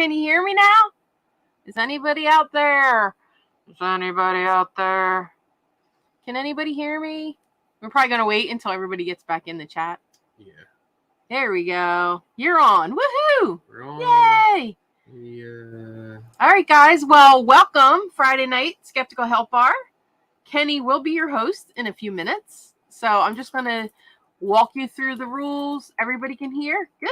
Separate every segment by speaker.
Speaker 1: Can you hear me now? Is anybody out there? Can anybody hear me? We're probably going to wait until everybody gets back in the chat.
Speaker 2: Yeah.
Speaker 1: There we go. You're on. Woohoo!
Speaker 2: We're on.
Speaker 1: Yay!
Speaker 2: Yeah.
Speaker 1: All right, guys. Well, welcome. Friday night, Skeptical Help Bar. Kenny will be your host in a few minutes. So I'm just going to walk you through the rules. Everybody can hear? Good?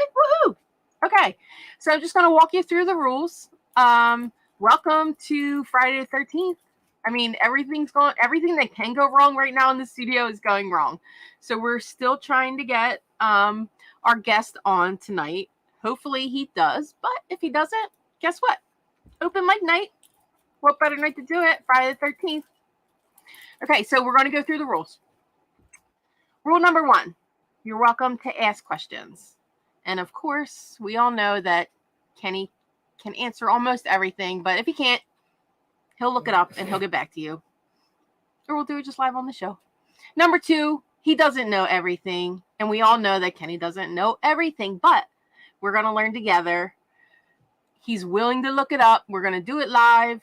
Speaker 1: Woohoo! Okay. So I'm just going to walk you through the rules. Welcome to Friday the 13th. I mean, everything that can go wrong right now in the studio is going wrong. So we're still trying to get our guest on tonight. Hopefully he does. But if he doesn't, guess what? Open mic night. What better night to do it? Friday the 13th. Okay, so we're going to go through the rules. Rule number 1, you're welcome to ask questions. And of course, we all know that Kenny can answer almost everything, but if he can't, he'll look it up and he'll get back to you. Or we'll do it just live on the show. Number 2, he doesn't know everything. And we all know that Kenny doesn't know everything, but we're going to learn together. He's willing to look it up. We're going to do it live.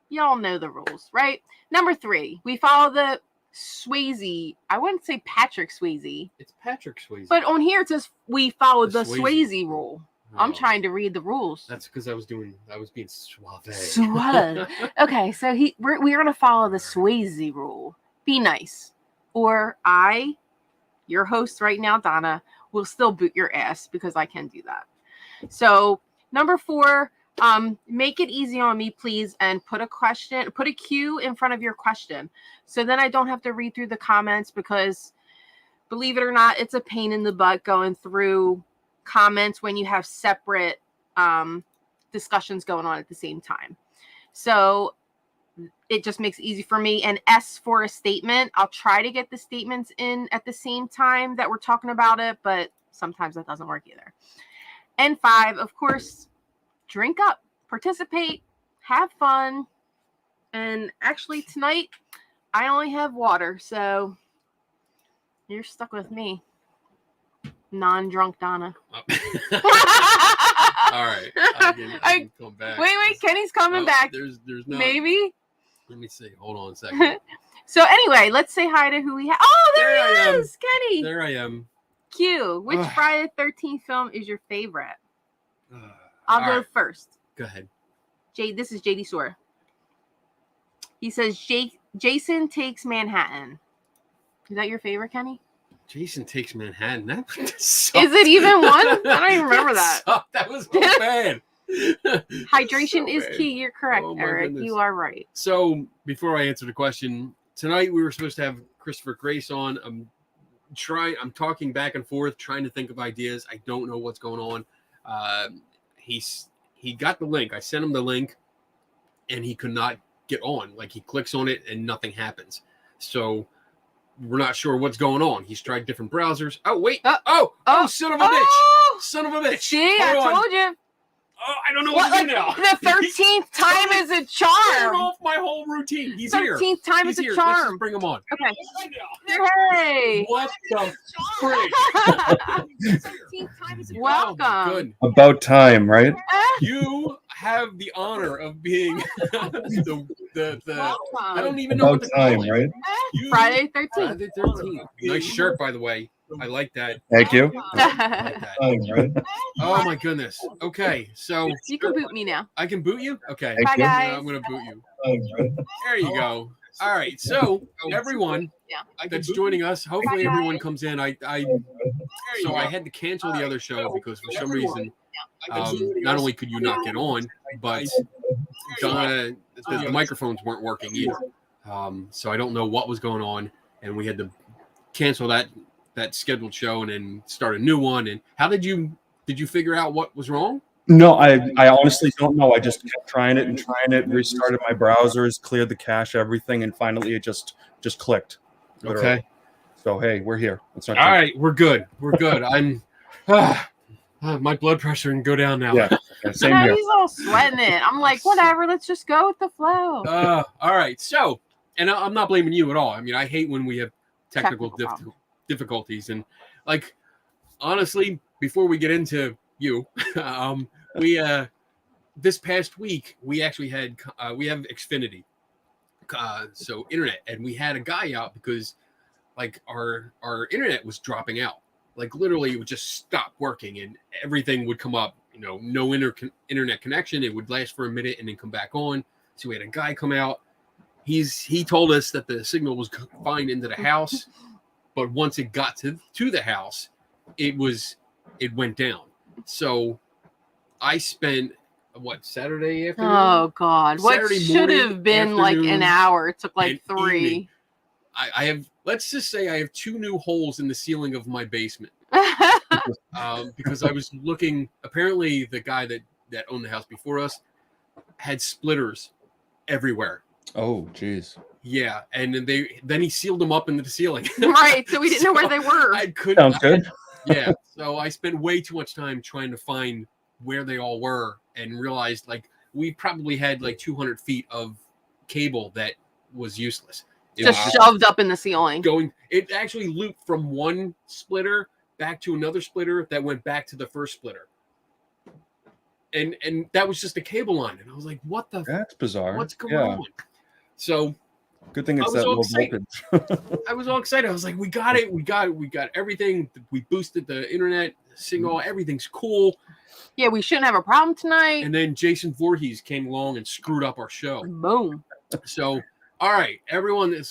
Speaker 1: Y'all know the rules, right? Number 3, we follow the Swayze. I wouldn't say Patrick Swayze.
Speaker 2: It's Patrick Swayze.
Speaker 1: But on here it says we follow the
Speaker 2: Swayze.
Speaker 1: Swayze rule.
Speaker 2: Oh.
Speaker 1: I'm trying to read the rules.
Speaker 2: That's because I was being suave.
Speaker 1: Suave. Okay, so we're going to follow the Swayze rule. Be nice. Or I, your host right now, Donna, will still boot your ass because I can do that. So number 4, make it easy on me, please, and put a Q in front of your question. So then I don't have to read through the comments because, believe it or not, it's a pain in the butt going through comments when you have separate discussions going on at the same time. So it just makes it easy for me. And S for a statement. I'll try to get the statements in at the same time that we're talking about it, but sometimes that doesn't work either. And 5, of course, drink up, participate, have fun. And actually tonight, I only have water, so you're stuck with me. Non-drunk Donna.
Speaker 2: All right. I can come back.
Speaker 1: Wait. Kenny's coming back.
Speaker 2: There's not.
Speaker 1: Maybe.
Speaker 2: Let me see. Hold on a second.
Speaker 1: So anyway, let's say hi to who we have. Oh, there he is, Kenny.
Speaker 2: There I am.
Speaker 1: Q. Which Friday the 13th film is your favorite? I'll go first.
Speaker 2: Go ahead.
Speaker 1: This is JD Sora. He says Jason Takes Manhattan. Is that your favorite, Kenny?
Speaker 2: Jason Takes Manhattan. That
Speaker 1: is it even one? I don't even remember that.
Speaker 2: That was so bad.
Speaker 1: Hydration is key. You're correct, Eric. Goodness. You are right.
Speaker 2: So before I answer the question, tonight we were supposed to have Christopher Grace on. I'm talking back and forth, trying to think of ideas. I don't know what's going on. He got the link. I sent him the link, and he could not get on. Like, he clicks on it, and nothing happens. So we're not sure what's going on. He's tried different browsers. Oh, wait. Son of a bitch. Son of a bitch.
Speaker 1: See, I told you.
Speaker 2: Oh, I don't know what to do now.
Speaker 1: The 13th time is a charm.
Speaker 2: Turn off my whole routine. He's here.
Speaker 1: 13th time is a charm.
Speaker 2: Let's just bring him on.
Speaker 1: Okay. Hey.
Speaker 2: What the frick?
Speaker 1: 13th time is a welcome.
Speaker 3: About time, right?
Speaker 2: You have the honor of being the I don't even know
Speaker 3: about
Speaker 2: what to
Speaker 3: time,
Speaker 2: call it.
Speaker 3: Right?
Speaker 1: Friday 13th.
Speaker 2: Friday 13th. Nice shirt, by the way. I like that.
Speaker 3: Thank you.
Speaker 2: I like that.
Speaker 3: Right?
Speaker 2: Oh my goodness. Okay, so
Speaker 1: you can boot me now.
Speaker 2: I can boot you? Okay.
Speaker 1: Bye, guys.
Speaker 2: I'm gonna boot you. There you go. All right. So everyone that's joining us, hopefully everyone comes in. I had to cancel the other show because for some reason, not only could you not get on, but Donna, the microphones weren't working either. So I don't know what was going on, and we had to cancel that scheduled show and then start a new one. And how did you figure out what was wrong?
Speaker 3: No, I honestly don't know. I just kept trying it, restarted my browsers, cleared the cache, everything, and finally it just clicked. Literally. Okay. So hey, we're here.
Speaker 2: All right, we're good. I'm my blood pressure can go down now.
Speaker 3: Yeah, same here.
Speaker 1: He's all sweating it. I'm like, whatever, let's just go with the flow.
Speaker 2: All right. So, and I'm not blaming you at all. I mean, I hate when we have technical difficulties, and like honestly, before we get into you, this past week we actually had we have Xfinity, so internet, and we had a guy out because like our internet was dropping out. Like literally, it would just stop working, and everything would come up. You know, no internet connection. It would last for a minute and then come back on. So we had a guy come out. He told us that the signal was fine into the house, but once it got to the house, it went down. So I spent Saturday afternoon?
Speaker 1: Oh God!
Speaker 2: Saturday
Speaker 1: what should have been like an hour? It took like 3.
Speaker 2: Evening. I have, let's just say I have 2 new holes in the ceiling of my basement. Because I was looking, apparently the guy that owned the house before us had splitters everywhere.
Speaker 3: Oh, geez.
Speaker 2: Yeah, and then he sealed them up into the ceiling.
Speaker 1: Right, so we didn't know where they were.
Speaker 3: Sounds good.
Speaker 2: Yeah, so I spent way too much time trying to find where they all were and realized like we probably had like 200 feet of cable that was useless.
Speaker 1: Just shoved up in the ceiling.
Speaker 2: It actually looped from one splitter back to another splitter that went back to the first splitter. And that was just a cable line. And I was like, what the?
Speaker 3: That's bizarre.
Speaker 2: What's going on? So
Speaker 3: good thing it's that low voltage.
Speaker 2: I was all excited. I was like, we got it. We got everything. We boosted the internet signal. Everything's cool.
Speaker 1: Yeah, we shouldn't have a problem tonight.
Speaker 2: And then Jason Voorhees came along and screwed up our show.
Speaker 1: Boom.
Speaker 2: So, all right, everyone, it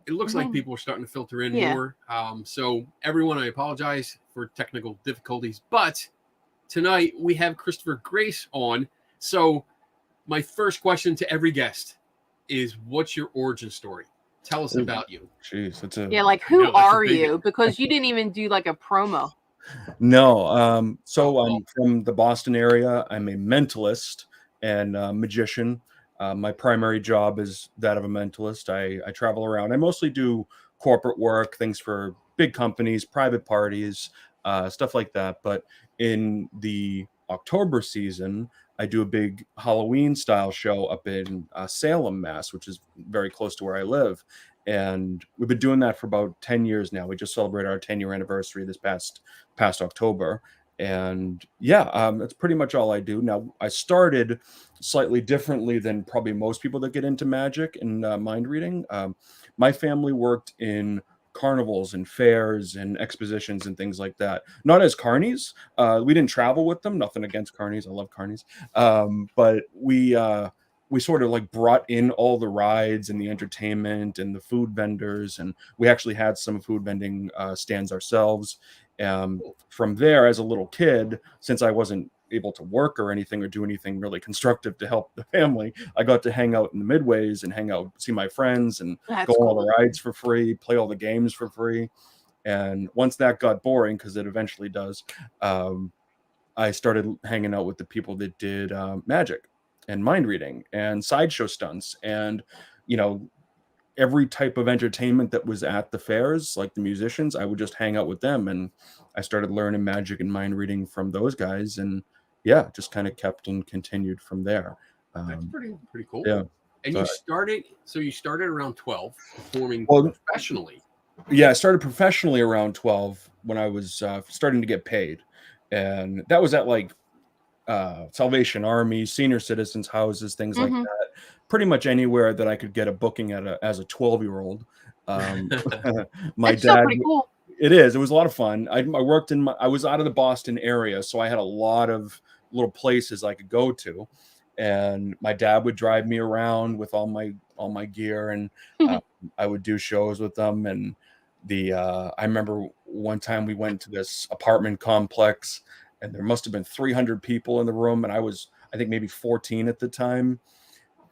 Speaker 2: looks like people are starting to filter in more. So, everyone, I apologize for technical difficulties. But tonight we have Christopher Grace on. So, my first question to every guest is, what's your origin story? Tell us about you.
Speaker 3: Jeez,
Speaker 1: like who are you? Because you didn't even do like a promo.
Speaker 3: No. So I'm from the Boston area. I'm a mentalist and magician. My primary job is that of a mentalist. I travel around. I mostly do corporate work, things for big companies, private parties, stuff like that. But in the October season, I do a big Halloween style show up in Salem, Mass, which is very close to where I live. And we've been doing that for about 10 years now. We just celebrated our 10-year anniversary this past October. And that's pretty much all I do. Now, I started slightly differently than probably most people that get into magic and mind reading. My family worked in carnivals and fairs and expositions and things like that. Not as carnies. We didn't travel with them. Nothing against carnies. I love carnies. But we sort of like brought in all the rides and the entertainment and the food vendors. And we actually had some food vending stands ourselves. From there, as a little kid, since I wasn't able to work or anything or do anything really constructive to help the family, I got to hang out in the midways and hang out, see my friends, and go on all the rides for free, play all the games for free. And once that got boring, because it eventually does, I started hanging out with the people that did magic and mind reading and sideshow stunts and, every type of entertainment that was at the fairs, like the musicians, I would just hang out with them. And I started learning magic and mind reading from those guys. And just kind of kept and continued from there.
Speaker 2: That's pretty cool.
Speaker 3: Yeah.
Speaker 2: And you started around 12 performing professionally.
Speaker 3: Yeah, I started professionally around 12 when I was starting to get paid. And that was at like Salvation Army, senior citizens houses, things like that. Pretty much anywhere that I could get a booking as a 12-year-old. My
Speaker 1: That's
Speaker 3: dad.
Speaker 1: so pretty cool.
Speaker 3: It is. It was a lot of fun. I worked I was out of the Boston area, so I had a lot of little places I could go to, and my dad would drive me around with all my gear, and I would do shows with them. And I remember one time we went to this apartment complex, and there must have been 300 people in the room, and I think maybe 14 at the time.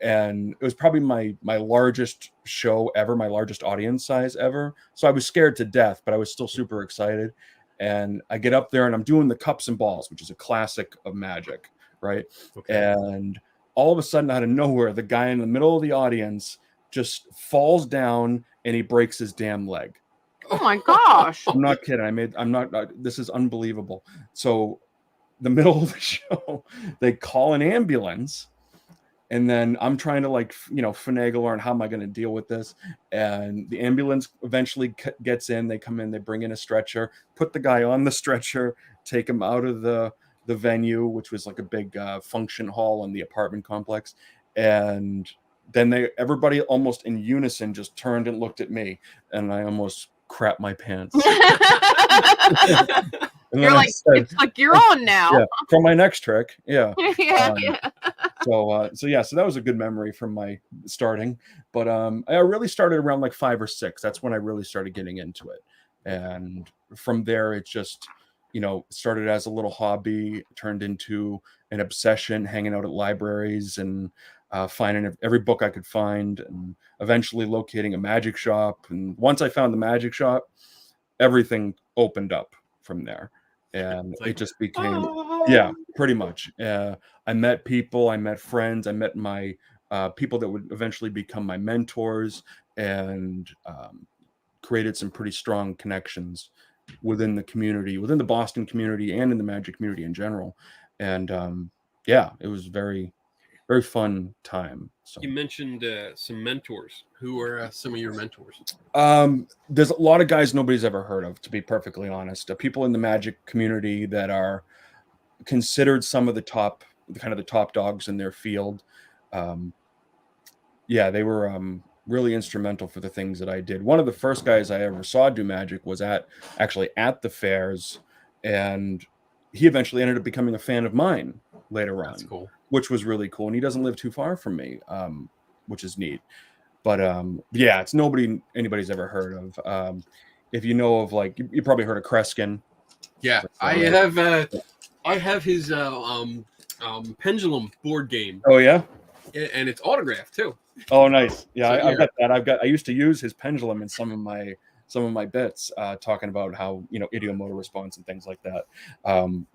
Speaker 3: And it was probably my largest show ever, my largest audience size ever. So I was scared to death, but I was still super excited. And I get up there and I'm doing the cups and balls, which is a classic of magic, right? Okay. And all of a sudden, out of nowhere, the guy in the middle of the audience just falls down and he breaks his damn leg.
Speaker 1: Oh my gosh.
Speaker 3: I'm not kidding. This is unbelievable. So the middle of the show, they call an ambulance. And then I'm trying to finagle on how am I going to deal with this. And the ambulance eventually gets in. They come in, they bring in a stretcher, put the guy on the stretcher, take him out of the the venue, which was like a big function hall in the apartment complex. And then everybody almost in unison just turned and looked at me, and I almost crapped my pants.
Speaker 1: You're like, it's like you're on now.
Speaker 3: Yeah, from my next trick. Yeah.
Speaker 1: yeah.
Speaker 3: So that was a good memory from my starting. But I really started around like 5 or 6. That's when I really started getting into it. And from there, it just, started as a little hobby, turned into an obsession, hanging out at libraries and finding every book I could find, and eventually locating a magic shop. And once I found the magic shop, everything opened up from there. And it just became, pretty much. I met people, I met friends, I met my people that would eventually become my mentors, and created some pretty strong connections within the community, within the Boston community and in the magic community in general. And it was very, very fun time. So
Speaker 2: you mentioned some mentors. Who are some of your mentors?
Speaker 3: There's a lot of guys nobody's ever heard of, to be perfectly honest. People in the magic community that are considered some of the top dogs in their field. They were really instrumental for the things that I did. One of the first guys I ever saw do magic was actually at the fairs, and he eventually ended up becoming a fan of mine later on.
Speaker 2: That's cool.
Speaker 3: Which was really cool. And he doesn't live too far from me, which is neat. But it's anybody's ever heard of. If you know of, like, you probably heard of Kreskin.
Speaker 2: Yeah, I have his pendulum board game.
Speaker 3: Oh yeah,
Speaker 2: and it's autographed too.
Speaker 3: Oh nice. Yeah, so, I've got that. I used to use his pendulum in some of my bits, talking about how, ideomotor response and things like that.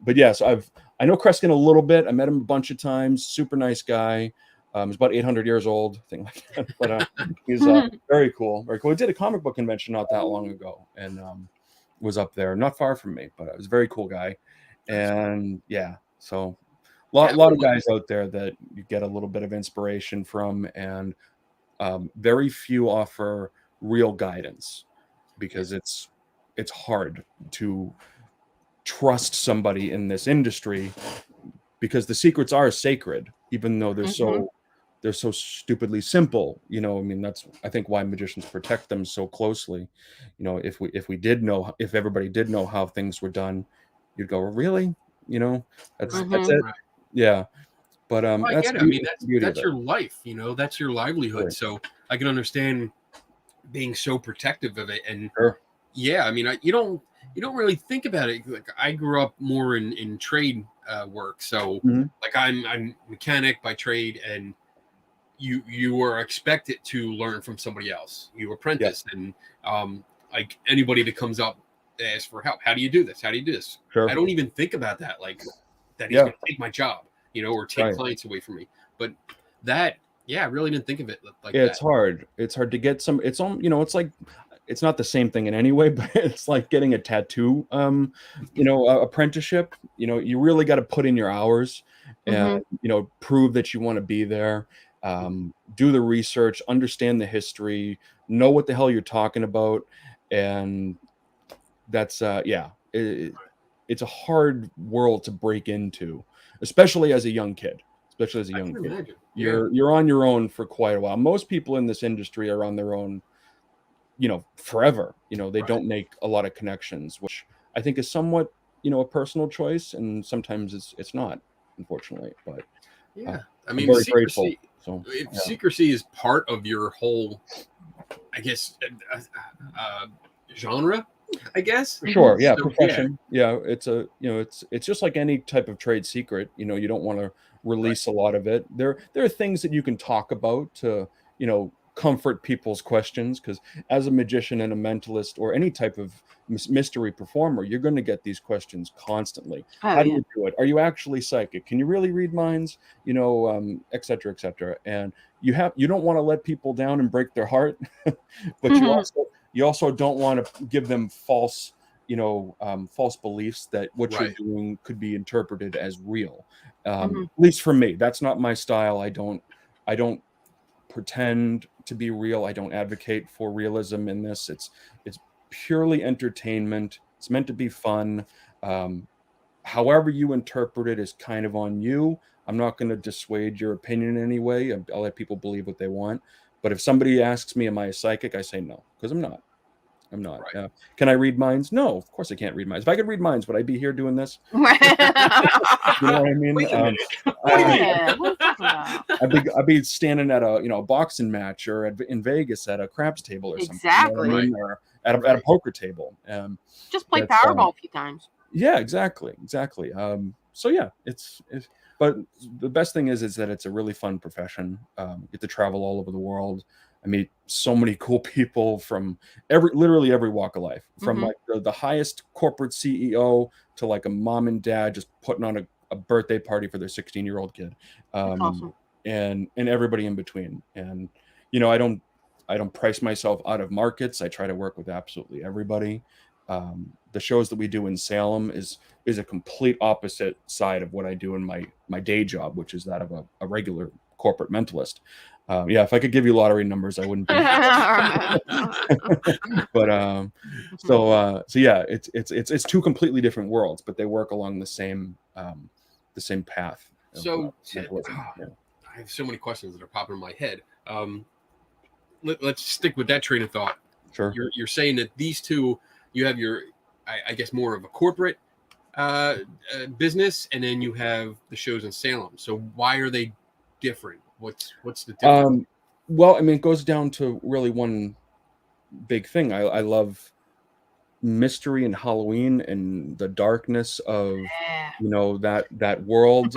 Speaker 3: But yeah, so I know Kreskin a little bit. I met him a bunch of times. Super nice guy. He's about 800 years old, thing like that. But he's very cool. Very cool. He did a comic book convention not that long ago, and was up there, not far from me. But it was a very cool guy. And so a lot of guys out there that you get a little bit of inspiration from, and very few offer real guidance, because it's hard to trust somebody in this industry, because the secrets are sacred, even though they're so stupidly simple. I think why magicians protect them so closely. If everybody did know how things were done, you'd go, really? That's it. Yeah. But
Speaker 2: I get it. I mean, that's your life, that's your livelihood. Right. So I can understand being so protective of it. And I mean, you don't really think about it. Like, I grew up more in trade work, so like I'm mechanic by trade, and you are expected to learn from somebody else. You apprentice, and like anybody that comes up asks for help. How do you do this? How do you do this? Sure. I don't even think about that, like that he's going to take my job, or take clients away from me. But that, I really didn't think of it like that.
Speaker 3: It's hard. It's hard to get some. It's it's like, it's not the same thing in any way, but it's like getting a tattoo, apprenticeship. You really got to put in your hours and, prove that you want to be there. Do the research, understand the history, know what the hell you're talking about. And that's, it's a hard world to break into, especially as a young kid. Imagine. You're on your own for quite a while. Most people in this industry are on their own, forever. They don't make a lot of connections, which I think is somewhat, a personal choice, and sometimes it's not, unfortunately. But
Speaker 2: I mean, secrecy. So secrecy is part of your whole, I guess, genre. I guess.
Speaker 3: Sure. Yeah. So, profession. Yeah. It's it's just like any type of trade secret. You don't want to release a lot of it. There are things that you can talk about to, comfort people's questions, because as a magician and a mentalist, or any type of mystery performer, you're going to get these questions constantly. How do you do it? Are you actually psychic? Can you really read minds? Et cetera, et cetera. And you don't want to let people down and break their heart, but you also don't want to give them false beliefs that what you're doing could be interpreted as real. At least for me, that's not my style. I don't pretend to be real. I don't advocate for realism in this. It's purely entertainment. It's meant to be fun. however you interpret it is kind of on you. I'm not going to dissuade your opinion in any way. I'll let people believe what they want. But if somebody asks me, am I a psychic? I say no, because I'm not. I'm not.
Speaker 2: Right.
Speaker 3: Can I read minds? No, of course I can't read minds. If I could read minds, would I be here doing this? You know what I mean?
Speaker 2: Wait a minute.
Speaker 3: I'd be standing at a boxing match or in Vegas at a craps table or something.
Speaker 1: Exactly.
Speaker 3: You know what I mean? Or at a poker table.
Speaker 1: Just play Powerball a few times.
Speaker 3: Yeah, exactly. So yeah, it's but the best thing is that it's a really fun profession. Get to travel all over the world. I meet so many cool people from literally every walk of life, from like the highest corporate CEO to like a mom and dad just putting on a birthday party for their 16-year-old kid,
Speaker 1: Awesome.
Speaker 3: and everybody in between. And I don't price myself out of markets. I try to work with absolutely everybody. The shows that we do in Salem is a complete opposite side of what I do in my day job, which is that of a regular corporate mentalist. If I could give you lottery numbers, I wouldn't be. But so yeah, it's two completely different worlds, but they work along the same path.
Speaker 2: So I have so many questions that are popping in my head. Let's stick with that train of thought.
Speaker 3: Sure.
Speaker 2: You're saying that these two, you have your, I guess, more of a corporate business, and then you have the shows in Salem. So why are they different? What's the difference?
Speaker 3: Well, I mean, it goes down to really one big thing. I love mystery and Halloween and the darkness of that world.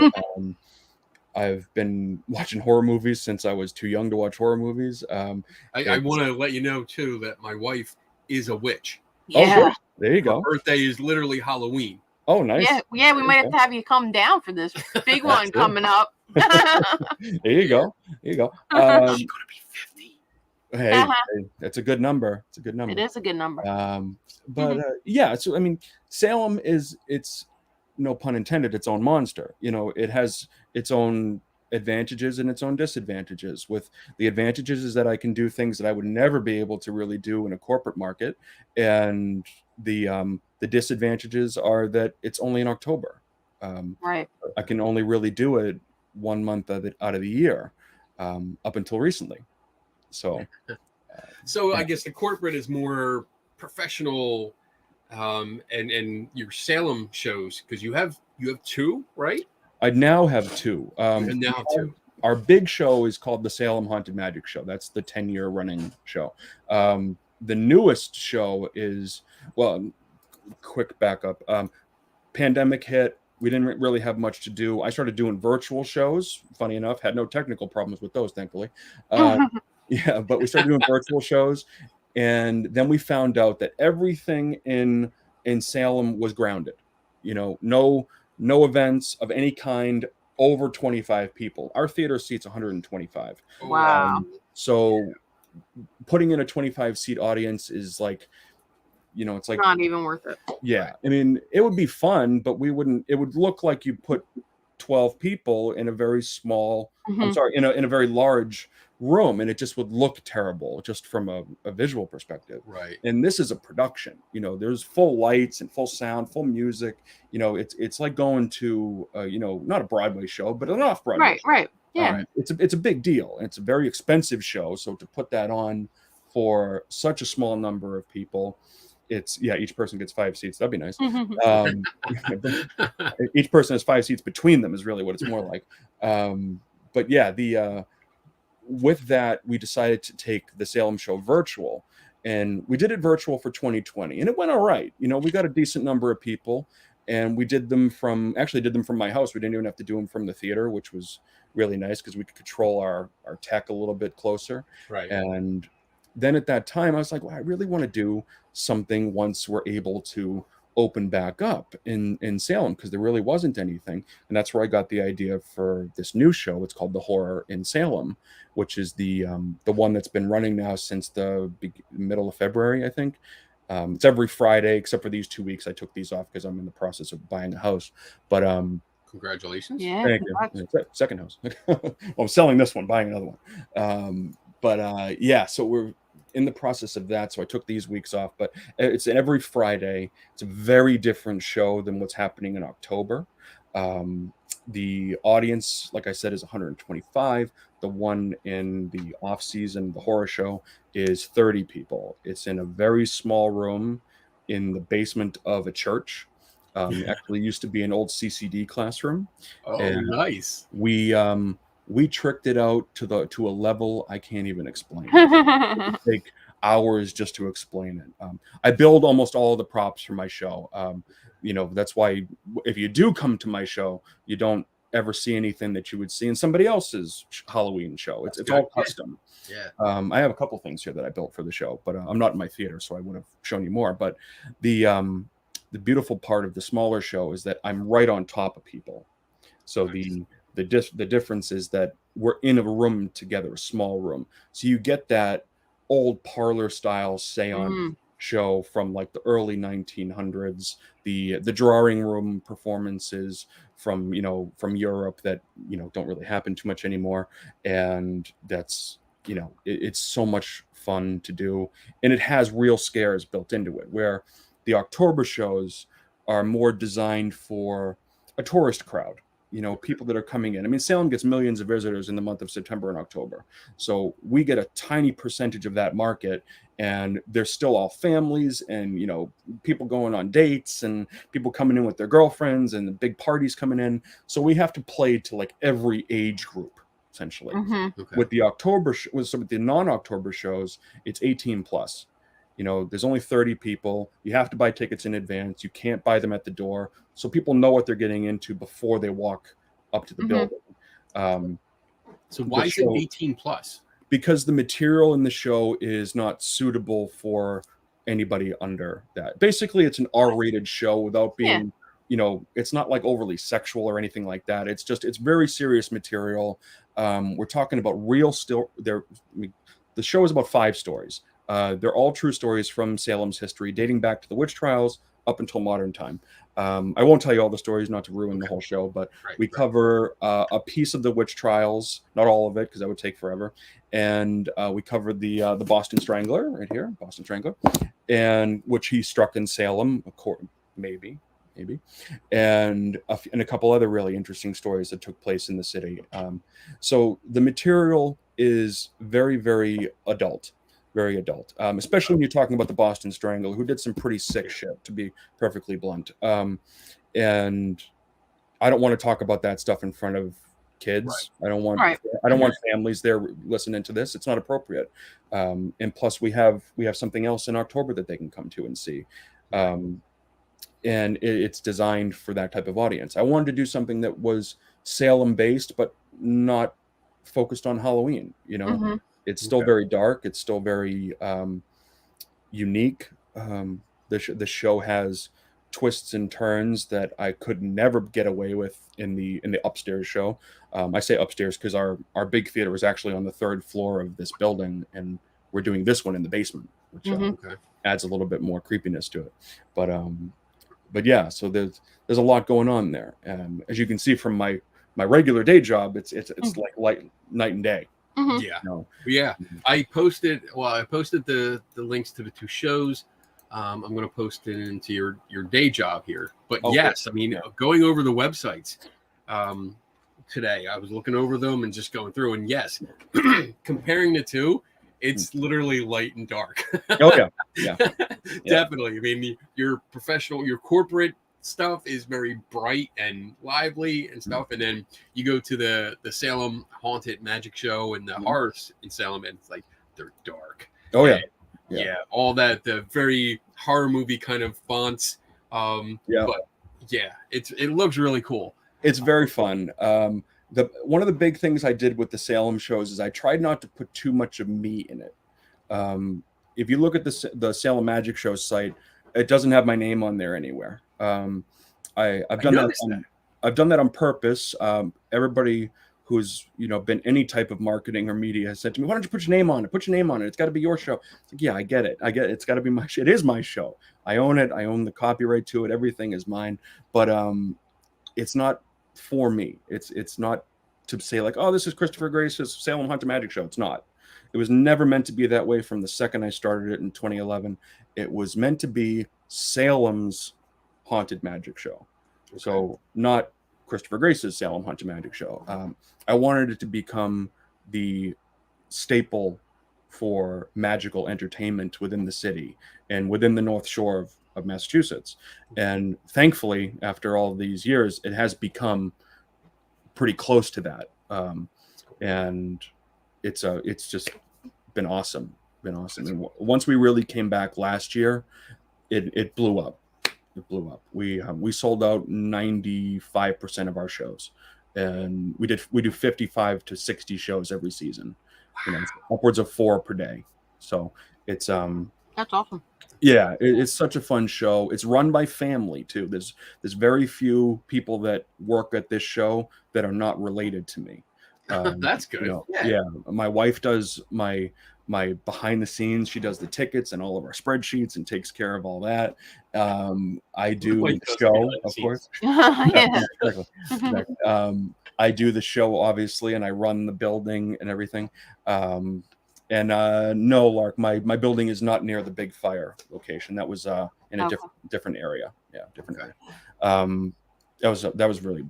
Speaker 3: I've been watching horror movies since I was too young to watch horror movies. I
Speaker 2: want to let you know too that my wife is a witch.
Speaker 1: Yeah.
Speaker 3: Oh, there you go.
Speaker 2: Her birthday is literally Halloween.
Speaker 3: Oh, nice.
Speaker 1: Yeah, we might have to have you come down for this big one coming up.
Speaker 3: There you go.
Speaker 2: She's gonna be 50.
Speaker 3: Hey, that's a good number. It's a good number.
Speaker 1: It is a good number.
Speaker 3: But so I mean, Salem it's no pun intended, its own monster. It has its own advantages and its own disadvantages. With the advantages is that I can do things that I would never be able to really do in a corporate market, and the disadvantages are that it's only in October.
Speaker 1: Right.
Speaker 3: I can only really do it 1 month out of the year, up until recently. So
Speaker 2: I guess the corporate is more professional, and your Salem shows, because you have two, right?
Speaker 3: I now have two.
Speaker 2: And now two.
Speaker 3: Our big show is called the Salem Haunted Magic Show. That's the 10-year running show. The newest show is, quick backup. Pandemic hit. We didn't really have much to do. I started doing virtual shows. Funny enough, had no technical problems with those, thankfully. But we started doing virtual shows, and then we found out that everything in Salem was grounded. No events of any kind over 25 people. Our theater seats 125.
Speaker 1: Wow.
Speaker 3: So putting in a 25-seat audience is like, it's like
Speaker 1: not even worth it.
Speaker 3: Yeah. I mean, it would be fun, but it would look like you put 12 people in a very small, in a very large room, and it just would look terrible just from a visual perspective.
Speaker 2: Right.
Speaker 3: And this is a production. There's full lights and full sound, full music. It's like going to not a Broadway show, but an off-Broadway show.
Speaker 1: Right. Yeah.
Speaker 3: It's a big deal. It's a very expensive show, so to put that on for such a small number of people, each person gets 5 seats. That'd be nice. Each person has 5 seats between them is really what it's more like. But yeah, with that, we decided to take the Salem show virtual, and we did it virtual for 2020, and it went all right. We got a decent number of people, and we did them from my house. We didn't even have to do them from the theater, which was really nice because we could control our tech a little bit closer.
Speaker 2: Right.
Speaker 3: And then at that time, I was like, I really want to do something once we're able to open back up in Salem, because there really wasn't anything. And that's where I got the idea for this new show. It's called The Horror in Salem, which is the one that's been running now since the middle of February, I think. It's every Friday, except for these 2 weeks. I took these off because I'm in the process of buying a house. But
Speaker 2: congratulations.
Speaker 1: Yeah.
Speaker 3: Thank you. Second house. Well, I'm selling this one, buying another one. So in the process of that, so I took these weeks off. But it's every Friday. It's a very different show than what's happening in October. The audience, like I said, is 125. The one in the off season, the horror show, is 30 people. It's in a very small room in the basement of a church. Actually used to be an old CCD classroom.
Speaker 2: Oh,
Speaker 3: and
Speaker 2: nice.
Speaker 3: We tricked it out to a level I can't even explain. It would take hours just to explain it. I build almost all the props for my show. That's why if you do come to my show, you don't ever see anything that you would see in somebody else's Halloween show. It's all custom.
Speaker 2: Yeah.
Speaker 3: I have a couple things here that I built for the show, but I'm not in my theater, so I would have shown you more. But the beautiful part of the smaller show is that I'm right on top of people. So nice. The difference is that we're in a room together, a small room. So you get that old parlor style seance show from like the early 1900s, the drawing room performances from Europe that don't really happen too much anymore, and that's it's so much fun to do, and it has real scares built into it, where the October shows are more designed for a tourist crowd. People that are coming in. I mean, Salem gets millions of visitors in the month of September and October. So we get a tiny percentage of that market, and they're still all families and, people going on dates and people coming in with their girlfriends and the big parties coming in. So we have to play to like every age group, essentially.
Speaker 1: Mm-hmm.
Speaker 3: Okay. With the with the non-October shows, it's 18 plus. There's only 30 people. You have to buy tickets in advance. You can't buy them at the door. So people know what they're getting into before they walk up to the building.
Speaker 2: So why is it 18 plus?
Speaker 3: Because the material in the show is not suitable for anybody under that. Basically, it's an R-rated show without being, it's not like overly sexual or anything like that. It's very serious material. We're talking about the show is about 5 stories. They're all true stories from Salem's history, dating back to the witch trials up until modern time. I won't tell you all the stories, not to ruin the whole show, but we cover a piece of the witch trials, not all of it, because that would take forever. And we covered the Boston Strangler right here, Boston Strangler, and which he struck in Salem, maybe, and a couple other really interesting stories that took place in the city. So the material is very, very adult. Very adult, especially when you're talking about the Boston Strangler, who did some pretty sick shit, to be perfectly blunt. And I don't want to talk about that stuff in front of kids. Right. I don't want families there listening to this. It's not appropriate. And plus, we have something else in October that they can come to and see. And it's designed for that type of audience. I wanted to do something that was Salem based, but not focused on Halloween. It's still very dark. It's still very unique. The show has twists and turns that I could never get away with in the upstairs show. I say upstairs because our big theater is actually on the 3rd floor of this building, and we're doing this one in the basement, which adds a little bit more creepiness to it. But yeah, so there's a lot going on there. As you can see from my regular day job, it's like night and day.
Speaker 2: Mm-hmm. Yeah. I posted the links to the 2 shows. I'm going to post it into your day job here. But yes, I mean, going over the websites today, I was looking over them and just going through, and yes, comparing the 2, it's literally light and dark. Yeah. Definitely. I mean, your professional, your corporate stuff is very bright and lively and stuff, and then you go to the Salem Haunted Magic Show and the horrors in Salem, and it's like they're dark. All that, the very horror movie kind of fonts. But yeah, it looks really cool.
Speaker 3: It's very fun. One of the big things I did with the Salem shows is I tried not to put too much of me in it. If you look at the Salem Magic Show site, it doesn't have my name on there anywhere. I've done that. I've done that on purpose. Everybody who's been any type of marketing or media has said to me, "Why don't you put your name on it? Put your name on it. It's got to be your show." It's like, yeah, I get it. It's got to be my show. It is my show. I own it. I own the copyright to it. Everything is mine. But it's not for me. It's not to say like, oh, this is Christopher Grace's Salem Haunted Magic Show. It's not. It was never meant to be that way from the second I started it in 2011. It was meant to be Salem's haunted magic show. Okay. So not Christopher Grace's Salem Haunted Magic Show. I wanted it to become the staple for magical entertainment within the city and within the North Shore of Massachusetts. And thankfully, after all these years, it has become pretty close to that. And it's just been awesome. And once we really came back last year, it blew up. It blew up. We sold out 95% of our shows, and we do 55 to 60 shows every season. Upwards of 4 per day. So it's
Speaker 1: that's awesome.
Speaker 3: Yeah, it's such a fun show. It's run by family too. There's very few people that work at this show that are not related to me.
Speaker 2: That's good.
Speaker 3: Yeah, my wife does my behind the scenes. She does the tickets and all of our spreadsheets and takes care of all that. I do the show, of course.
Speaker 1: Yeah.
Speaker 3: Exactly. I do the show, obviously, and I run the building and everything. No, Lark, my building is not near the big fire location. That was in a different area. Yeah, different area. That was really,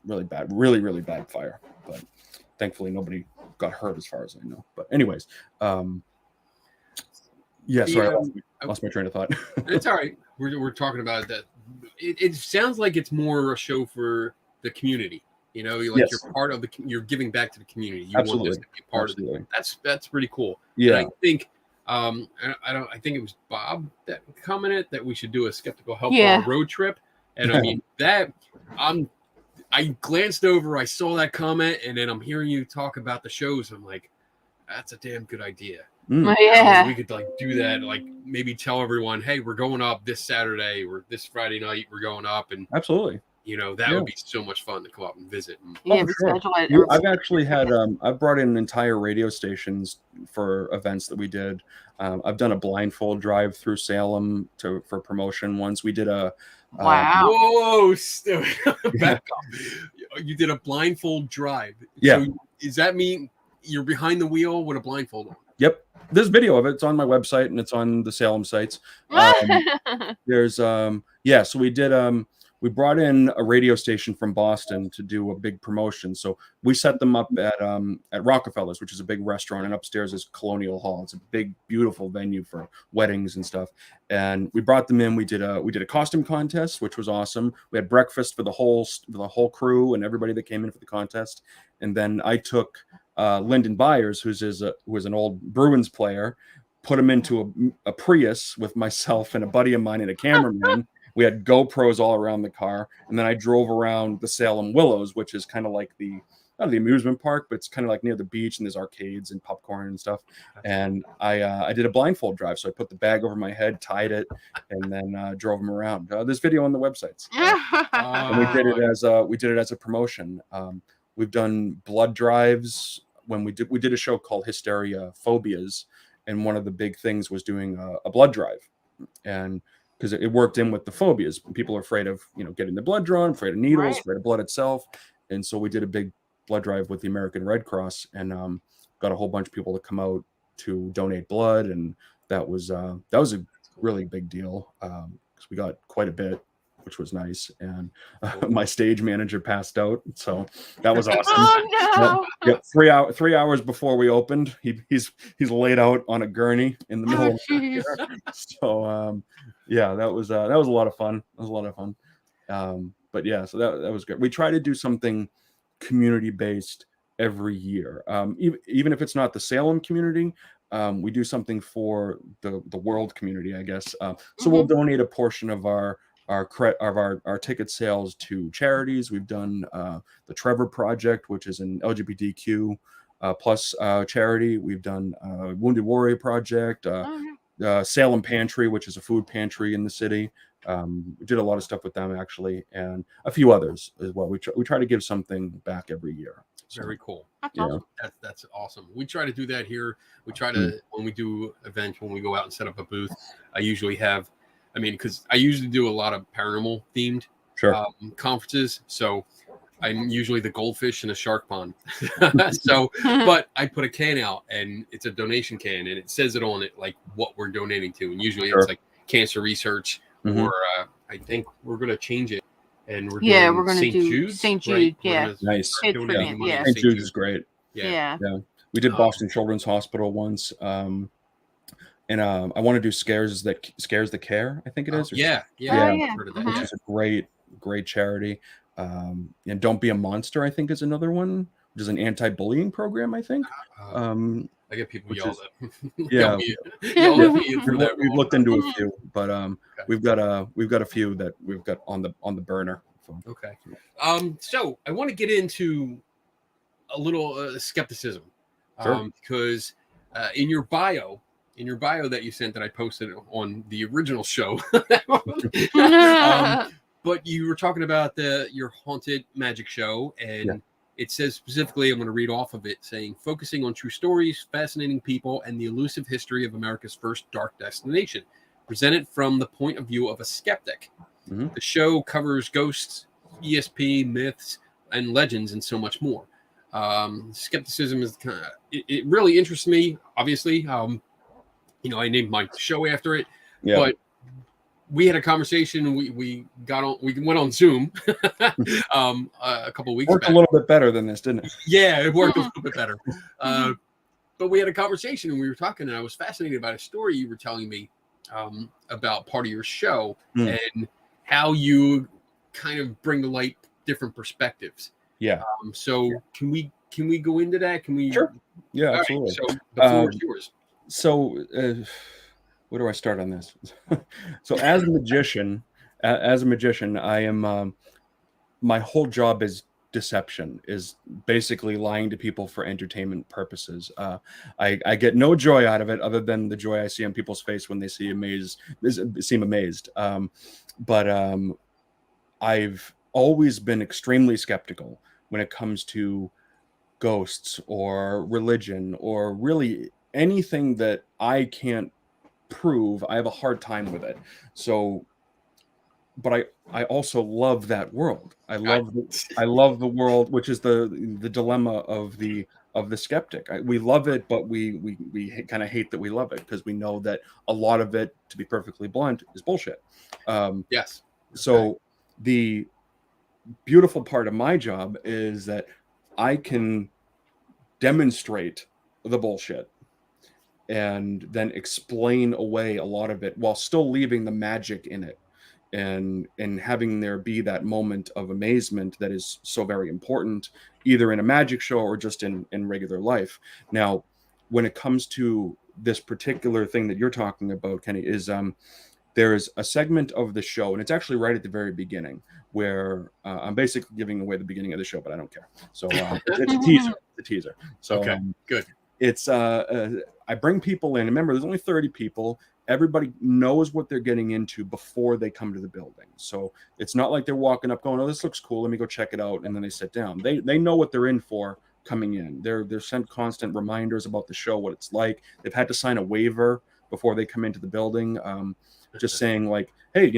Speaker 3: really bad. Really, really bad fire. But thankfully, nobody got hurt as far as I know. But anyways, sorry, I lost my train of thought.
Speaker 2: It's all right. We're talking about that. It sounds like it's more a show for the community. You're part of you're giving back to the community. You
Speaker 3: Absolutely.
Speaker 2: want this to be part of it. That's pretty cool.
Speaker 3: Yeah.
Speaker 2: And I think I think it was Bob that commented that we should do a Skeptical Help road trip. And I mean I glanced over, I saw that comment, and then I'm hearing you talk about the shows. I'm like, that's a damn good idea.
Speaker 1: Yeah.
Speaker 2: We could do that, maybe tell everyone, hey, we're going up this Saturday or this Friday night, we're going up, and
Speaker 3: absolutely.
Speaker 2: That would be so much fun to come up and visit.
Speaker 3: Sure. I've actually had I've brought in entire radio stations for events that we did. I've done a blindfold drive through Salem for promotion once. We did a
Speaker 1: wow.
Speaker 2: Whoa! Back up. You did a blindfold drive.
Speaker 3: Yeah.
Speaker 2: So does that mean you're behind the wheel with a blindfold on?
Speaker 3: Yep. There's video of it. It's on my website and it's on the Salem sites. There's so we did we brought in a radio station from Boston to do a big promotion. So we set them up at Rockefeller's, which is a big restaurant, and upstairs is Colonial Hall. It's a big, beautiful venue for weddings and stuff. And we brought them in. We did a costume contest, which was awesome. We had breakfast for the whole crew and everybody that came in for the contest. And then I took Lyndon Byers, who was an old Bruins player, put him into a Prius with myself and a buddy of mine and a cameraman. We had GoPros all around the car, and then I drove around the Salem Willows, which is kind of like not the amusement park, but it's kind of like near the beach, and there's arcades and popcorn and stuff. And I did a blindfold drive, so I put the bag over my head, tied it, and then drove them around. There's video on the websites, and we did it as a promotion. We've done blood drives when we did a show called Hysteria Phobias, and one of the big things was doing a blood drive, and because it worked in with the phobias. People are afraid of, getting the blood drawn, afraid of needles, afraid of blood itself. And so we did a big blood drive with the American Red Cross and got a whole bunch of people to come out to donate blood. And that was a really big deal because we got quite a bit, which was nice. And my stage manager passed out. So that was awesome.
Speaker 1: Oh, no.
Speaker 3: 3 hours before we opened, he's laid out on a gurney in the middle of the So that was a lot of fun. But yeah, so that was good. We try to do something community based every year. Even if it's not the Salem community, we do something for the world community, I guess. So we'll donate a portion of our ticket sales to charities. We've done the Trevor Project, which is an LGBTQ plus charity. We've done Wounded Warrior Project, Salem Pantry, which is a food pantry in the city. We did a lot of stuff with them actually, and a few others as well. We try to give something back every year. So,
Speaker 2: very cool.
Speaker 1: That's awesome.
Speaker 2: That's awesome. We try to do that here. We try to when we do events, when we go out and set up a booth, I usually have. because I usually do a lot of paranormal themed conferences. So I'm usually the goldfish in a shark pond. So, but I put a can out, and it's a donation can, and it says it on it like what we're donating to, and usually it's like cancer research, or I think we're gonna change it, and we're gonna
Speaker 1: do
Speaker 2: Jude's,
Speaker 1: St. Jude.
Speaker 2: Right?
Speaker 3: Nice.
Speaker 1: St.
Speaker 3: Jude's is great.
Speaker 2: Yeah.
Speaker 3: We did Boston Children's Hospital once, and I want to do Scares the Care, I think it is.
Speaker 2: Yeah.
Speaker 3: Heard of that. Which is a great charity. And Don't Be a Monster, I think, is another one, which is an anti-bullying program, I think.
Speaker 2: I get people yelled at.
Speaker 3: Yeah, we've looked into a few, but we've got a few that we've got on the burner.
Speaker 2: Okay. So I want to get into a little skepticism, because in your bio that you sent that I posted on the original show, but you were talking about your haunted magic show, and it says specifically, I'm going to read off of it, saying, focusing on true stories, fascinating people, and the elusive history of America's first dark destination, presented from the point of view of a skeptic. The show covers ghosts, ESP, myths, and legends, and so much more. Skepticism is it really interests me, obviously. I named my show after it, but we had a conversation. We went on Zoom a couple of weeks
Speaker 3: worked
Speaker 2: back.
Speaker 3: A little bit better than this, didn't it?
Speaker 2: Yeah, it worked a little bit better. But we had a conversation, and we were talking, and I was fascinated about a story you were telling me about part of your show and how you kind of bring to light different perspectives. So can we go into that? Can we? Sure.
Speaker 3: Yeah, absolutely.
Speaker 2: Right, so the floor is yours.
Speaker 3: So where do I start on this? So as a magician, I am my whole job is deception, is basically lying to people for entertainment purposes. I get no joy out of it other than the joy I see on people's face when they seem amazed. But I've always been extremely skeptical when it comes to ghosts or religion or really anything that I can't prove. I have a hard time with it. So, but I also love that world. I love the world, which is the dilemma of the skeptic. We love it, but we kind of hate that we love it, because we know that a lot of it, to be perfectly blunt, is bullshit. So the beautiful part of my job is that I can demonstrate the bullshit and then explain away a lot of it while still leaving the magic in it, and having there be that moment of amazement that is so very important, either in a magic show or just in regular life. Now, when it comes to this particular thing that you're talking about, Kenny, is there's a segment of the show, and it's actually right at the very beginning, where I'm basically giving away the beginning of the show, but I don't care. So it's a teaser. It's a teaser. So
Speaker 2: good.
Speaker 3: It's I bring people in. Remember, there's only 30 people. Everybody knows what they're getting into before they come to the building. So it's not like they're walking up going, "Oh, this looks cool. Let me go check it out," and then they sit down. They know what they're in for coming in. They're sent constant reminders about the show, what it's like. They've had to sign a waiver before they come into the building, just saying like, "Hey,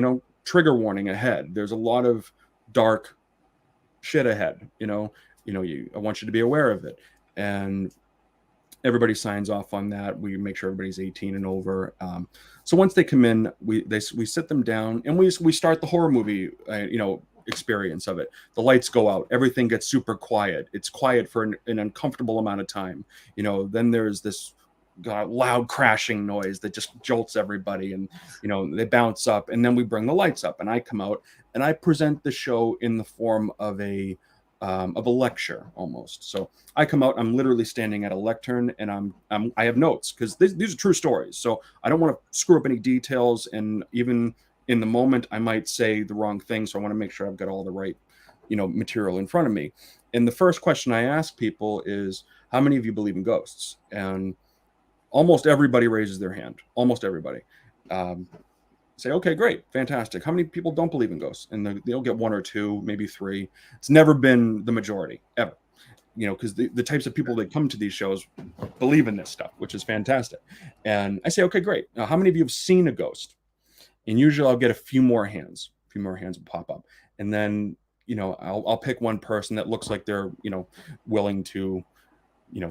Speaker 3: trigger warning ahead. There's a lot of dark shit ahead. I want you to be aware of it." And everybody signs off on that. We make sure everybody's 18 and over. So once they come in, we sit them down, and we start the horror movie, experience of it. The lights go out. Everything gets super quiet. It's quiet for an uncomfortable amount of time. Then there's this loud crashing noise that just jolts everybody, and they bounce up, and then we bring the lights up, and I come out and I present the show in the form of a lecture almost. So I come out, I'm literally standing at a lectern, and I have notes, because these are true stories. So I don't want to screw up any details, and even in the moment I might say the wrong thing. So I want to make sure I've got all the right, material in front of me. And the first question I ask people is, how many of you believe in ghosts? And almost everybody raises their hand. Almost everybody. Say, okay, great, fantastic. How many people don't believe in ghosts? And they'll get one or two, maybe three. It's never been the majority, ever. Because the types of people that come to these shows believe in this stuff, which is fantastic. And I say, okay, great. Now, how many of you have seen a ghost? And usually I'll get a few more hands will pop up. And then I'll pick one person that looks like they're, willing to,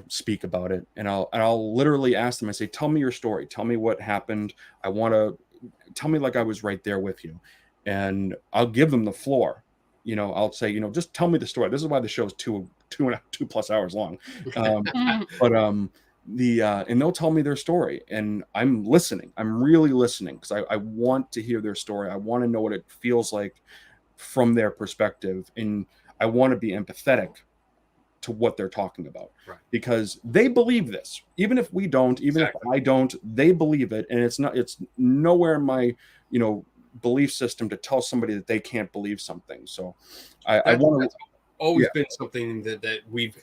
Speaker 3: speak about it. And I'll literally ask them, I say, tell me your story. Tell me what happened. I want to tell me like I was right there with you. And I'll give them the floor. I'll say, just tell me the story. This is why the show is 2+ hours long. But and they'll tell me their story, and I'm listening. I'm really listening because I want to hear their story. I want to know what it feels like from their perspective, and I want to be empathetic to what they're talking about, because they believe this. Even if we don't, even if I don't, they believe it, and it's nowhere in my belief system to tell somebody that they can't believe something. So I want to.
Speaker 2: Always been something that we've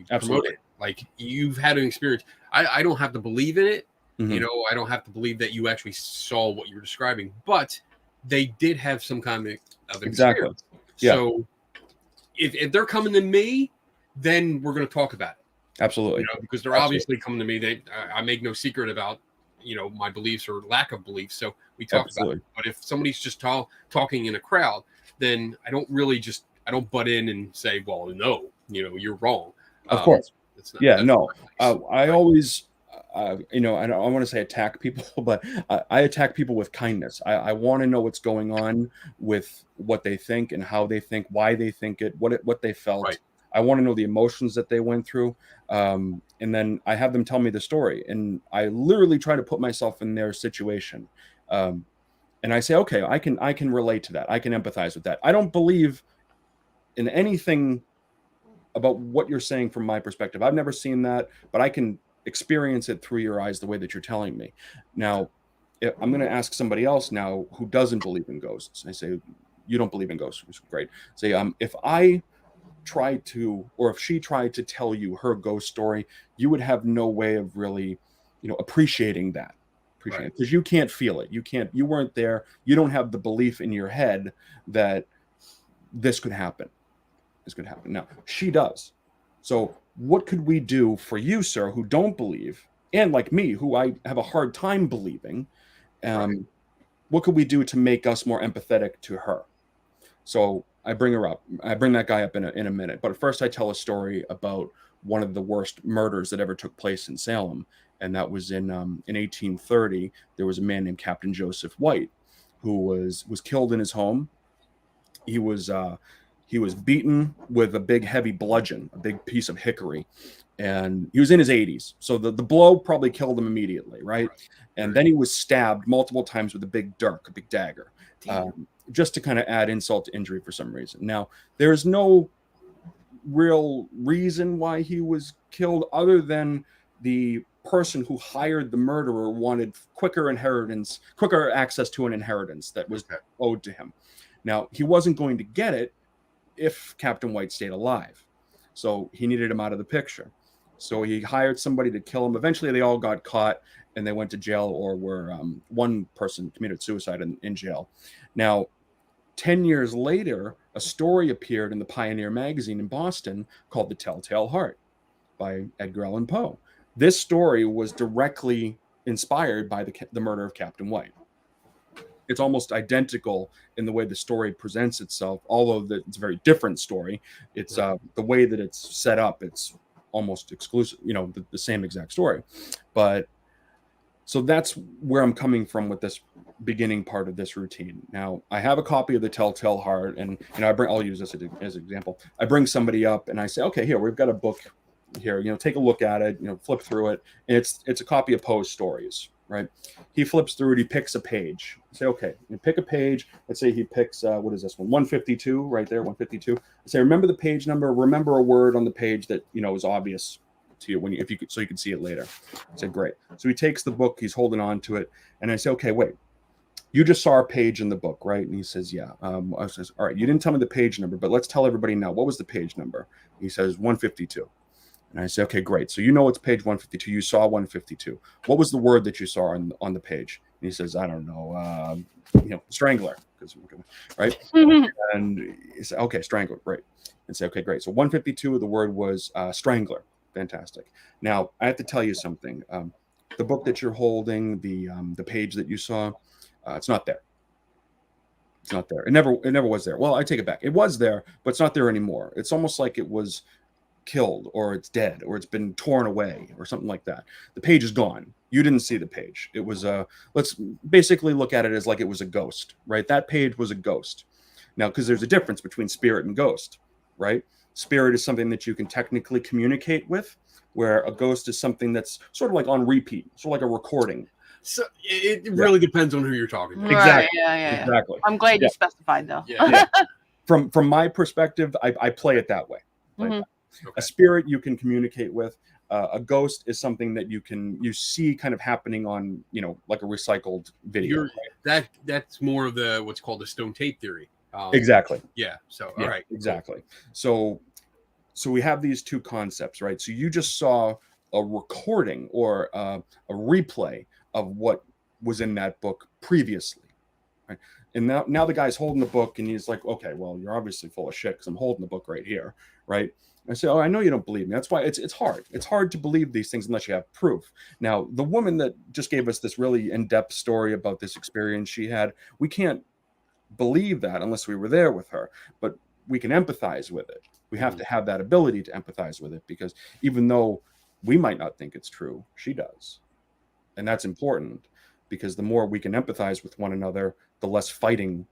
Speaker 2: promoted. Like, you've had an experience. I don't have to believe in it.
Speaker 3: Mm-hmm.
Speaker 2: I don't have to believe that you actually saw what you were describing, but they did have some kind of experience.
Speaker 3: Yeah.
Speaker 2: So if they're coming to me, then we're going to talk about it.
Speaker 3: Absolutely.
Speaker 2: Because they're obviously coming to me. I make no secret about my beliefs or lack of beliefs. So we talk about it. But if somebody's just talking in a crowd, then I don't butt in and say, well, no, you're wrong.
Speaker 3: Of course.
Speaker 2: No.
Speaker 3: I always, I don't want to say attack people, but I attack people with kindness. I want to know what's going on with what they think and how they think, why they think it, what they felt.
Speaker 2: Right.
Speaker 3: I want to know the emotions that they went through. And then I have them tell me the story, and I literally try to put myself in their situation. And I say, okay, I can relate to that. I can empathize with that. I don't believe in anything about what you're saying from my perspective. I've never seen that, but I can experience it through your eyes the way that you're telling me. Now, I'm going to ask somebody else now who doesn't believe in ghosts. I say, you don't believe in ghosts. Great. Say, if I tried to, or if she tried to tell you her ghost story, you would have no way of really, appreciating that. Because you can't feel it. You weren't there. You don't have the belief in your head that this could happen. Now, she does. So what could we do for you, sir, who don't believe, and like me, who I have a hard time believing? What could we do to make us more empathetic to her? So I bring her up. I bring that guy up in a minute. But first, I tell a story about one of the worst murders that ever took place in Salem, and that was in 1830. There was a man named Captain Joseph White who was killed in his home. He was beaten with a big heavy bludgeon, a big piece of hickory, and he was in his 80s. So the blow probably killed him immediately, right? And then he was stabbed multiple times with a big dirk, a big dagger, just to kind of add insult to injury for some reason. Now, there's no real reason why he was killed other than the person who hired the murderer wanted quicker access to an inheritance that was owed to him. Now, he wasn't going to get it if Captain White stayed alive. So he needed him out of the picture. So he hired somebody to kill him. Eventually, they all got caught and they went to jail, or were one person committed suicide in jail. Now, 10 years later, a story appeared in the Pioneer magazine in Boston called The Telltale Heart by Edgar Allan Poe. This story was directly inspired by the murder of Captain White. It's almost identical in the way the story presents itself, although it's a very different story. It's the way that it's set up. It's almost exclusive, the same exact story. But so that's where I'm coming from with this beginning part of this routine. Now, I have a copy of The Telltale Heart, and I'll use this as an example. I bring somebody up and I say, okay, here, we've got a book here, take a look at it, flip through it. And it's a copy of Poe's stories, right? He flips through it, he picks a page. I say, okay, you pick a page. Let's say he picks, what is this one? 152, right there, 152. I say, remember the page number, remember a word on the page that, is obvious to you so you can see it later. I said, great. So he takes the book, he's holding on to it. And I say, okay, wait, you just saw a page in the book, right? And he says, yeah. I says, all right, you didn't tell me the page number, but let's tell everybody now. What was the page number? He says, 152. And I say, okay, great. So it's page 152. You saw 152. What was the word that you saw on the page? And he says, I don't know, strangler. Right? And he said, okay, strangler, great. And say, okay, great. So 152, the word was strangler. Fantastic. Now, I have to tell you something. The book that you're holding, the page that you saw, it's not there. It's not there. It never was there. Well, I take it back. It was there, but it's not there anymore. It's almost like it was killed, or it's dead, or it's been torn away, or something like that. The page is gone. You didn't see the page. It was let's basically look at it as like it was a ghost, right? That page was a ghost. Now, because there's a difference between spirit and ghost, right? Spirit is something that you can technically communicate with, where a ghost is something that's sort of like on repeat, sort of like a recording.
Speaker 2: So it really depends on who you're talking to.
Speaker 3: Exactly.
Speaker 1: Yeah.
Speaker 3: Exactly.
Speaker 1: I'm glad you specified, though.
Speaker 2: Yeah.
Speaker 3: From my perspective, I play it that way. Okay. A spirit you can communicate with. A ghost is something that you see kind of happening on, like a recycled video.
Speaker 2: That's more of the what's called the stone tape theory.
Speaker 3: Exactly.
Speaker 2: Yeah. So all right.
Speaker 3: Exactly. So we have these two concepts, right? So you just saw a recording or a replay of what was in that book previously, right? And now the guy's holding the book, and he's like, okay, well, you're obviously full of shit because I'm holding the book right here, right? I say, oh, I know you don't believe me. That's why it's hard. It's hard to believe these things unless you have proof. Now, the woman that just gave us this really in-depth story about this experience she had, we can't believe that unless we were there with her, but we can empathize with it. We have to have that ability to empathize with it, because even though we might not think it's true, she does. And that's important, because the more we can empathize with one another, the less fighting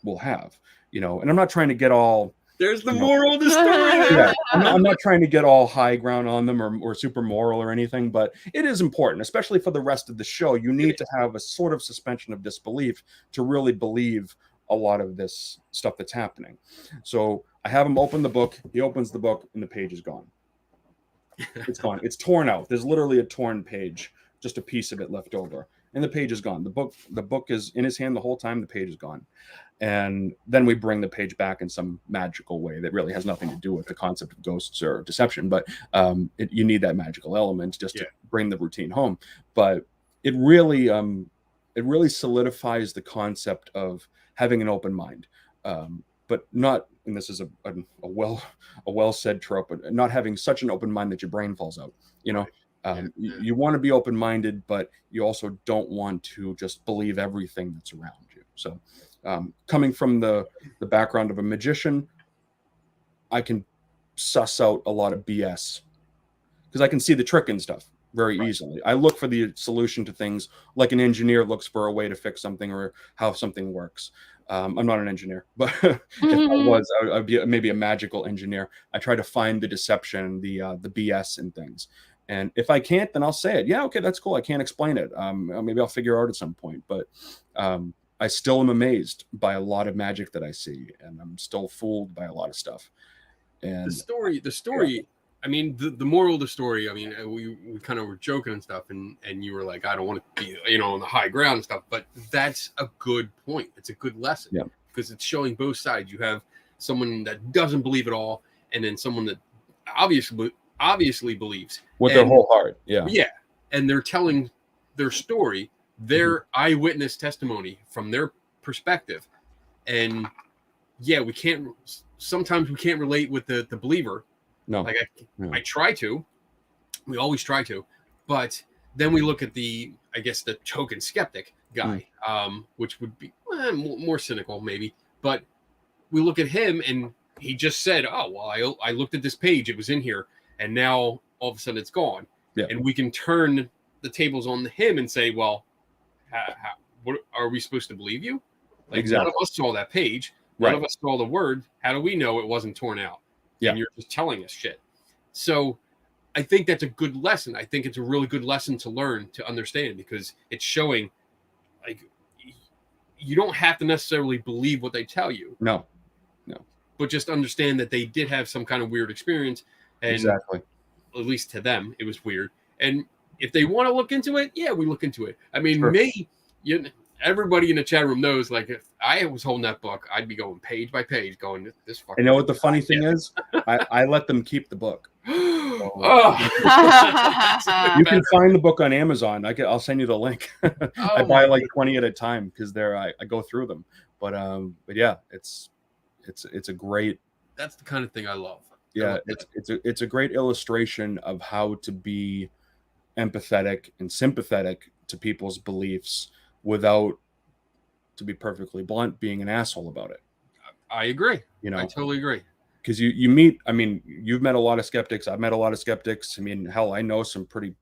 Speaker 3: we'll have, and I'm not trying to get all,
Speaker 2: there's the moral of the story.
Speaker 3: Yeah, I'm not trying to get all high ground on them or super moral or anything, but it is important, especially for the rest of the show. You need to have a sort of suspension of disbelief to really believe a lot of this stuff that's happening. So I have him open the book. He opens the book, and the page is gone. It's gone. It's torn out. There's literally a torn page, just a piece of it left over, and the page is gone. The book is in his hand the whole time. The page is gone. And then we bring the page back in some magical way that really has nothing to do with the concept of ghosts or deception, but you need that magical element just to bring the routine home. But it really solidifies the concept of having an open mind, but not, and this is a well said trope, but not having such an open mind that your brain falls out. You want to be open-minded, but you also don't want to just believe everything that's around you. So coming from the background of a magician, I can suss out a lot of BS because I can see the trick and stuff very easily. I look for the solution to things like an engineer looks for a way to fix something or how something works. I'm not an engineer, but if I was, I'd be maybe a magical engineer. I try to find the deception, the BS in things. And if I can't, then I'll say it. Yeah, okay, that's cool. I can't explain it. Maybe I'll figure it out at some point. But I still am amazed by a lot of magic that I see, and I'm still fooled by a lot of stuff. And
Speaker 2: the story. Yeah. I mean, the moral of the story. I mean, we kind of were joking and stuff, and you were like, I don't want to be, on the high ground and stuff. But that's a good point. It's a good lesson because it's showing both sides. You have someone that doesn't believe at all, and then someone that obviously believes
Speaker 3: with their whole heart. Yeah,
Speaker 2: and they're telling their story, their eyewitness testimony from their perspective, and sometimes we can't relate with the believer. No, like I try to. We always try to, but then we look at the token skeptic guy, which would be more cynical maybe. But we look at him, and he just said, "Oh well, I looked at this page; it was in here, and now all of a sudden it's gone." Yeah. And we can turn the tables on him and say, "Well, what are we supposed to believe you? Like none of us saw that page. None of us saw the word. How do we know it wasn't torn out?" Yeah. And you're just telling us shit. So I think that's a good lesson. I think it's a really good lesson to learn, to understand, because it's showing like you don't have to necessarily believe what they tell you.
Speaker 3: No.
Speaker 2: But just understand that they did have some kind of weird experience. And at least to them, it was weird. And if they want to look into it, we look into it. I mean, everybody in the chat room knows, like, if I was holding that book, I'd be going page by page, going, this fucking.
Speaker 3: You know what the funny thing is? I let them keep the book. So, you can find the book on Amazon. I'll send you the link. I buy like 20 at a time because I go through them. But yeah, it's a great.
Speaker 2: That's the kind of thing I love.
Speaker 3: Yeah, it's a great illustration of how to be empathetic and sympathetic to people's beliefs without to be perfectly blunt, being an asshole about it.
Speaker 2: I agree.
Speaker 3: You know,
Speaker 2: I totally agree.
Speaker 3: Because you meet, I mean, you've met a lot of skeptics. I've met a lot of skeptics. I mean, hell, I know some pretty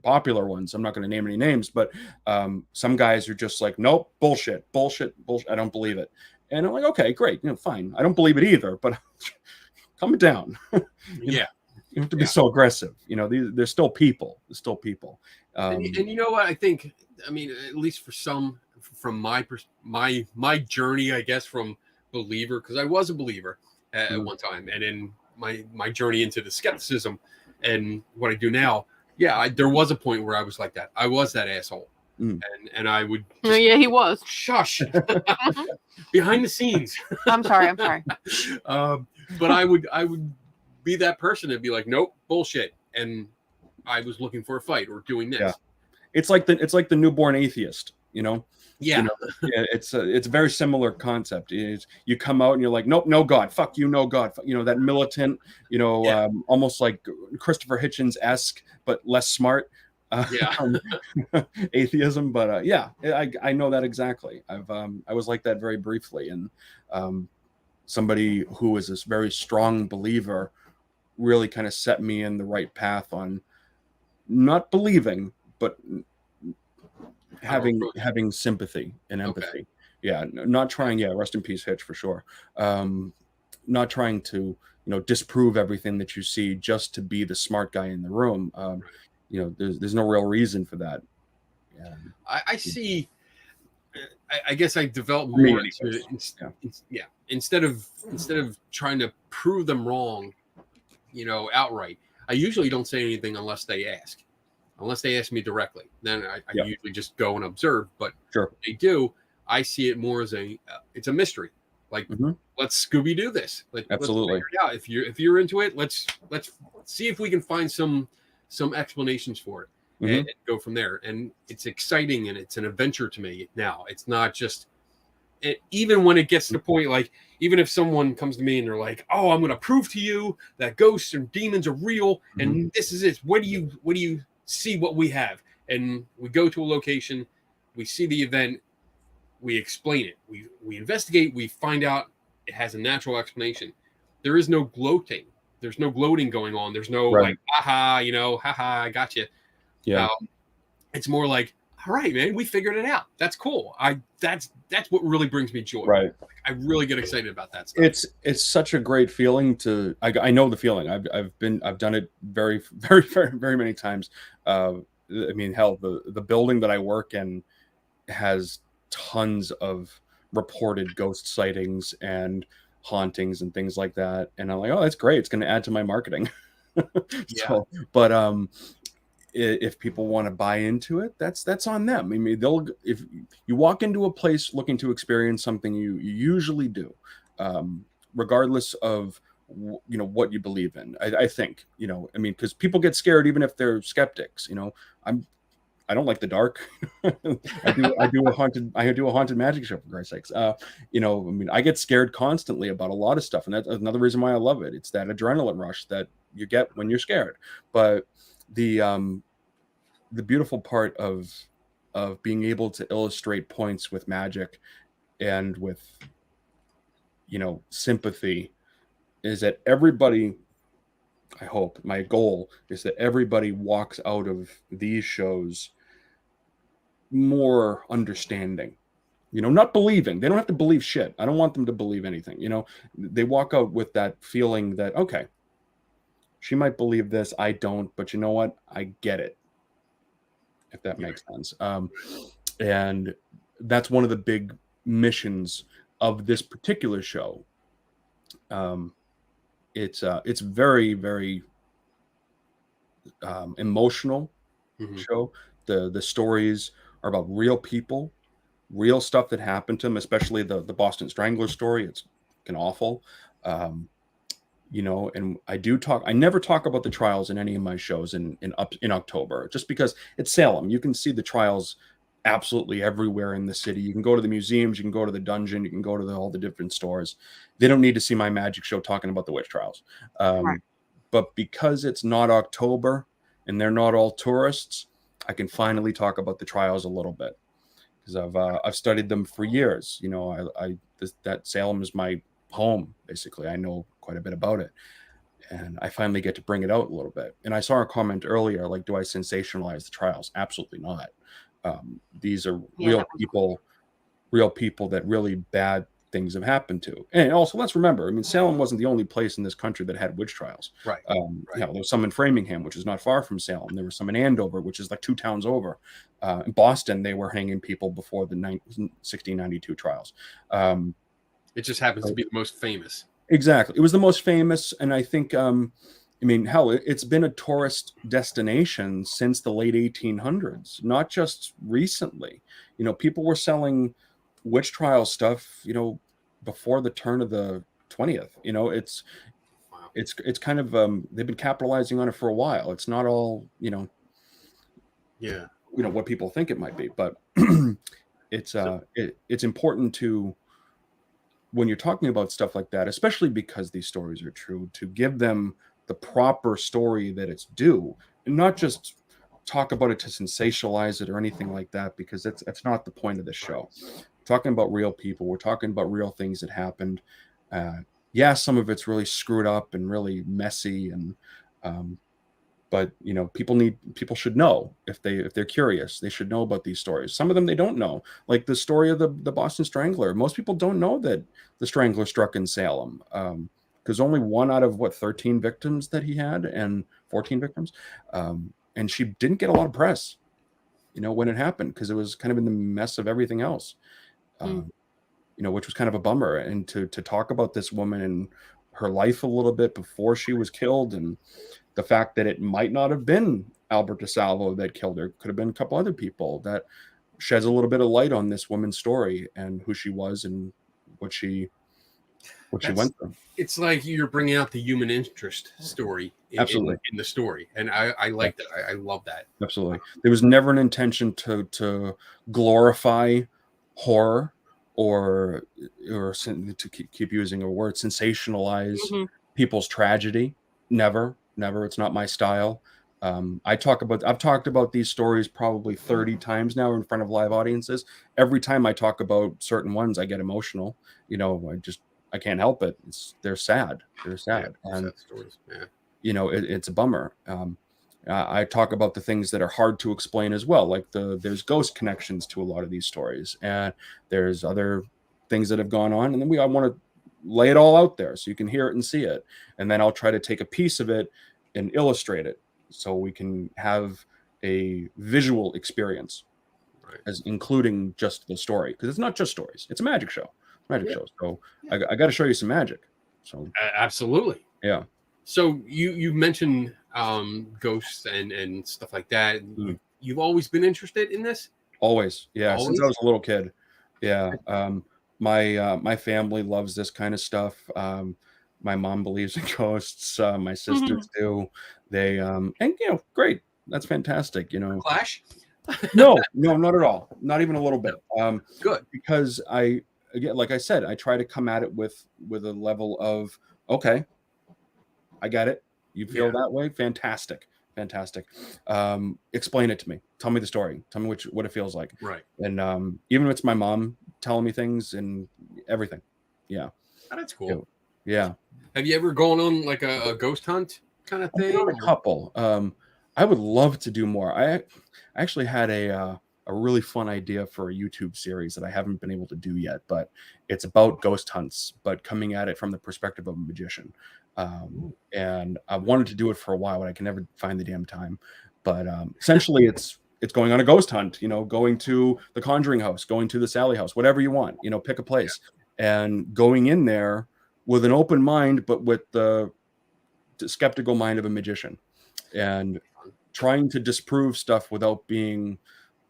Speaker 3: popular ones. I'm not going to name any names, but some guys are just like, nope, bullshit. I don't believe it. And I'm like, okay, great, fine. I don't believe it either, but calm it down.
Speaker 2: Yeah.
Speaker 3: You don't have to be so aggressive. They're still people. They're still people.
Speaker 2: And you know what? I think, I mean, at least for some, from my journey, I guess, from believer, because I was a believer at one time, and in my journey into the skepticism and what I do now, there was a point where I was like that. I was that asshole, and I would.
Speaker 1: Just, he was.
Speaker 2: Shush. Behind the scenes.
Speaker 1: I'm sorry.
Speaker 2: But I would be that person and be like, nope, bullshit, and I was looking for a fight or doing this.
Speaker 3: Yeah. It's like the newborn atheist,
Speaker 2: Yeah.
Speaker 3: It's a very similar concept. You come out and you're like, nope, no God, fuck you, no God. That militant, almost like Christopher Hitchens-esque, but less smart atheism. But I know that exactly. I was like that very briefly, and somebody who was this very strong believer really kind of set me in the right path on not believing, but having sympathy and empathy. Okay. Yeah, not trying. Yeah, rest in peace, Hitch, for sure. Not trying to disprove everything that you see just to be the smart guy in the room. There's no real reason for that. Yeah.
Speaker 2: I see. I guess I developed more into instead of trying to prove them wrong, outright. I usually don't say anything unless they ask. Unless they ask me directly, then I usually just go and observe. But
Speaker 3: sure.
Speaker 2: If they do, I see it more as it's a mystery. Like, let's Scooby-Doo this.
Speaker 3: Absolutely.
Speaker 2: Let's figure it out. If you're into it, let's see if we can find some explanations for it and go from there. And it's exciting and it's an adventure to me now. It's not just even when it gets to the point, like even if someone comes to me and they're like, "Oh, I'm going to prove to you that ghosts and demons are real, and this is it. What do you see what we have?" And we go to a location, we see the event, we explain it, we investigate, we find out it has a natural explanation. There is no gloating. There's no gloating going on. There's no like, aha, haha, I got you.
Speaker 3: Yeah.
Speaker 2: It's more like, all right, man, we figured it out. That's cool. That's what really brings me joy.
Speaker 3: Right.
Speaker 2: I really get excited about that stuff.
Speaker 3: It's such a great feeling to. I know the feeling. I've done it very, very, very, very many times. I mean, hell, the building that I work in has tons of reported ghost sightings and hauntings and things like that. And I'm like, oh, that's great. It's going to add to my marketing. So, but if people want to buy into it, that's on them. I mean, if you walk into a place looking to experience something, you usually do, regardless of what you believe in. I think I mean, because people get scared even if they're skeptics. I don't like the dark. I do a haunted magic show, for Christ's sakes. I mean, I get scared constantly about a lot of stuff, and that's another reason why I love it. It's that adrenaline rush that you get when you're scared. But the beautiful part of being able to illustrate points with magic and with sympathy is that everybody, I hope, my goal is that everybody walks out of these shows more understanding, not believing. They don't have to believe shit. I don't want them to believe anything. They walk out with that feeling that, okay, she might believe this, I don't, but you know what? I get it. If that makes sense. And that's one of the big missions of this particular show. It's very, very emotional show. The stories are about real people, real stuff that happened to them, especially the Boston Strangler story. It's fucking awful. And I never talk about the trials in any of my shows in October, just because it's Salem. You can see the trials absolutely everywhere in the city. You can go to the museums, you can go to the dungeon, you can go to all the different stores. They don't need to see my magic show talking about the witch trials. Right. But because it's not October and they're not all tourists, I can finally talk about the trials a little bit. because I've studied them for years. You know, that Salem is my home, basically. I know quite a bit about it, and I finally get to bring it out a little bit. And I saw a comment earlier, like, do I sensationalize the trials? Absolutely not. These are real people that really bad things have happened to. And also, let's remember, I mean, Salem wasn't the only place in this country that had witch trials.
Speaker 2: Right.
Speaker 3: You know, there was some in Framingham, which is not far from Salem. There was some in Andover, which is like 2 towns over. In Boston, they were hanging people before the 1692 trials.
Speaker 2: It just happens to be the most famous.
Speaker 3: Exactly. It was the most famous. And I think, I mean, hell, it's been a tourist destination since the late 1800s, not just recently. You know, people were selling witch trial stuff, you know, before the turn of the 20th. You know, it's kind of they've been capitalizing on it for a while. It's not all, you know, what people think it might be, but it's important to, when you're talking about stuff like that, especially because these stories are true, to give them the proper story that it's due, and not just talk about it to sensationalize it or anything like that, because that's not the point of the show. Talking about real people, we're talking about real things that happened. Yeah, some of it's really screwed up and really messy, and but you know, people should know, if they're curious, they should know about these stories. Some of them they don't know, like the story of the Boston Strangler. Most people don't know that the Strangler struck in Salem, because only 1 out of 13 victims that he had, and 14 victims, and she didn't get a lot of press, you know, when it happened, because it was kind of in the mess of everything else. You know, which was kind of a bummer. And to talk about this woman and her life a little bit before she was killed, and the fact that it might not have been Albert DeSalvo that killed her, could have been a couple other people, that sheds a little bit of light on this woman's story and who she was and what she went through.
Speaker 2: It's like you're bringing out the human interest story in the story, and I like that. I love that.
Speaker 3: Absolutely. There was never an intention to glorify horror, or to keep using a word, sensationalize people's tragedy. Never. It's not my style. I've talked about these stories probably 30 times now in front of live audiences. Every time I talk about certain ones, I get emotional. You know, I can't help it. They're sad. And
Speaker 2: sad stories. Yeah.
Speaker 3: You know, it's a bummer. I talk about the things that are hard to explain as well, like there's ghost connections to a lot of these stories, and there's other things that have gone on, and then I want to lay it all out there so you can hear it and see it, and then I'll try to take a piece of it and illustrate it so we can have a visual experience, as including just the story, because it's not just stories; it's a magic show. So I got to show you some magic. So
Speaker 2: absolutely,
Speaker 3: yeah.
Speaker 2: So you mentioned ghosts and stuff like that. You've always been interested in this?
Speaker 3: Always, yeah. Always? Since I was a little kid, yeah. My family loves this kind of stuff. My mom believes in ghosts. My sisters do. They and you know, great. That's fantastic. You know,
Speaker 2: Clash?
Speaker 3: No, not at all. Not even a little bit.
Speaker 2: Good, because
Speaker 3: again, like I said, I try to come at it with a level of, okay, I get it. You feel that way? Fantastic. Explain it to me. Tell me the story. Tell me what it feels like.
Speaker 2: Right.
Speaker 3: And even if it's my mom telling me things and everything. Yeah.
Speaker 2: Oh, that's cool.
Speaker 3: Yeah.
Speaker 2: Have you ever gone on like a ghost hunt kind of thing?
Speaker 3: A couple. I would love to do more. I actually had a really fun idea for a YouTube series that I haven't been able to do yet, but it's about ghost hunts, but coming at it from the perspective of a magician. And I wanted to do it for a while, but I can never find the damn time. But essentially, it's going on a ghost hunt. You know, going to the Conjuring house, going to the Sally house, whatever you want. You know, pick a place, and going in there with an open mind, but with the skeptical mind of a magician, and trying to disprove stuff without being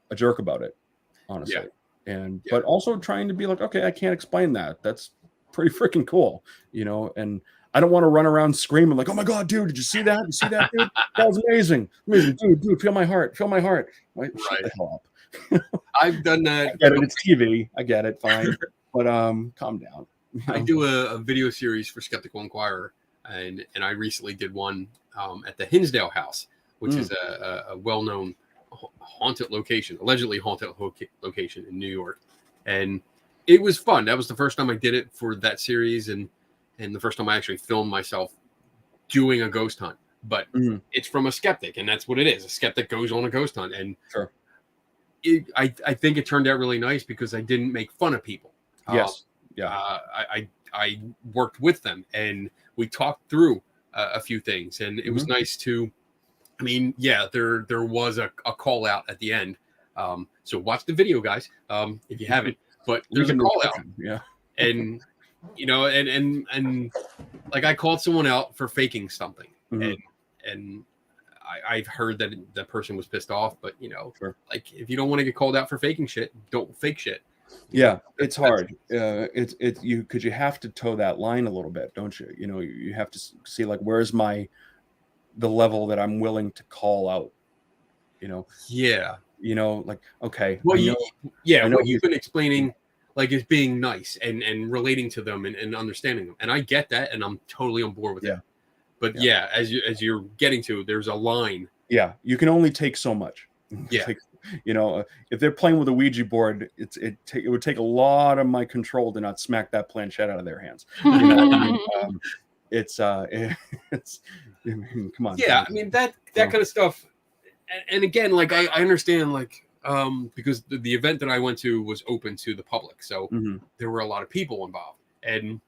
Speaker 3: a jerk about it, honestly. But also trying to be like, okay, I can't explain that. That's pretty freaking cool, you know. And I don't want to run around screaming like, "Oh my god, dude, did you see that? You see that, dude? That was amazing, dude, feel my heart, Shut the hell up."
Speaker 2: I've done that.
Speaker 3: I get it, it's TV. I get it, fine, but calm down.
Speaker 2: I do a video series for Skeptical Inquirer, and I recently did one at the Hinsdale House, which is a well-known haunted location, allegedly haunted location in New York, and it was fun. That was the first time I did it for that series, and the first time I actually filmed myself doing a ghost hunt. But it's from a skeptic, and that's what it is. A skeptic goes on a ghost hunt, and
Speaker 3: sure.
Speaker 2: I think it turned out really nice because I didn't make fun of people.
Speaker 3: Yes.
Speaker 2: I worked with them, and we talked through a few things, and it was nice to. I mean, yeah, there was a call out at the end. So watch the video, guys, if you haven't. But there's a call out, and and like I called someone out for faking something, and I've heard that the person was pissed off, but like if you don't want to get called out for faking shit, don't fake shit.
Speaker 3: Yeah, it's hard. It's because you have to toe that line a little bit, don't you? You have to see like where's the level that I'm willing to call out.
Speaker 2: Yeah.
Speaker 3: Like okay.
Speaker 2: Well, what you've been explaining, like is being nice and relating to them and understanding them, and I get that, and I'm totally on board with it. But as you're getting to, there's a line.
Speaker 3: Yeah, you can only take so much.
Speaker 2: Yeah.
Speaker 3: If they're playing with a Ouija board, it would take a lot of my control to not smack that planchette out of their hands. It's come on.
Speaker 2: Yeah, I mean that kind of stuff. And again, like I understand, like because the event that I went to was open to the public, so there were a lot of people involved, and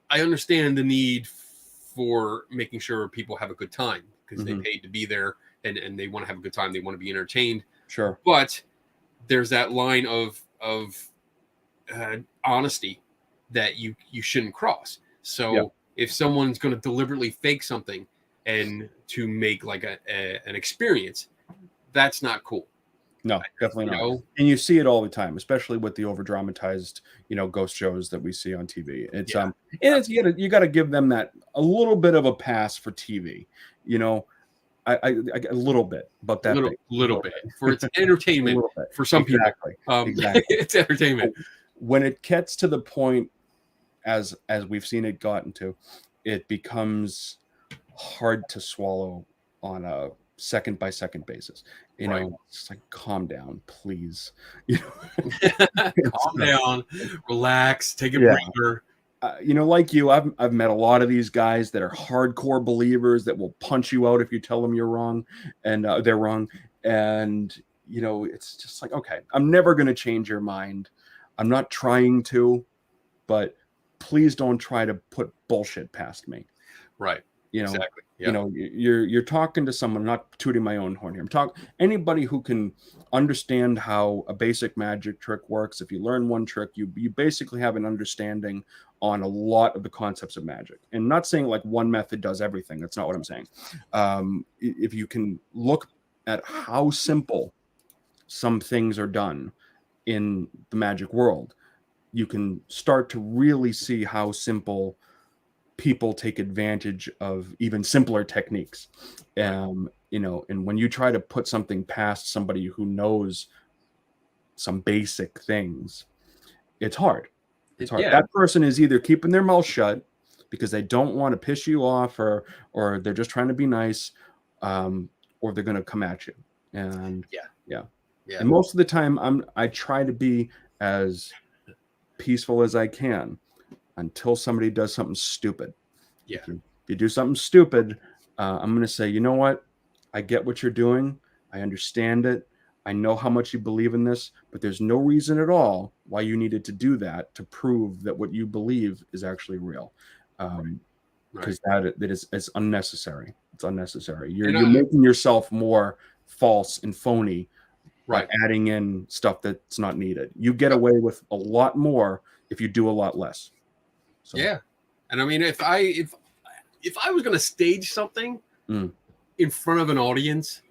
Speaker 2: I understand the need for making sure people have a good time because they paid to be there, and they want to have a good time. They want to be entertained.
Speaker 3: Sure.
Speaker 2: But there's that line of honesty that you shouldn't cross. So if someone's going to deliberately fake something and to make like an experience, that's not cool.
Speaker 3: No, definitely not. And you see it all the time, especially with the over dramatized, ghost shows that we see on TV. It's and it's you got to give them that a little bit of a pass for TV. I a little bit, but that
Speaker 2: little bit for its entertainment for some people. Exactly. It's entertainment.
Speaker 3: When it gets to the point, as we've seen it gotten to, it becomes hard to swallow on a second by second basis. It's like calm down, please.
Speaker 2: Calm down, relax, take a breather.
Speaker 3: Like you, I've met a lot of these guys that are hardcore believers that will punch you out if you tell them you're wrong, and they're wrong. And it's just like, okay, I'm never going to change your mind. I'm not trying to, but please don't try to put bullshit past me.
Speaker 2: Right. Exactly.
Speaker 3: You're talking to someone, not tooting my own horn here. Anybody who can understand how a basic magic trick works. If you learn one trick, you basically have an understanding on a lot of the concepts of magic. And not saying like one method does everything. That's not what I'm saying. If you can look at how simple some things are done in the magic world, you can start to really see how simple people take advantage of even simpler techniques. And when you try to put something past somebody who knows some basic things, it's hard. It's hard. That person is either keeping their mouth shut because they don't want to piss you off, or they're just trying to be nice, or they're going to come at you. And and most of the time I try to be as peaceful as I can until somebody does something stupid. If you do something stupid, I'm going to say, you know what? I get what you're doing. I understand it. I know how much you believe in this, but there's no reason at all why you needed to do that to prove that what you believe is actually real. Because that is unnecessary. It's unnecessary. You're making yourself more false and phony by adding in stuff that's not needed. You get away with a lot more if you do a lot less. So.
Speaker 2: Yeah. And I mean, if I was going to stage something in front of an audience,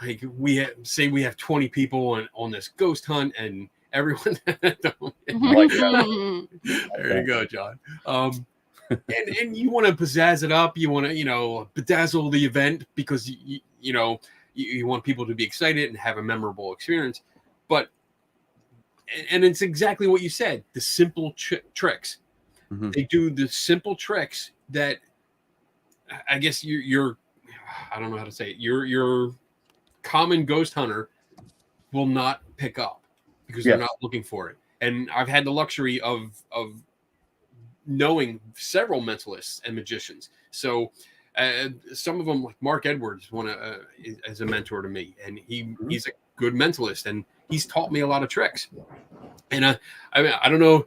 Speaker 2: like we have 20 people on this ghost hunt, and everyone there you go, John. And you want to pizzazz it up, you want to bedazzle the event because you want people to be excited and have a memorable experience, but it's exactly what you said, the simple tricks. They do the simple tricks that I guess you're I don't know how to say it. You're common ghost hunter will not pick up because they're not looking for it. And I've had the luxury of knowing several mentalists and magicians. So some of them, like Mark Edwards, is a mentor to me, and he's a good mentalist, and he's taught me a lot of tricks. And I don't know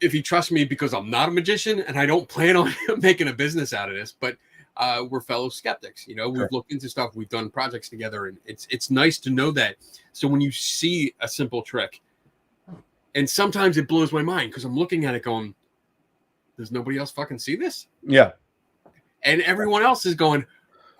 Speaker 2: if he trusts me because I'm not a magician and I don't plan on making a business out of this, but we're fellow skeptics. You know, we've looked into stuff, we've done projects together, and it's nice to know that. So when you see a simple trick, and sometimes it blows my mind because I'm looking at it going, does nobody else fucking see this?
Speaker 3: Yeah.
Speaker 2: And everyone else is going,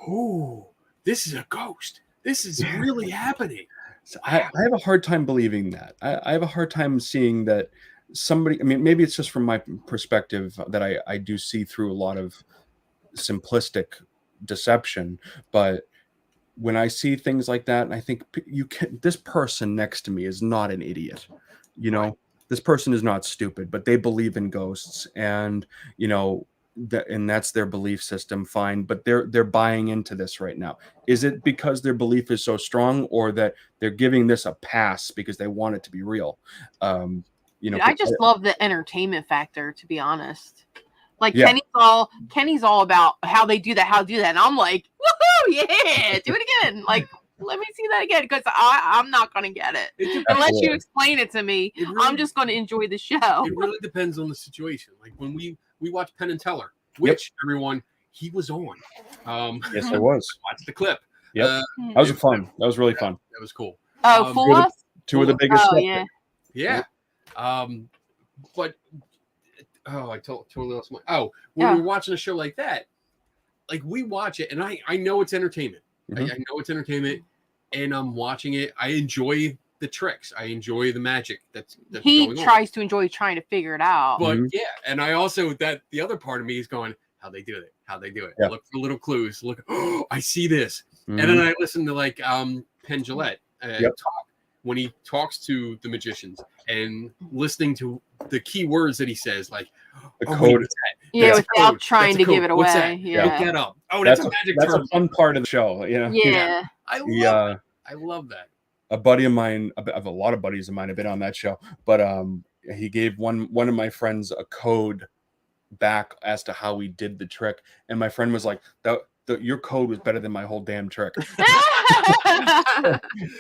Speaker 2: oh, this is a ghost. This is really happening.
Speaker 3: So I have a hard time believing that. I have a hard time seeing that somebody, I mean, maybe it's just from my perspective that I do see through a lot of simplistic deception, but when I see things like that, and I think this person next to me is not an idiot, you know, this person is not stupid, but they believe in ghosts, and you know, and that's their belief system, fine, but they're buying into this right now. Is it because their belief is so strong, or that they're giving this a pass because they want it to be real? You know,
Speaker 1: I just love the entertainment factor, to be honest. Like Kenny's all about how they do that, and I'm like, woohoo, yeah, do it again. Like, let me see that again, because I'm not going to get it. Unless you explain it to me, I'm just going to enjoy the show.
Speaker 2: It really depends on the situation. Like when we watched Penn and Teller, which everyone, he was on.
Speaker 3: Yes, I was.
Speaker 2: Watch the clip.
Speaker 3: Yep. That was fun. That was really fun.
Speaker 2: That was cool.
Speaker 1: Oh, Fool Us?
Speaker 3: Two of the biggest.
Speaker 1: Oh, yeah.
Speaker 2: Yeah. But I totally lost my. When we're watching a show like that, like we watch it, and I know it's entertainment. I know it's entertainment, and I'm watching it. I enjoy the tricks. I enjoy the magic that's
Speaker 1: he
Speaker 2: going
Speaker 1: tries to enjoy trying to figure it out.
Speaker 2: But and I also the other part of me is going, how they do it.
Speaker 3: Yeah.
Speaker 2: Look for little clues. Look, I see this, and then I listen to like Penn Jillette talk when he talks to the magicians, and listening to the key words that he says, like
Speaker 3: the code.
Speaker 1: Without trying to give it away.
Speaker 2: What's that?
Speaker 1: Yeah.
Speaker 2: Look that up. Oh, that's a magic term.
Speaker 3: That's a fun part of the show. You know?
Speaker 1: Yeah.
Speaker 2: I love that.
Speaker 3: A buddy of mine, a lot of buddies of mine have been on that show, but he gave one of my friends a code back as to how we did the trick, and my friend was like, your code was better than my whole damn trick.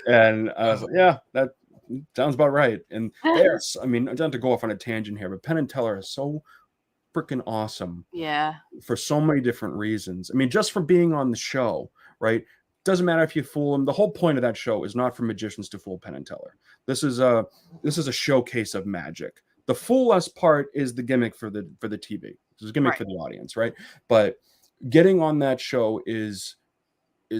Speaker 3: And I was like, yeah, that sounds about right. And there's, I mean, I don't have to go off on a tangent here, but Penn and Teller is so freaking awesome.
Speaker 1: Yeah. For
Speaker 3: so many different reasons. I mean, just for being on the show, right? Doesn't matter if you fool them. The whole point of that show is not for magicians to fool Penn and Teller. This is a showcase of magic. The fool us part is the gimmick for the TV. It's a gimmick for the audience, right? But getting on that show is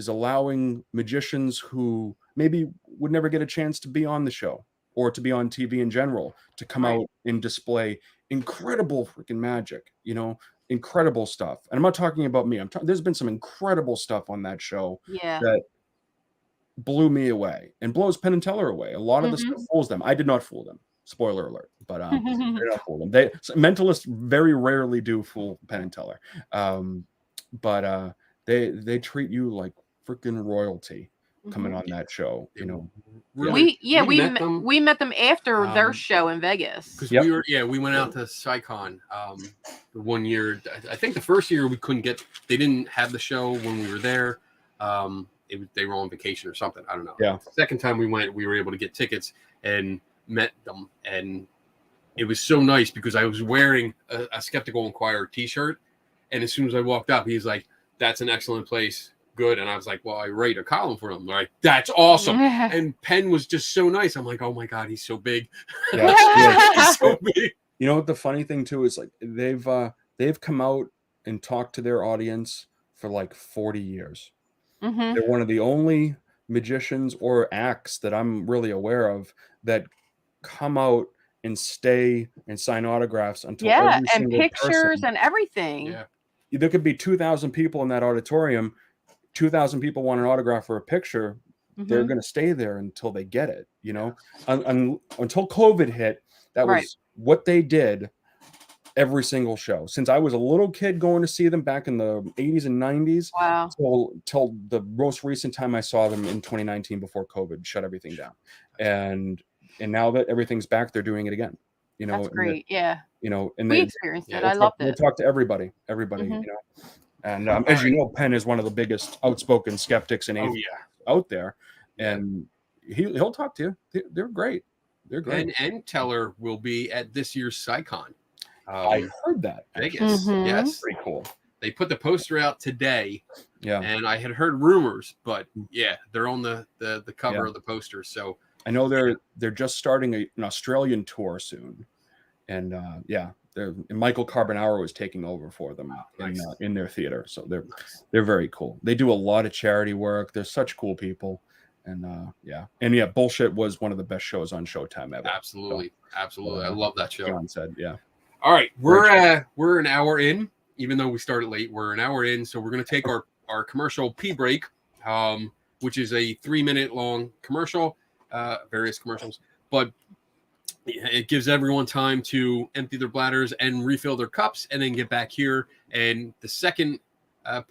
Speaker 3: allowing magicians who maybe would never get a chance to be on the show or to be on TV in general to come out and display incredible freaking magic, you know, incredible stuff. And I'm not talking about me. There's been some incredible stuff on that show that blew me away and blows Penn and Teller away. A lot of the stuff fools them. I did not fool them. Spoiler alert. But they did not fool them. Mentalists very rarely do fool Penn and Teller. But they treat you like freaking royalty coming on that show, you know.
Speaker 2: Really?
Speaker 1: We met them after their show in Vegas.
Speaker 2: Because we went out to SciCon the 1 year. I think the first year we couldn't get, they didn't have the show when we were there. They were on vacation or something. I don't know.
Speaker 3: Yeah.
Speaker 2: The second time we went, we were able to get tickets and met them, and it was so nice because I was wearing a Skeptical Inquirer t-shirt, and as soon as I walked up, he's like, "That's an excellent place." Good. And I was like, well, I write a column for him. Like, that's awesome. And Penn was just so nice. I'm like, oh my God, he's so big. He's so big.
Speaker 3: You know what the funny thing too is, like, they've come out and talked to their audience for like 40 years. They're one of the only magicians or acts that I'm really aware of that come out and stay and sign autographs until every
Speaker 1: and pictures
Speaker 3: person.
Speaker 1: And everything.
Speaker 2: Yeah.
Speaker 3: There could be 2,000 people in that auditorium. 2,000 people want an autograph or a picture. They're going to stay there until they get it, you know. Until COVID hit, that was what they did every single show since I was a little kid going to see them back in the 80s and 90s.
Speaker 1: Wow.
Speaker 3: Till the most recent time I saw them in 2019 before COVID shut everything down. And now that everything's back, they're doing it again. You know,
Speaker 1: that's great. Yeah.
Speaker 3: You know, and
Speaker 1: we experienced it. I loved it.
Speaker 3: We'll talk to everybody, you know. And as you know, Penn is one of the biggest outspoken skeptics and atheists out there. And he'll talk to you. They're great. They're great.
Speaker 2: And Teller will be at this year's SciCon.
Speaker 3: I heard that.
Speaker 2: Vegas. Yes.
Speaker 3: Pretty cool.
Speaker 2: They put the poster out today.
Speaker 3: Yeah.
Speaker 2: And I had heard rumors, but yeah, they're on the cover of the poster. So
Speaker 3: I know they're just starting an Australian tour soon. And and Michael Carbonaro is taking over for them in their theater. So they're very cool. They do a lot of charity work. They're such cool people. And Bullshit was one of the best shows on Showtime ever.
Speaker 2: Absolutely. I love that show.
Speaker 3: John said, yeah.
Speaker 2: All right, we're an hour in, even though we started late. We're an hour in, so we're going to take our commercial pee break, which is a 3-minute long commercial, various commercials, but it gives everyone time to empty their bladders and refill their cups, and then get back here. And the second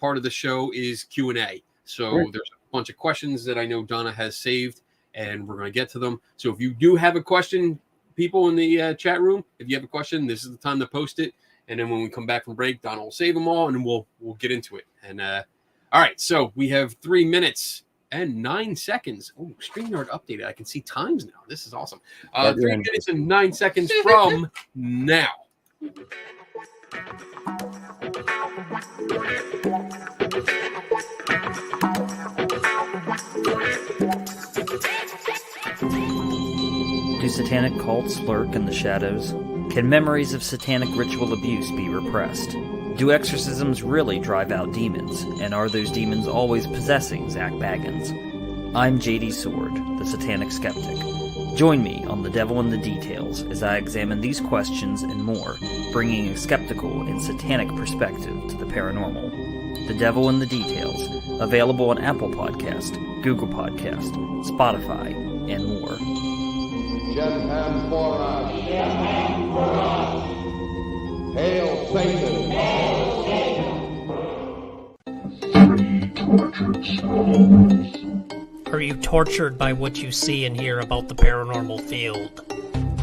Speaker 2: part of the show is Q&A. So there's a bunch of questions that I know Donna has saved, and we're going to get to them. So if you do have a question, people in the chat room, if you have a question, this is the time to post it. And then when we come back from break, Donna will save them all, and then we'll get into it. And all right, so we have 3 minutes and 9 seconds. Oh, StreamYard updated. I can see times now. This is awesome. 3 minutes and 9 seconds from now.
Speaker 4: Do satanic cults lurk in the shadows? Can memories of satanic ritual abuse be repressed? Do exorcisms really drive out demons? And are those demons always possessing Zach Baggins? I'm JD Sword, the Satanic Skeptic. Join me on The Devil in the Details as I examine these questions and more, bringing a skeptical and satanic perspective to the paranormal. The Devil in the Details, available on Apple Podcast, Google Podcast, Spotify, and more.
Speaker 5: Gentlemen for us. Hail Satan. Hail
Speaker 6: Satan. Are you tortured by what you see and hear about the paranormal field?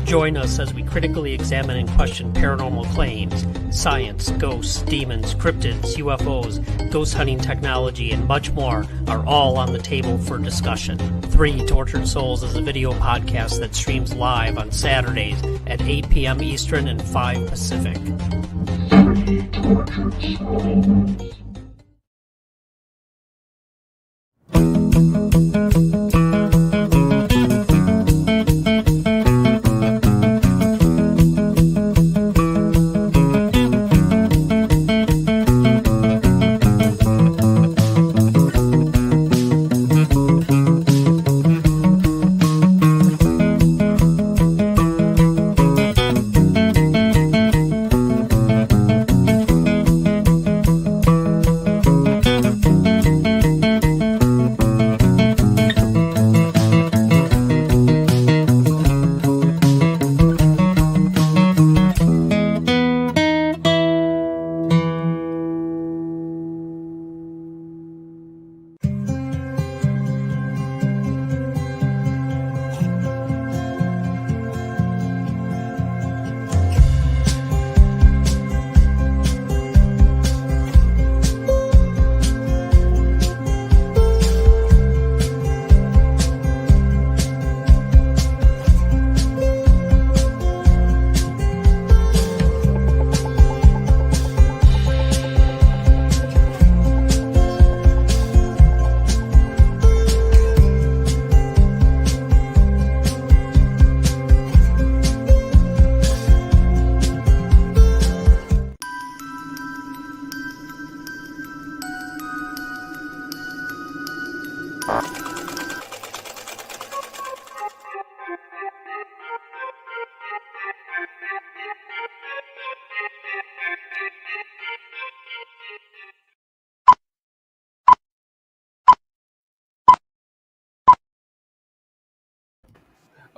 Speaker 6: Join us as we critically examine and question paranormal claims, science, ghosts, demons, cryptids, UFOs, ghost hunting technology, and much more are all on the table for discussion. 3 Tortured Souls is a video podcast that streams live on Saturdays at 8 p.m. Eastern and 5 Pacific.
Speaker 5: 3 Tortured Souls.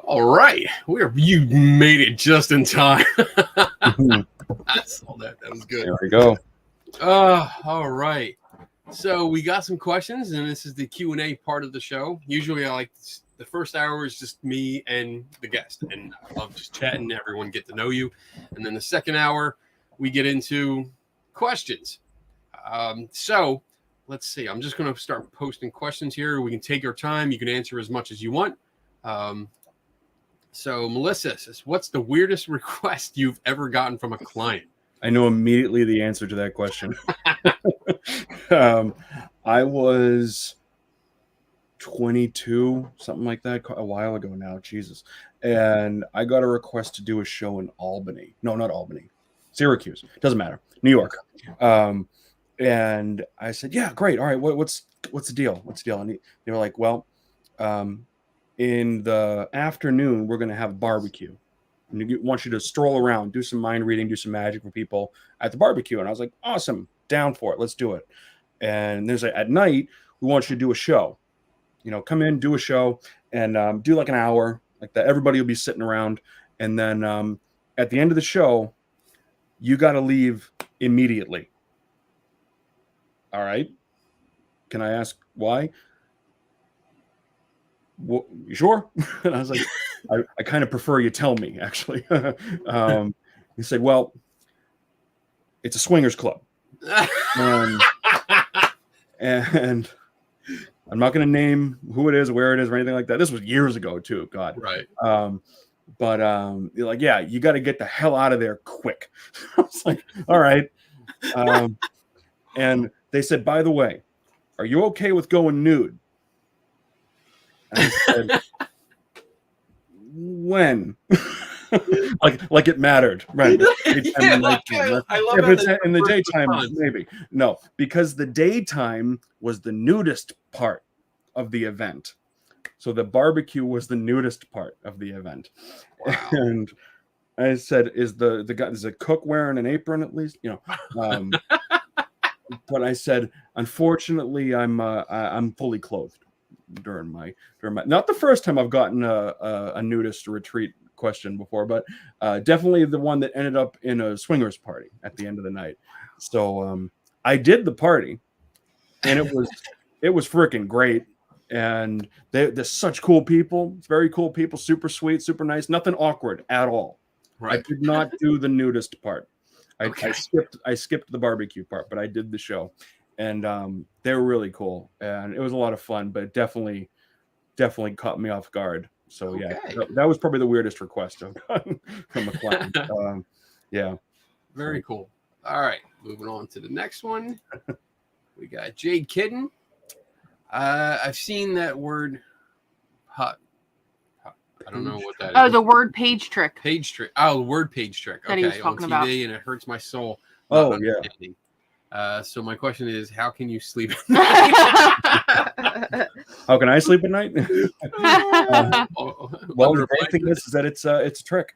Speaker 2: All right, you made it just in time. I saw that. That was good.
Speaker 3: There we go.
Speaker 2: All right. So we got some questions, and this is the Q&A part of the show. Usually, I like the first hour is just me and the guest, and I love just chatting. Everyone get to know you, and then the second hour we get into questions. So let's see. I'm just going to start posting questions here. We can take our time. You can answer as much as you want. So Melissa says, "What's the weirdest request you've ever gotten from a client?"
Speaker 3: I know immediately the answer to that question. I was 22, something like that, a while ago now, Jesus. And I got a request to do a show in Albany. No, not Albany. Syracuse. Doesn't matter. New York. And I said, yeah, great. All right. What's the deal? What's the deal? And they were like, well, in the afternoon, we're going to have a barbecue. And we want you to stroll around, do some mind reading, do some magic for people at the barbecue. And I was like, awesome, down for it. Let's do it. And there's at night, we want you to do a show. You know, come in, do a show, and do like an hour like that. Everybody will be sitting around. And then at the end of the show, you got to leave immediately. All right. Can I ask why? Well, you sure? And I was like, I kind of prefer you tell me, actually. He said, well, it's a swingers club. And I'm not going to name who it is, where it is, or anything like that. This was years ago, too. God.
Speaker 2: Right.
Speaker 3: But you're like, yeah, you got to get the hell out of there quick. I was like, all right. And they said, by the way, are you okay with going nude? And I said, when? like it mattered, right?
Speaker 2: I love
Speaker 3: if it's in the daytime, maybe. No, because the daytime was the nudist part of the event. So the barbecue was the nudist part of the event. Wow. And I said, is the cook wearing an apron at least? You know. But I said, unfortunately, I'm fully clothed during my not the first time I've gotten a nudist retreat question before, but definitely the one that ended up in a swingers party at the end of the night. So I did the party, and it was freaking great. And they're such cool people. It's very cool people, super sweet, super nice, nothing awkward at all. Right. I did not do the nudist part. I skipped the barbecue part, but I did the show, and they were really cool, and it was a lot of fun, but it definitely caught me off guard. So yeah, that was probably the weirdest request I've gotten from a client. Yeah,
Speaker 2: very cool. All right, moving on to the next one. We got Jade Kidden. I've seen that word hot. I don't know what that is.
Speaker 1: Oh, the word page trick.
Speaker 2: Page trick. Oh, the word page trick.
Speaker 1: That he was talking
Speaker 2: on TV,
Speaker 1: about.
Speaker 2: And it hurts my soul.
Speaker 3: Oh, yeah.
Speaker 2: So my question is, how can you sleep at night?
Speaker 3: How can I sleep at night? Well, the great thing is that it's a trick.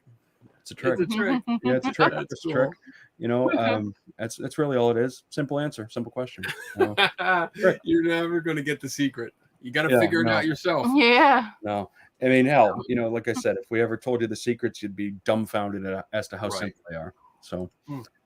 Speaker 3: It's a trick.
Speaker 2: It's a trick.
Speaker 3: Yeah, it's a trick.
Speaker 2: That's
Speaker 3: a trick. You know, that's really all it is. Simple answer, simple question. You know?
Speaker 2: You're never going to get the secret. You got to figure it out yourself.
Speaker 1: Yeah.
Speaker 3: No. I mean, hell, you know, like I said, if we ever told you the secrets, you'd be dumbfounded as to how simple they are. So,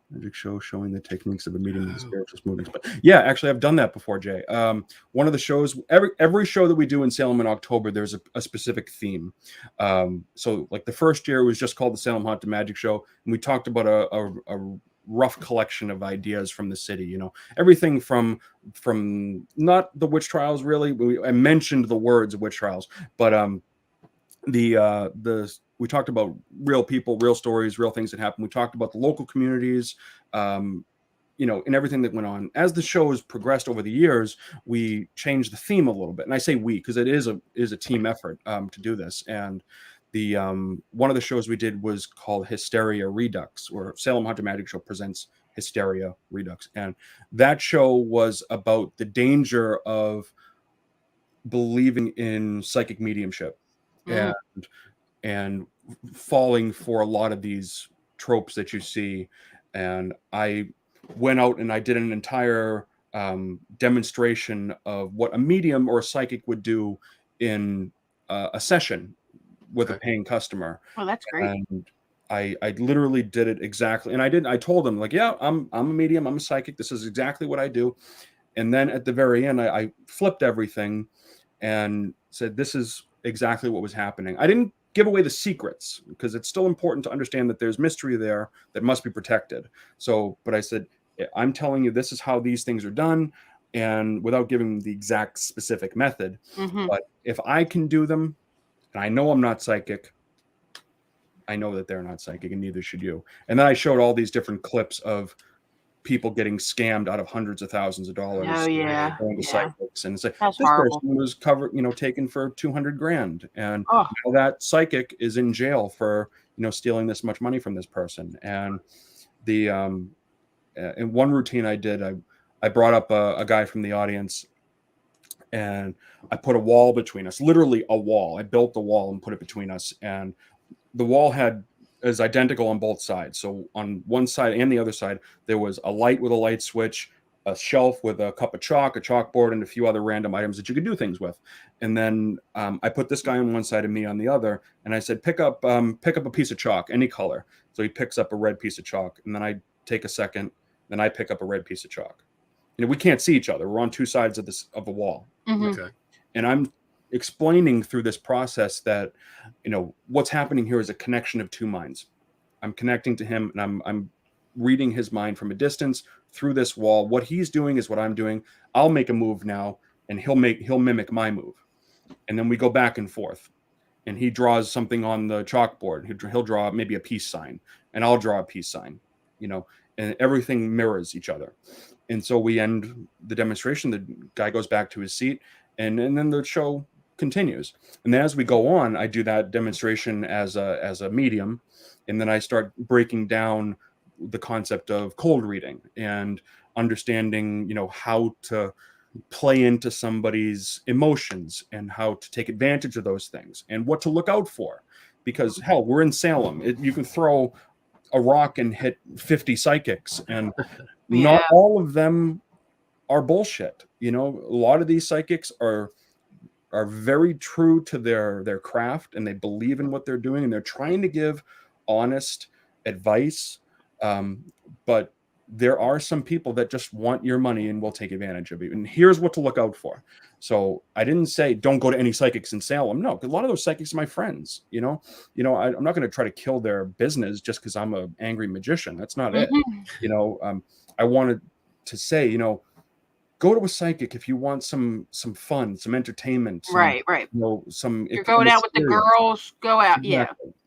Speaker 3: magic show showing the techniques of a meeting with spiritual movements. But yeah, actually, I've done that before, Jay. One of the shows, every show that we do in Salem in October, there's a specific theme. So, like the first year, it was just called the Salem Haunted Magic Show, and we talked about a rough collection of ideas from the city. You know, everything from not the witch trials really. I mentioned the words witch trials, but we talked about real people, real stories, real things that happen. We talked about the local communities, you know, and everything that went on. As the show has progressed over the years, we changed the theme a little bit. And I say we because it is a team effort to do this. And the one of the shows we did was called Hysteria Redux, or Salem Haunted Magic Show presents Hysteria Redux. And that show was about the danger of believing in psychic mediumship. And falling for a lot of these tropes that you see. And I went out and I did an entire demonstration of what a medium or a psychic would do in a session with a paying customer.
Speaker 1: Oh, that's great.
Speaker 3: And I literally did it exactly. And I told him, like, yeah, I'm a medium, I'm a psychic. This is exactly what I do. And then at the very end, I flipped everything and said, this is exactly what was happening. I didn't give away the secrets because it's still important to understand that there's mystery there that must be protected. So, but I said, I'm telling you, this is how these things are done. And without giving the exact specific method, but if I can do them, and I know I'm not psychic, I know that they're not psychic, and neither should you. And then I showed all these different clips of people getting scammed out of hundreds of thousands of dollars.
Speaker 1: Oh yeah,
Speaker 3: going to psychics, and it's like,
Speaker 1: that's
Speaker 3: this
Speaker 1: horrible.
Speaker 3: person was covered, taken for 200 grand, and now that psychic is in jail for stealing this much money from this person. And the in one routine I did, I brought up a guy from the audience, and I put a wall between us, literally a wall. I built the wall and put it between us, and the wall is identical on both sides. So on one side and the other side, there was a light with a light switch, a shelf with a cup of chalk, a chalkboard, and a few other random items that you could do things with. And then I put this guy on one side and me on the other, and I said, pick up a piece of chalk, any color. So he picks up a red piece of chalk, and then I take a second, then I pick up a red piece of chalk. We can't see each other. We're on two sides of a wall.
Speaker 2: Okay.
Speaker 3: And I'm explaining through this process that what's happening here is a connection of two minds. I'm connecting to him, and I'm reading his mind from a distance through this wall. What he's doing is what I'm doing. I'll make a move now, and he'll mimic my move, and then we go back and forth. And he draws something on the chalkboard. He'll draw maybe a peace sign, and I'll draw a peace sign. And everything mirrors each other. And so we end the demonstration. The guy goes back to his seat, and then the show continues. And then as we go on, I do that demonstration as a medium, and then I start breaking down the concept of cold reading and understanding, how to play into somebody's emotions and how to take advantage of those things and what to look out for. Because hell, we're in Salem. You can throw a rock and hit 50 psychics, and not all of them are bullshit. A lot of these psychics are very true to their craft, and they believe in what they're doing, and they're trying to give honest advice. But there are some people that just want your money and will take advantage of you. And here's what to look out for. So I didn't say don't go to any psychics in Salem. No, because a lot of those psychics are my friends. I'm not going to try to kill their business just because I'm an angry magician. That's not it. I wanted to say, go to a psychic if you want some fun, some entertainment.
Speaker 1: Right.
Speaker 3: Some
Speaker 1: you're going out with the girls, go out.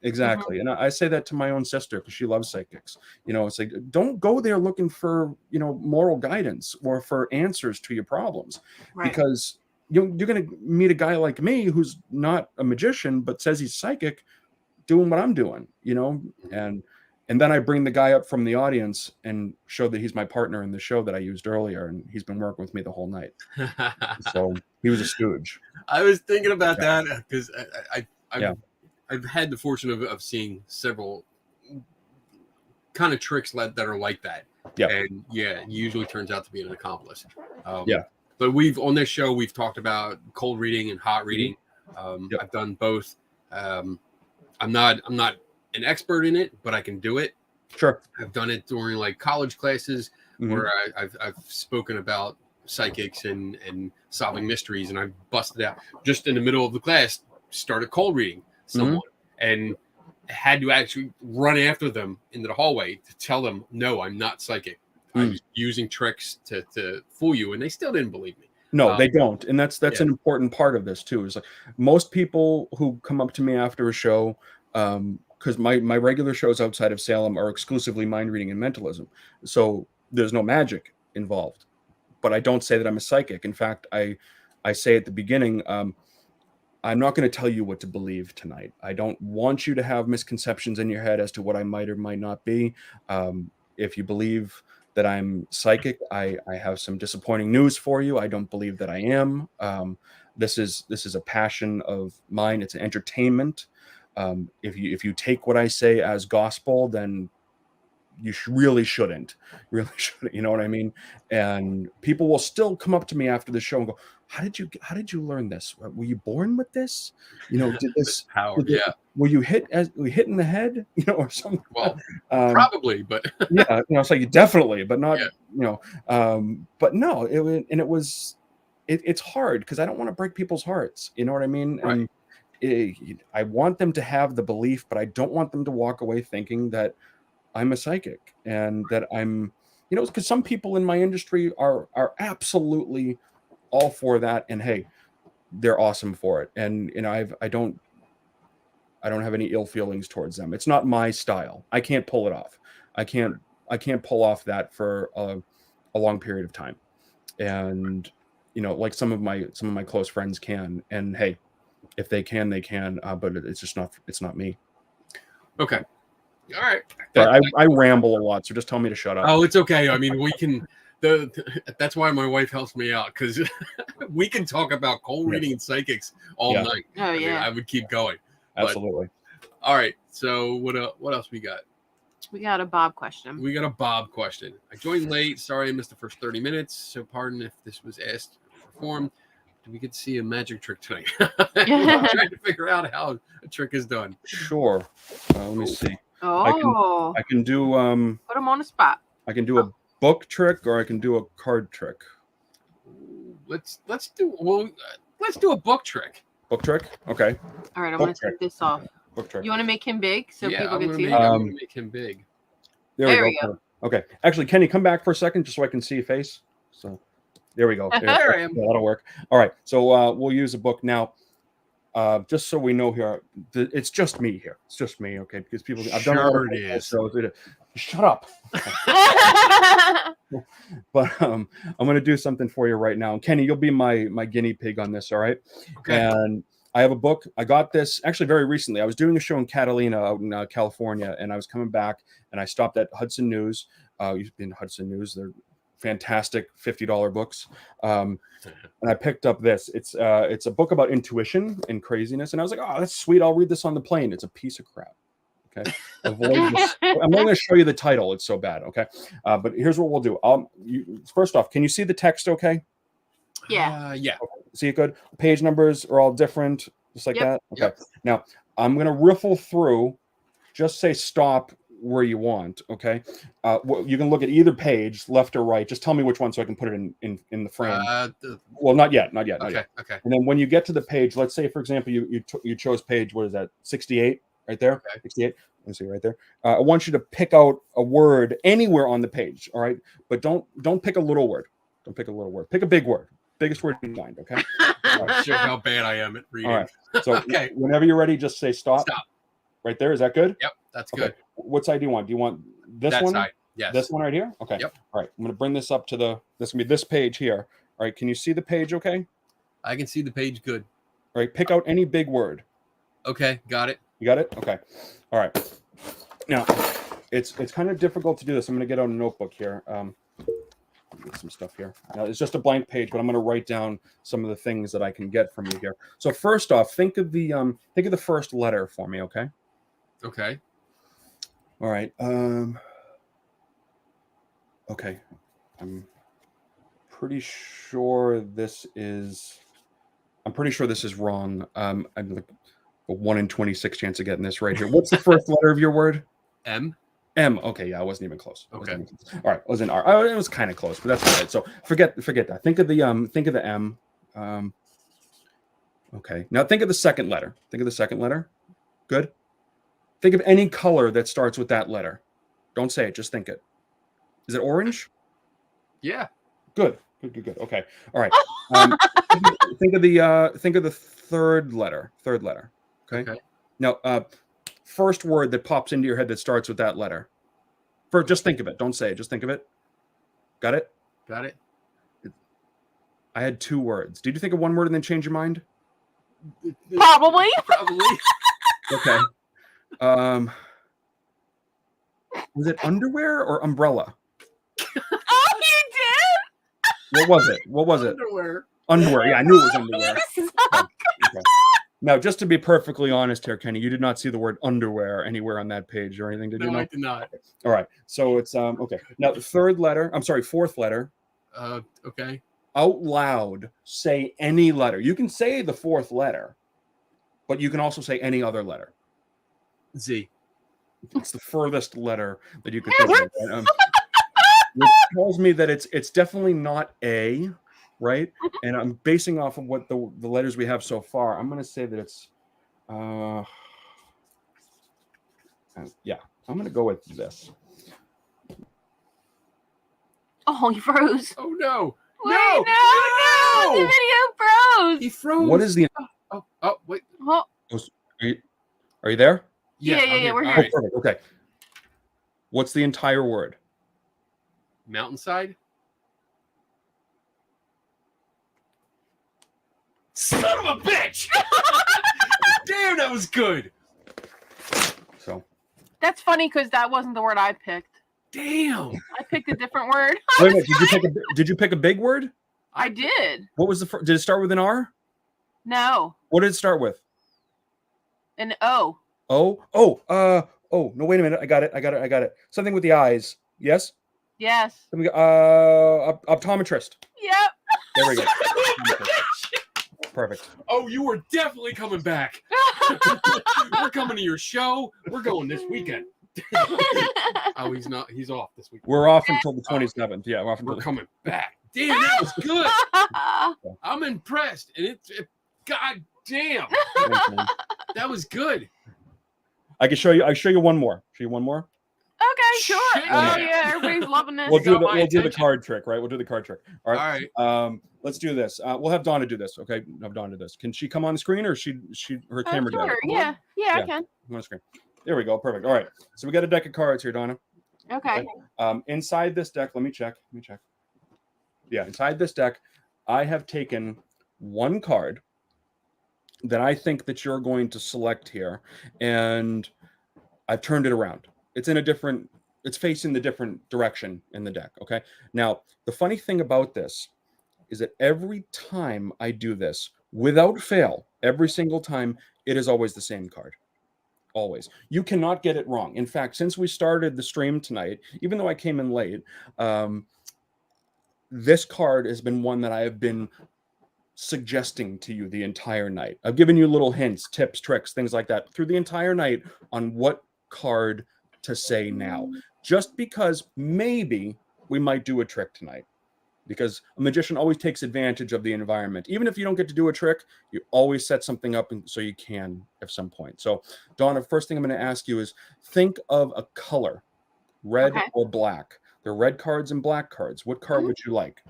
Speaker 3: Exactly. And I say that to my own sister because she loves psychics. It's like, don't go there looking for, moral guidance or for answers to your problems, because you're going to meet a guy like me who's not a magician, but says he's psychic doing what I'm doing, and then I bring the guy up from the audience and show that he's my partner in the show that I used earlier, and he's been working with me the whole night. So he was a stooge.
Speaker 2: I was thinking about that because I've had the fortune of seeing several kind of tricks that are like that.
Speaker 3: Yeah.
Speaker 2: And it usually turns out to be an accomplice. But on this show, we've talked about cold reading and hot reading. I've done both. I'm not an expert in it, but I can do it.
Speaker 3: Sure.
Speaker 2: I've done it during like college classes where I've spoken about psychics and solving mysteries, and I've busted out just in the middle of the class, started cold reading someone and had to actually run after them into the hallway to tell them, no, I'm not psychic. I was using tricks to fool you, and they still didn't believe me.
Speaker 3: No, they don't. And that's an important part of this too, is like most people who come up to me after a show, because my regular shows outside of Salem are exclusively mind reading and mentalism. So there's no magic involved. But I don't say that I'm a psychic. In fact, I say at the beginning, I'm not going to tell you what to believe tonight. I don't want you to have misconceptions in your head as to what I might or might not be. If you believe that I'm psychic, I have some disappointing news for you. I don't believe that I am. This is a passion of mine. It's an entertainment. If you take what I say as gospel, then really shouldn't. You know what I mean? And people will still come up to me after the show and go, how did you learn this? Were you born with this? You know, did this
Speaker 2: power?
Speaker 3: Were you hit in the head? You know, or something?
Speaker 2: Well, probably, but
Speaker 3: yeah, you know, it's like definitely, but not,
Speaker 2: Yeah.
Speaker 3: you know, but no, it's hard because I don't want to break people's hearts. You know what I mean?
Speaker 2: Right.
Speaker 3: And I want them to have the belief, but I don't want them to walk away thinking that I'm a psychic and that I'm, you know, because some people in my industry are absolutely all for that, and hey, they're awesome for it. And you know, I don't have any ill feelings towards them. It's not my style. I can't pull it off. I can't pull off that for a long period of time. And you know, like some of my close friends can. And hey, if they can, they can. But it's not me.
Speaker 2: Okay. All right.
Speaker 3: I ramble a lot, so just tell me to shut up.
Speaker 2: Oh, it's okay. I mean, we can. That's why my wife helps me out, because we can talk about cold reading and psychics all night.
Speaker 1: Oh yeah.
Speaker 2: I would keep going.
Speaker 3: Absolutely.
Speaker 2: All right. So what else we got?
Speaker 1: We got a Bob question.
Speaker 2: We got a Bob question. I joined late. Sorry, I missed the first 30 minutes. So pardon if this was asked or performed. Do we get to see a magic trick tonight? I'm trying to figure out how a trick is done.
Speaker 3: Sure. Let me see.
Speaker 1: Oh.
Speaker 3: I can do
Speaker 1: Put him on the spot.
Speaker 3: I can do a book trick, or I can do a card trick.
Speaker 2: Let's do a book trick.
Speaker 3: Book trick? Okay.
Speaker 1: All right, I'm going to take this off.
Speaker 3: Book trick.
Speaker 1: You want to make him big so people can see?
Speaker 2: I'm going to make him big.
Speaker 1: There we go.
Speaker 3: Okay. Actually, Kenny, come back for a second just so I can see your face. So there we go.
Speaker 2: There I am.
Speaker 3: That'll work. All right. So we'll use a book now. Just so we know here, it's just me here. It's just me, okay? Because people, I've done a lot of shows. Shut up. But I'm going to do something for you right now. Kenny, you'll be my guinea pig on this, all right?
Speaker 2: Okay.
Speaker 3: And I have a book. I got this actually very recently. I was doing a show in Catalina out in California, and I was coming back, and I stopped at Hudson News. You've been to Hudson News. They're fantastic $50 books. And I picked up this. It's a book about intuition and craziness. And I was like, oh, that's sweet. I'll read this on the plane. It's a piece of crap. Okay. Avoid this. I'm not going to show you the title. It's so bad. Okay. But here's what we'll do. First off, can you see the text okay?
Speaker 1: Yeah.
Speaker 2: Yeah.
Speaker 3: Okay. See it good? Page numbers are all different, just like that. Okay.
Speaker 2: Yep.
Speaker 3: Now I'm going to riffle through. Just say stop where you want. Okay. You can look at either page, left or right. Just tell me which one so I can put it in the frame. Well, not yet.
Speaker 2: Okay.
Speaker 3: And then when you get to the page, let's say, for example, you chose page, what is that? 68 right there.
Speaker 2: Okay.
Speaker 3: 68. Let's see right there. I want you to pick out a word anywhere on the page. All right. But don't pick a little word. Don't pick a little word. Pick a big word. Biggest word you find. Okay.
Speaker 2: I'm sure how bad I am at reading.
Speaker 3: All right. So
Speaker 2: Okay.
Speaker 3: Whenever you're ready, just say stop.
Speaker 2: Stop.
Speaker 3: Right there. Is that good?
Speaker 2: Yep. That's
Speaker 3: Okay.
Speaker 2: good.
Speaker 3: What side do you want? Do you want this
Speaker 2: That
Speaker 3: one?
Speaker 2: side. Yes.
Speaker 3: This one right here? Okay.
Speaker 2: Yep.
Speaker 3: All right. I'm going to bring this up to this going to be this page here. All right. Can you see the page okay?
Speaker 2: I can see the page good.
Speaker 3: All right. Pick out any big word.
Speaker 2: Okay. Got it.
Speaker 3: You got it? Okay. All right. Now, it's kind of difficult to do this. I'm going to get out a notebook here. Get some stuff here. Now, it's just a blank page, but I'm going to write down some of the things that I can get from you here. So first off, think of the first letter for me, okay?
Speaker 2: Okay.
Speaker 3: All right. Okay. I'm pretty sure this is wrong. I'm like a 1 in 26 chance of getting this right here. What's the first letter of your word?
Speaker 2: M.
Speaker 3: M. Okay, yeah, I wasn't even close.
Speaker 2: Okay.
Speaker 3: All right, it was an R. Oh, it was kind of close, but that's all right. So forget that. Think of the M. Okay. Now think of the second letter. Good. Think of any color that starts with that letter. Don't say it, just think it. Is it orange?
Speaker 2: Yeah.
Speaker 3: Good. Okay. All right. Think of the third letter. Okay. Now, first word that pops into your head that starts with that letter. Just think of it. Don't say it. Just think of it. Got it?
Speaker 2: Got it.
Speaker 3: I had 2 words. Did you think of one word and then change your mind?
Speaker 1: Probably.
Speaker 3: Okay. Was it underwear or umbrella?
Speaker 1: Oh, you
Speaker 3: What was it?
Speaker 2: Underwear.
Speaker 3: Underwear. Yeah, I knew it was underwear.
Speaker 1: did?
Speaker 3: Okay. Now, just to be perfectly honest here, Kenny, you did not see the word underwear anywhere on that page or anything, did you?
Speaker 2: No, I did not.
Speaker 3: All right. So it's okay. Now the fourth letter.
Speaker 2: Okay.
Speaker 3: Out loud, say any letter. You can say the fourth letter, but you can also say any other letter.
Speaker 2: Z.
Speaker 3: It's the furthest letter that you could think of. Which tells me that it's definitely not A, right? And I'm basing off of what the letters we have so far. I'm going to say that it's, yeah, I'm going to go with this.
Speaker 1: Oh, he froze.
Speaker 2: Oh no!
Speaker 1: Wait,
Speaker 2: No!
Speaker 1: The video froze.
Speaker 2: He froze.
Speaker 3: What is the?
Speaker 2: Oh, wait.
Speaker 1: Oh.
Speaker 3: Are you there?
Speaker 1: Yeah, we're
Speaker 2: All
Speaker 1: here.
Speaker 2: right.
Speaker 3: Oh, perfect. Okay. What's the entire word?
Speaker 2: Mountainside. Son of a bitch! Damn, that was good.
Speaker 3: So.
Speaker 1: That's funny because that wasn't the word I picked.
Speaker 2: Damn.
Speaker 1: I picked a different word.
Speaker 3: Wait a minute. Did you pick a big word?
Speaker 1: I did.
Speaker 3: What was the first? Did it start with an R?
Speaker 1: No.
Speaker 3: What did it start with?
Speaker 1: An O.
Speaker 3: Oh, no, wait a minute. I got it. Something with the eyes. Yes?
Speaker 1: Yes.
Speaker 3: Optometrist.
Speaker 1: Yep.
Speaker 3: There we go. Perfect.
Speaker 2: Oh, you were definitely coming back. We're coming to your show. We're going this weekend. Oh, he's not. He's off this week.
Speaker 3: We're off until the 27th. Yeah, we're off until
Speaker 2: We're coming back. Damn, that was good. I'm impressed. And it God damn. That was good.
Speaker 3: I can show you. I'll show you one more. Show you one more.
Speaker 1: Okay, sure.
Speaker 2: Shit,
Speaker 1: Oh
Speaker 2: yeah.
Speaker 1: yeah, everybody's loving this.
Speaker 3: We'll do
Speaker 2: got my
Speaker 3: the
Speaker 2: attention.
Speaker 3: card trick, right? We'll do the card trick. All right.
Speaker 2: All right.
Speaker 3: Let's do this. We'll have Donna do this. Okay, have Donna do this. Can she come on the screen, or her camera down?
Speaker 1: Sure. Yeah, I can.
Speaker 3: On the screen. There we go. Perfect. All right. So we got a deck of cards here, Donna.
Speaker 1: Okay.
Speaker 3: Inside this deck, let me check. Yeah, inside this deck, I have taken one card that I think that you're going to select here, and I've turned it around. It's facing the different direction in the deck. Okay. Now, the funny thing about this is that every time I do this, without fail, every single time, it is always the same card. Always. You cannot get it wrong. In fact, since we started the stream tonight, even though I came in late, this card has been one that I have been suggesting to you the entire night. I've given you little hints, tips, tricks, things like that through the entire night on what card to say now, just because maybe we might do a trick tonight, because a magician always takes advantage of the environment. Even if you don't get to do a trick, you always set something up so you can at some point. So Donna, first thing I'm going to ask you is think of a color, red or black. There are red cards and black cards. What card would you like?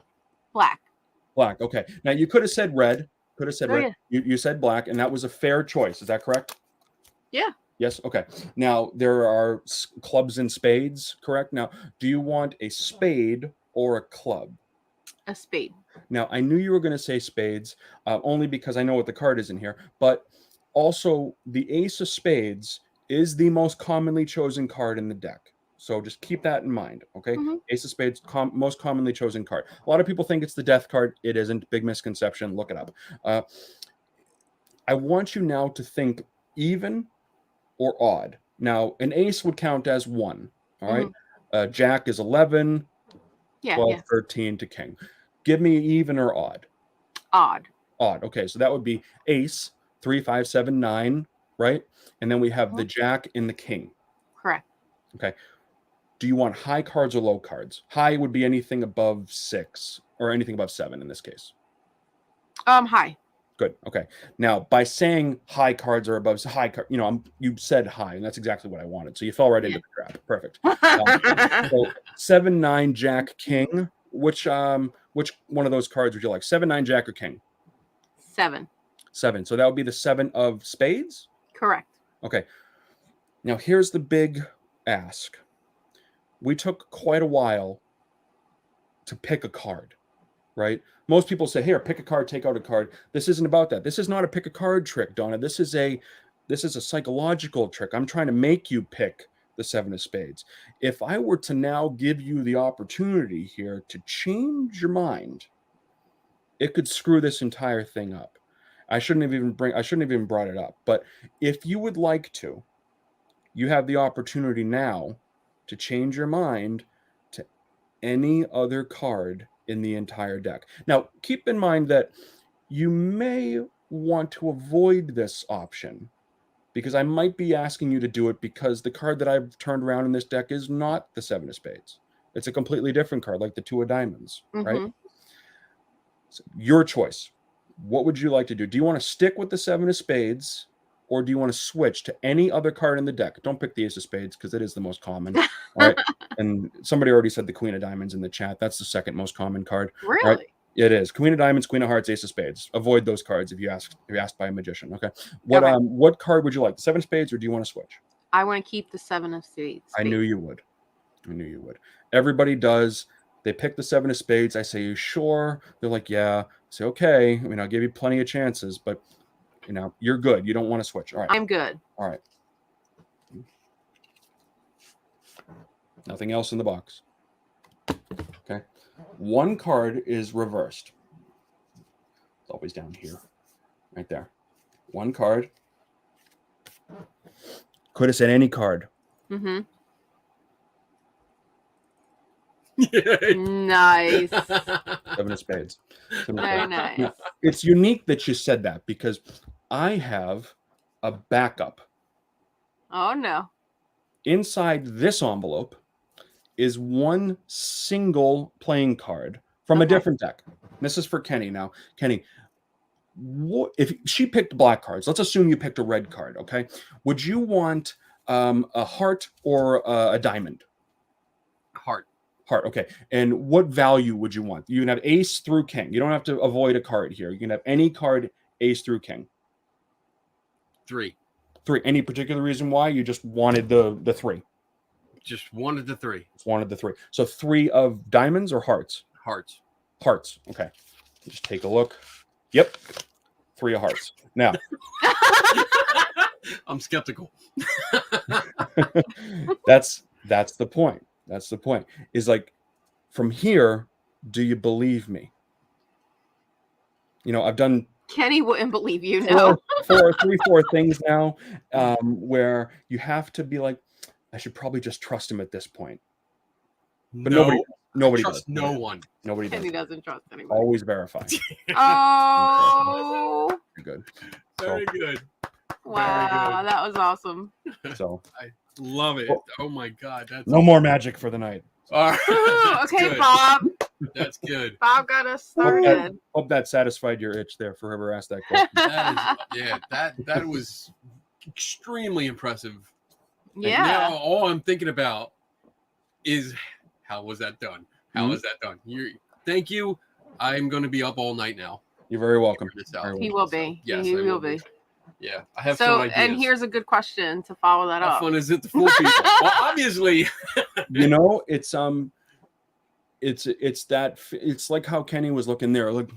Speaker 1: Black.
Speaker 3: Black. Okay. Now you could have said red.
Speaker 1: Yeah.
Speaker 3: You said black, and that was a fair choice. Is that correct?
Speaker 1: Yeah.
Speaker 3: Yes. Okay. Now there are clubs and spades. Correct. Now, do you want a spade or a club?
Speaker 1: A spade.
Speaker 3: Now I knew you were going to say spades, only because I know what the card is in here. But also, the ace of spades is the most commonly chosen card in the deck. So just keep that in mind, okay? Ace of spades, most commonly chosen card. A lot of people think it's the death card. It isn't. Big misconception. Look it up. I want you now to think even or odd. Now, an ace would count as 1, all right? Jack is 11, 12, 13 to king. Give me even or odd.
Speaker 1: Odd.
Speaker 3: Odd. Okay, so that would be ace, 3, 5, 7, 9, right? And then we have the jack and the king.
Speaker 1: Correct.
Speaker 3: Okay. Do you want high cards or low cards? High would be anything above 6 or anything above 7 in this case.
Speaker 1: High.
Speaker 3: Good. Okay. Now, by saying high cards are above high card, you said high, and that's exactly what I wanted. So you fell right into the trap. Perfect. So 7, 9, Jack, King. Which one of those cards would you like? 7, 9, Jack, or King?
Speaker 1: 7.
Speaker 3: 7. So that would be the 7 of spades?
Speaker 1: Correct.
Speaker 3: Okay. Now here's the big ask. We took quite a while to pick a card, right? Most people say, here, pick a card, take out a card. This isn't about that. This is not a pick a card trick, Donna. This is a psychological trick. I'm trying to make you pick the 7 of spades. If I were to now give you the opportunity here to change your mind, it could screw this entire thing up. I shouldn't have even brought it up. But if you would like to, you have the opportunity now to change your mind to any other card in the entire deck. Now, keep in mind that you may want to avoid this option because I might be asking you to do it because the card that I've turned around in this deck is not the 7 of spades. It's a completely different card, like the 2 of diamonds, right? So your choice. What would you like to do? Do you want to stick with the 7 of spades, or do you want to switch to any other card in the deck? Don't pick the ace of spades because it is the most common. All right. And somebody already said the queen of diamonds in the chat. That's the second most common card.
Speaker 1: Really?
Speaker 3: Right? It is. Queen of diamonds, queen of hearts, ace of spades. Avoid those cards if you're asked by a magician. Okay. What card would you like? The 7 of spades, or do you want to switch?
Speaker 1: I want to keep the 7 of spades.
Speaker 3: I knew you would. Everybody does. They pick the 7 of spades. I say, you sure? They're like, yeah. I say, okay. I mean, I'll give you plenty of chances, but you're good. You don't want to switch. All right.
Speaker 1: I'm good.
Speaker 3: All right. Nothing else in the box. Okay. One card is reversed. It's always down here. Right there. One card. Could have said any card.
Speaker 1: Nice.
Speaker 3: 7 of spades.
Speaker 1: Very nice.
Speaker 3: Now, it's unique that you said that because I have a backup.
Speaker 1: Oh, no.
Speaker 3: Inside this envelope is one single playing card from a different deck. This is for Kenny now. Kenny, if she picked black cards, let's assume you picked a red card, okay? Would you want a heart or a diamond?
Speaker 2: Heart.
Speaker 3: Heart, okay. And what value would you want? You can have ace through king. You don't have to avoid a card here. You can have any card ace through king.
Speaker 2: 3.
Speaker 3: Any particular reason why? You just wanted the 3.
Speaker 2: Just wanted the 3.
Speaker 3: Just wanted the 3. So 3 of diamonds or hearts?
Speaker 2: Hearts.
Speaker 3: Hearts. Okay. Just take a look. Yep. 3 of hearts. Now.
Speaker 2: I'm skeptical.
Speaker 3: That's the point. That's the point. Is like, from here, do you believe me? I've done
Speaker 1: Kenny wouldn't believe you now.
Speaker 3: 4 things now where you have to be like, I should probably just trust him at this point. But nobody
Speaker 2: trust
Speaker 3: does.
Speaker 2: no one.
Speaker 3: Nobody
Speaker 1: Kenny
Speaker 3: does.
Speaker 1: doesn't trust anyone.
Speaker 3: Always verify.
Speaker 1: Oh.
Speaker 3: Good.
Speaker 2: Very good.
Speaker 1: Wow, that was awesome.
Speaker 3: So
Speaker 2: I love it. Oh my God. That's
Speaker 3: no more magic for the night.
Speaker 2: All right.
Speaker 1: Okay,
Speaker 2: good.
Speaker 1: Bob.
Speaker 2: That's good.
Speaker 1: Bob got us started.
Speaker 3: Hope that satisfied your itch there for whoever asked that question.
Speaker 2: That was extremely impressive.
Speaker 1: Yeah.
Speaker 2: And now all I'm thinking about is how was that done? How was that done? Thank you. I'm going to be up all night now.
Speaker 3: You're very welcome.
Speaker 1: He will be.
Speaker 2: Yes,
Speaker 1: he will be.
Speaker 2: Yeah, I have
Speaker 1: so,
Speaker 2: some ideas.
Speaker 1: And here's a good question to follow that
Speaker 2: How
Speaker 1: up.
Speaker 2: fun is it to fool people? Well, obviously.
Speaker 3: It's like how Kenny was looking there. Like,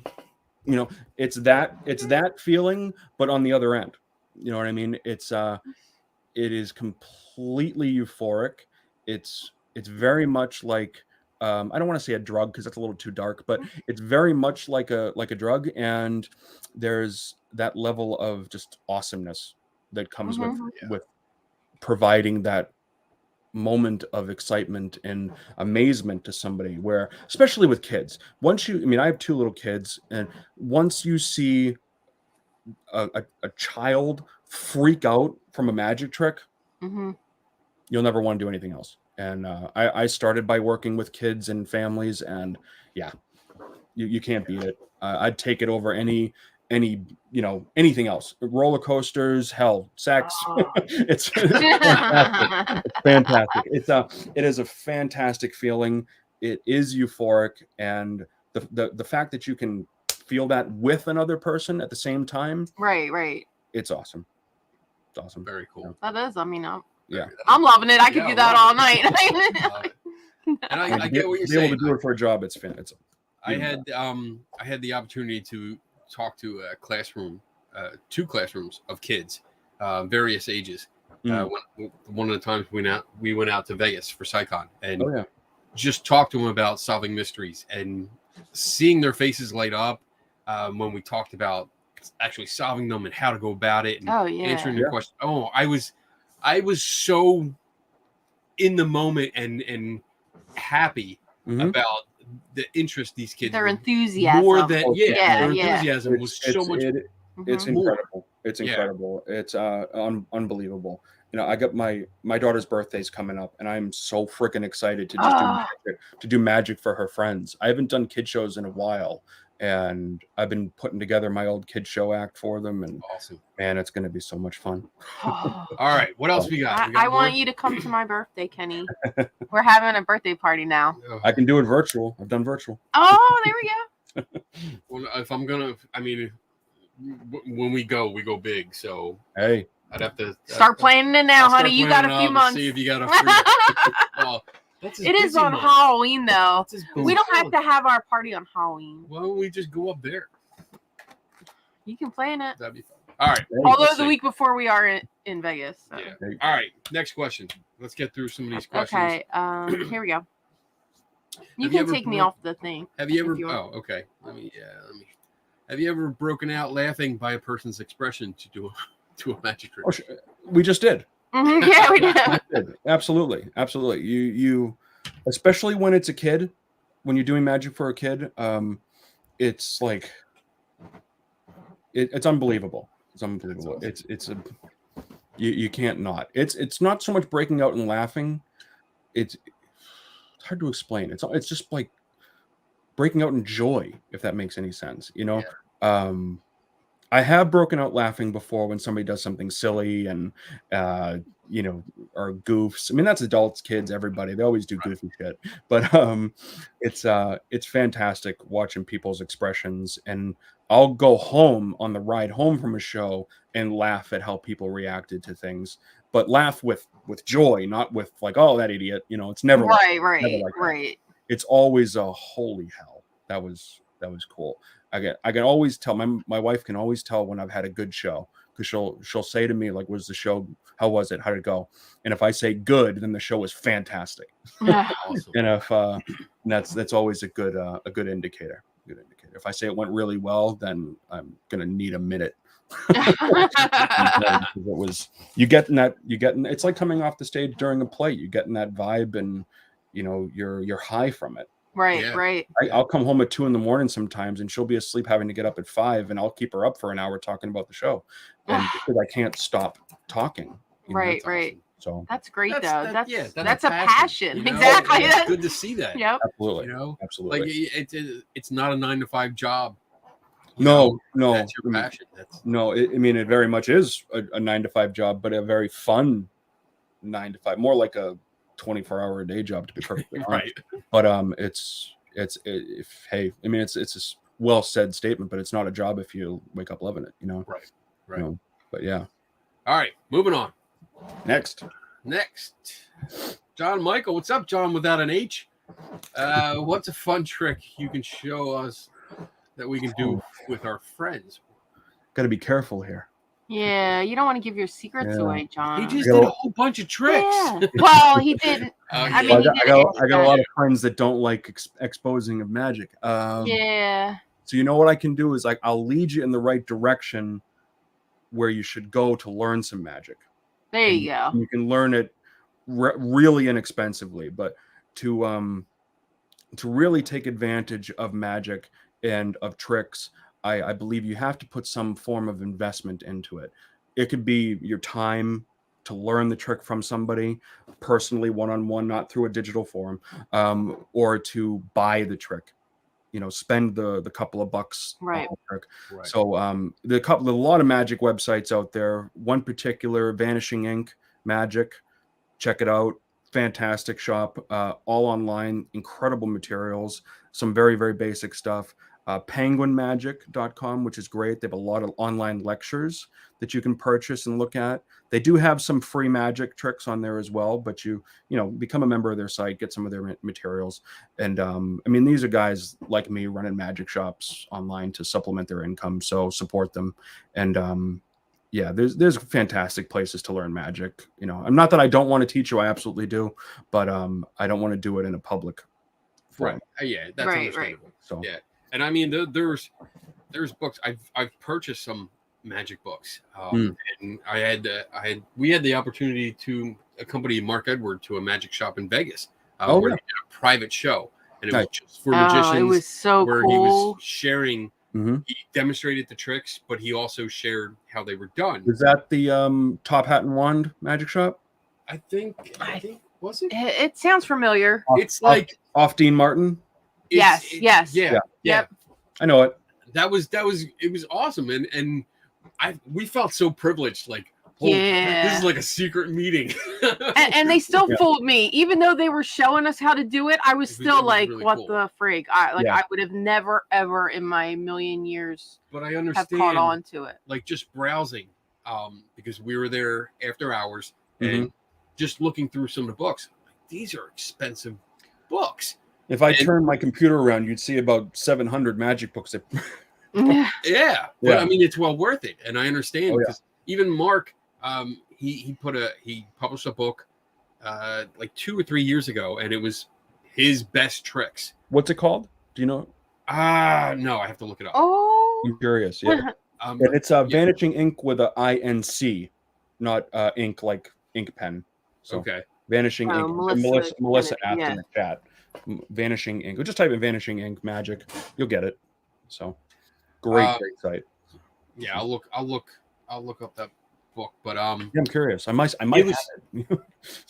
Speaker 3: it's that feeling, but on the other end. You know what I mean? It is completely euphoric. It's very much like I don't want to say a drug because that's a little too dark, but it's very much like a drug, and there's that level of just awesomeness that comes with providing that moment of excitement and amazement to somebody, where especially with kids, I have 2 little kids, and once you see a child freak out from a magic trick, you'll never want to do anything else. And I started by working with kids and families, and you can't beat it. I'd take it over anything else. Roller coasters, hell, sex. It's fantastic. It's fantastic. It is a fantastic feeling. It is euphoric, and the fact that you can feel that with another person at the same time.
Speaker 1: Right.
Speaker 3: It's awesome. It's awesome.
Speaker 2: Very cool.
Speaker 1: That is. I mean,
Speaker 3: Yeah.
Speaker 1: I'm loving it. I could do that all night.
Speaker 2: And I get what you're
Speaker 3: be
Speaker 2: saying.
Speaker 3: able to do it for a job. It's
Speaker 2: I had the opportunity to talk to a classroom, 2 classrooms of kids, various ages. One of the times we went out to Vegas for SciCon, and just talked to them about solving mysteries and seeing their faces light up when we talked about actually solving them and how to go about it and answering your question. Oh, I was so in the moment and happy about the interest these kids.
Speaker 1: Their enthusiasm.
Speaker 2: More than
Speaker 1: their
Speaker 2: enthusiasm was so much.
Speaker 3: It's incredible. It's incredible. It's unbelievable. You know, I got my daughter's birthday's coming up, and I'm so freaking excited to just do magic for her friends. I haven't done kid shows in a while, and I've been putting together my old kid show act for them, and
Speaker 2: awesome,
Speaker 3: man, it's going to be so much fun.
Speaker 2: All right, what else we got?
Speaker 1: I want you to come to my birthday, Kenny. We're having a birthday party now.
Speaker 3: I can do it virtual. I've done virtual.
Speaker 1: Oh, there we go.
Speaker 2: Well, if I'm gonna, I mean, when we go big. So
Speaker 3: hey,
Speaker 2: I'd have to
Speaker 1: start planning it now, honey. You got a few months.
Speaker 2: See if you got a free.
Speaker 1: It is on Halloween, though. We don't have to have our party on Halloween.
Speaker 2: Why don't we just go up there?
Speaker 1: You can plan it.
Speaker 2: That'd be fun. All right.
Speaker 1: Although the week before we are in Vegas. So.
Speaker 2: Yeah. All right. Next question. Let's get through some of these questions.
Speaker 1: Okay. Here we go. You can take me off the thing.
Speaker 2: Have you ever? Oh, okay. Let me. Have you ever broken out laughing by a person's expression to a magic trick?
Speaker 3: Oh, we just did.
Speaker 1: Mm-hmm. Yeah, we did.
Speaker 3: Absolutely. You, especially when it's a kid, when you're doing magic for a kid, it's like it's unbelievable. It's unbelievable. Awesome. You can't not. It's not so much breaking out and laughing. It's hard to explain. It's just like breaking out in joy, if that makes any sense. You know, I have broken out laughing before when somebody does something silly and you know, or goofs. I mean, that's adults, kids, everybody. They always do goofy shit. But it's fantastic watching people's expressions, and I'll go home on the ride home from a show and laugh at how people reacted to things, but laugh with joy, not with like, oh, that idiot. You know, it's never
Speaker 1: right.
Speaker 3: It's always a holy hell. That was cool. I can always tell, my wife can always tell when I've had a good show, because she'll say to me, like, was the show, how was it, how did it go? And if I say good, then the show is fantastic. Awesome. And if that's always a good indicator. If I say it went really well, then I'm gonna need a minute. It's like coming off the stage during a play. You get in that vibe, and you know you're high from it.
Speaker 1: Right.
Speaker 3: I'll come home at 2 a.m. sometimes, and she'll be asleep having to get up at 5, and I'll keep her up for an hour talking about the show, and because I can't stop talking.
Speaker 1: Right.
Speaker 3: Awesome. So
Speaker 1: that's great, though. That's
Speaker 2: a
Speaker 1: passion.
Speaker 2: You know?
Speaker 1: Exactly.
Speaker 2: It's good to see that.
Speaker 1: Yep.
Speaker 3: Absolutely.
Speaker 2: You know,
Speaker 3: absolutely.
Speaker 2: Like it's not a 9-to-5 job.
Speaker 3: No.
Speaker 2: That's your passion.
Speaker 3: It very much is a 9-to-5 job, but a very fun 9-to-5, more like a 24-hour-a-day job, to be perfectly honest.
Speaker 2: Right.
Speaker 3: But it's a well said statement, but it's not a job if you wake up loving it, you know.
Speaker 2: Right.
Speaker 3: You know? But yeah.
Speaker 2: All right, moving on.
Speaker 3: Next,
Speaker 2: John Michael. What's up, John? Without an H. What's a fun trick you can show us that we can do with our friends?
Speaker 3: Got to be careful here.
Speaker 1: Yeah, you don't want to give your secrets away, John.
Speaker 2: He just did a whole bunch of tricks.
Speaker 1: Yeah. Well, he didn't.
Speaker 3: I got a lot of friends that don't like exposing of magic.
Speaker 1: Yeah.
Speaker 3: So you know what I can do is, like, I'll lead you in the right direction where you should go to learn some magic.
Speaker 1: There you go.
Speaker 3: You can learn it really inexpensively, but to really take advantage of magic and of tricks, I believe you have to put some form of investment into it. It could be your time to learn the trick from somebody personally, one-on-one, not through a digital form, or to buy the trick. You know, spend the couple of bucks
Speaker 1: right.
Speaker 3: on the trick. Right. So there's a lot of magic websites out there. One particular, Vanishing Ink Magic. Check it out. Fantastic shop. All online. Incredible materials. Some very, very basic stuff. penguinmagic.com, which is great. They have a lot of online lectures that you can purchase and look at. They do have some free magic tricks on there as well, but you become a member of their site, get some of their materials. And these are guys like me running magic shops online to supplement their income, so support them. And there's fantastic places to learn magic. You know, I'm not that I don't want to teach you, I absolutely do, but I don't want to do it in a public forum.
Speaker 2: Right. Yeah, that's understandable.
Speaker 3: So
Speaker 2: yeah. And I mean, there's there's books. I've purchased some magic books, and we had the opportunity to accompany Mark Edward to a magic shop in Vegas, where he did a private show, and it was just for magicians.
Speaker 1: It was so
Speaker 2: where
Speaker 1: cool.
Speaker 2: He was sharing. He demonstrated the tricks, but he also shared how they were done.
Speaker 3: Was that the Top Hat and Wand magic shop?
Speaker 2: I think was it?
Speaker 1: It sounds familiar.
Speaker 2: It's like
Speaker 3: off Dean Martin.
Speaker 1: Yes.
Speaker 2: Yeah.
Speaker 3: I know it.
Speaker 2: That was it was awesome, and we felt so privileged, like, this is like a secret meeting.
Speaker 1: and they still fooled me, even though they were showing us how to do it. I was still like,
Speaker 2: really
Speaker 1: what
Speaker 2: cool.
Speaker 1: the frig? I would have never ever in my million years
Speaker 2: but I understand
Speaker 1: have caught on to it.
Speaker 2: Like just browsing, because we were there after hours and just looking through some of the books. Like, these are expensive books.
Speaker 3: If I turn my computer around, you'd see about 700 magic books.
Speaker 2: Yeah. But I mean, it's well worth it, and I understand because even Mark, he published a book like 2 or 3 years ago, and it was his best tricks.
Speaker 3: What's it called? Do you know?
Speaker 2: No, I have to look it up.
Speaker 1: Oh,
Speaker 3: I'm curious. Yeah, and it's Vanishing Ink with a INC, not ink like ink pen. So,
Speaker 2: okay,
Speaker 3: Vanishing Ink. Melissa asked in the chat. Vanishing Ink. Just type in Vanishing Ink magic. You'll get it. So great site.
Speaker 2: Yeah, I'll look up that book. But I'm
Speaker 3: curious. I might have it.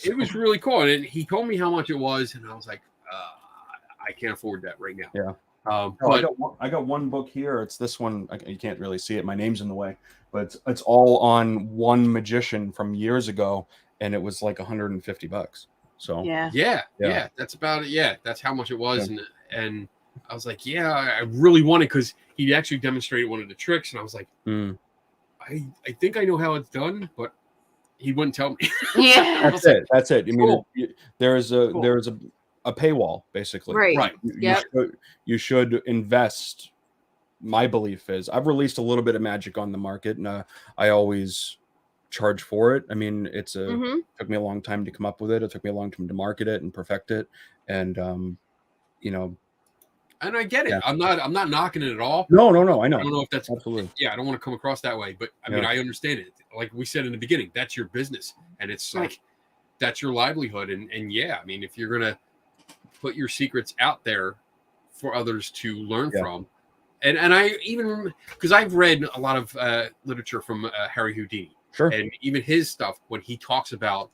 Speaker 2: It was really cool, and he told me how much it was, and I was like, I can't afford that right now.
Speaker 3: Yeah.
Speaker 2: But
Speaker 3: I got one book here. It's this one. You can't really see it. My name's in the way, but it's all on one magician from years ago, and it was like $150. So
Speaker 2: yeah, that's about it. Yeah, that's how much it was, and I was like, I really want it because he actually demonstrated one of the tricks, and I was like, I think I know how it's done, but he wouldn't tell me.
Speaker 1: Yeah,
Speaker 3: that's it. I mean, there's a paywall basically.
Speaker 1: Right.
Speaker 3: You should invest. My belief is I've released a little bit of magic on the market, and I always charge for it. I mean, it took me a long time to come up with it. It took me a long time to market it and perfect it, and
Speaker 2: and I get it. Yeah. I'm not knocking it at all.
Speaker 3: No. I know.
Speaker 2: I don't know if that's
Speaker 3: absolutely.
Speaker 2: Yeah, I don't want to come across that way, but I mean, I understand it. Like we said in the beginning, that's your business, and it's like that's your livelihood. And I mean, if you're gonna put your secrets out there for others to learn from, and I even because I've read a lot of literature from Harry Houdini, and even his stuff when he talks about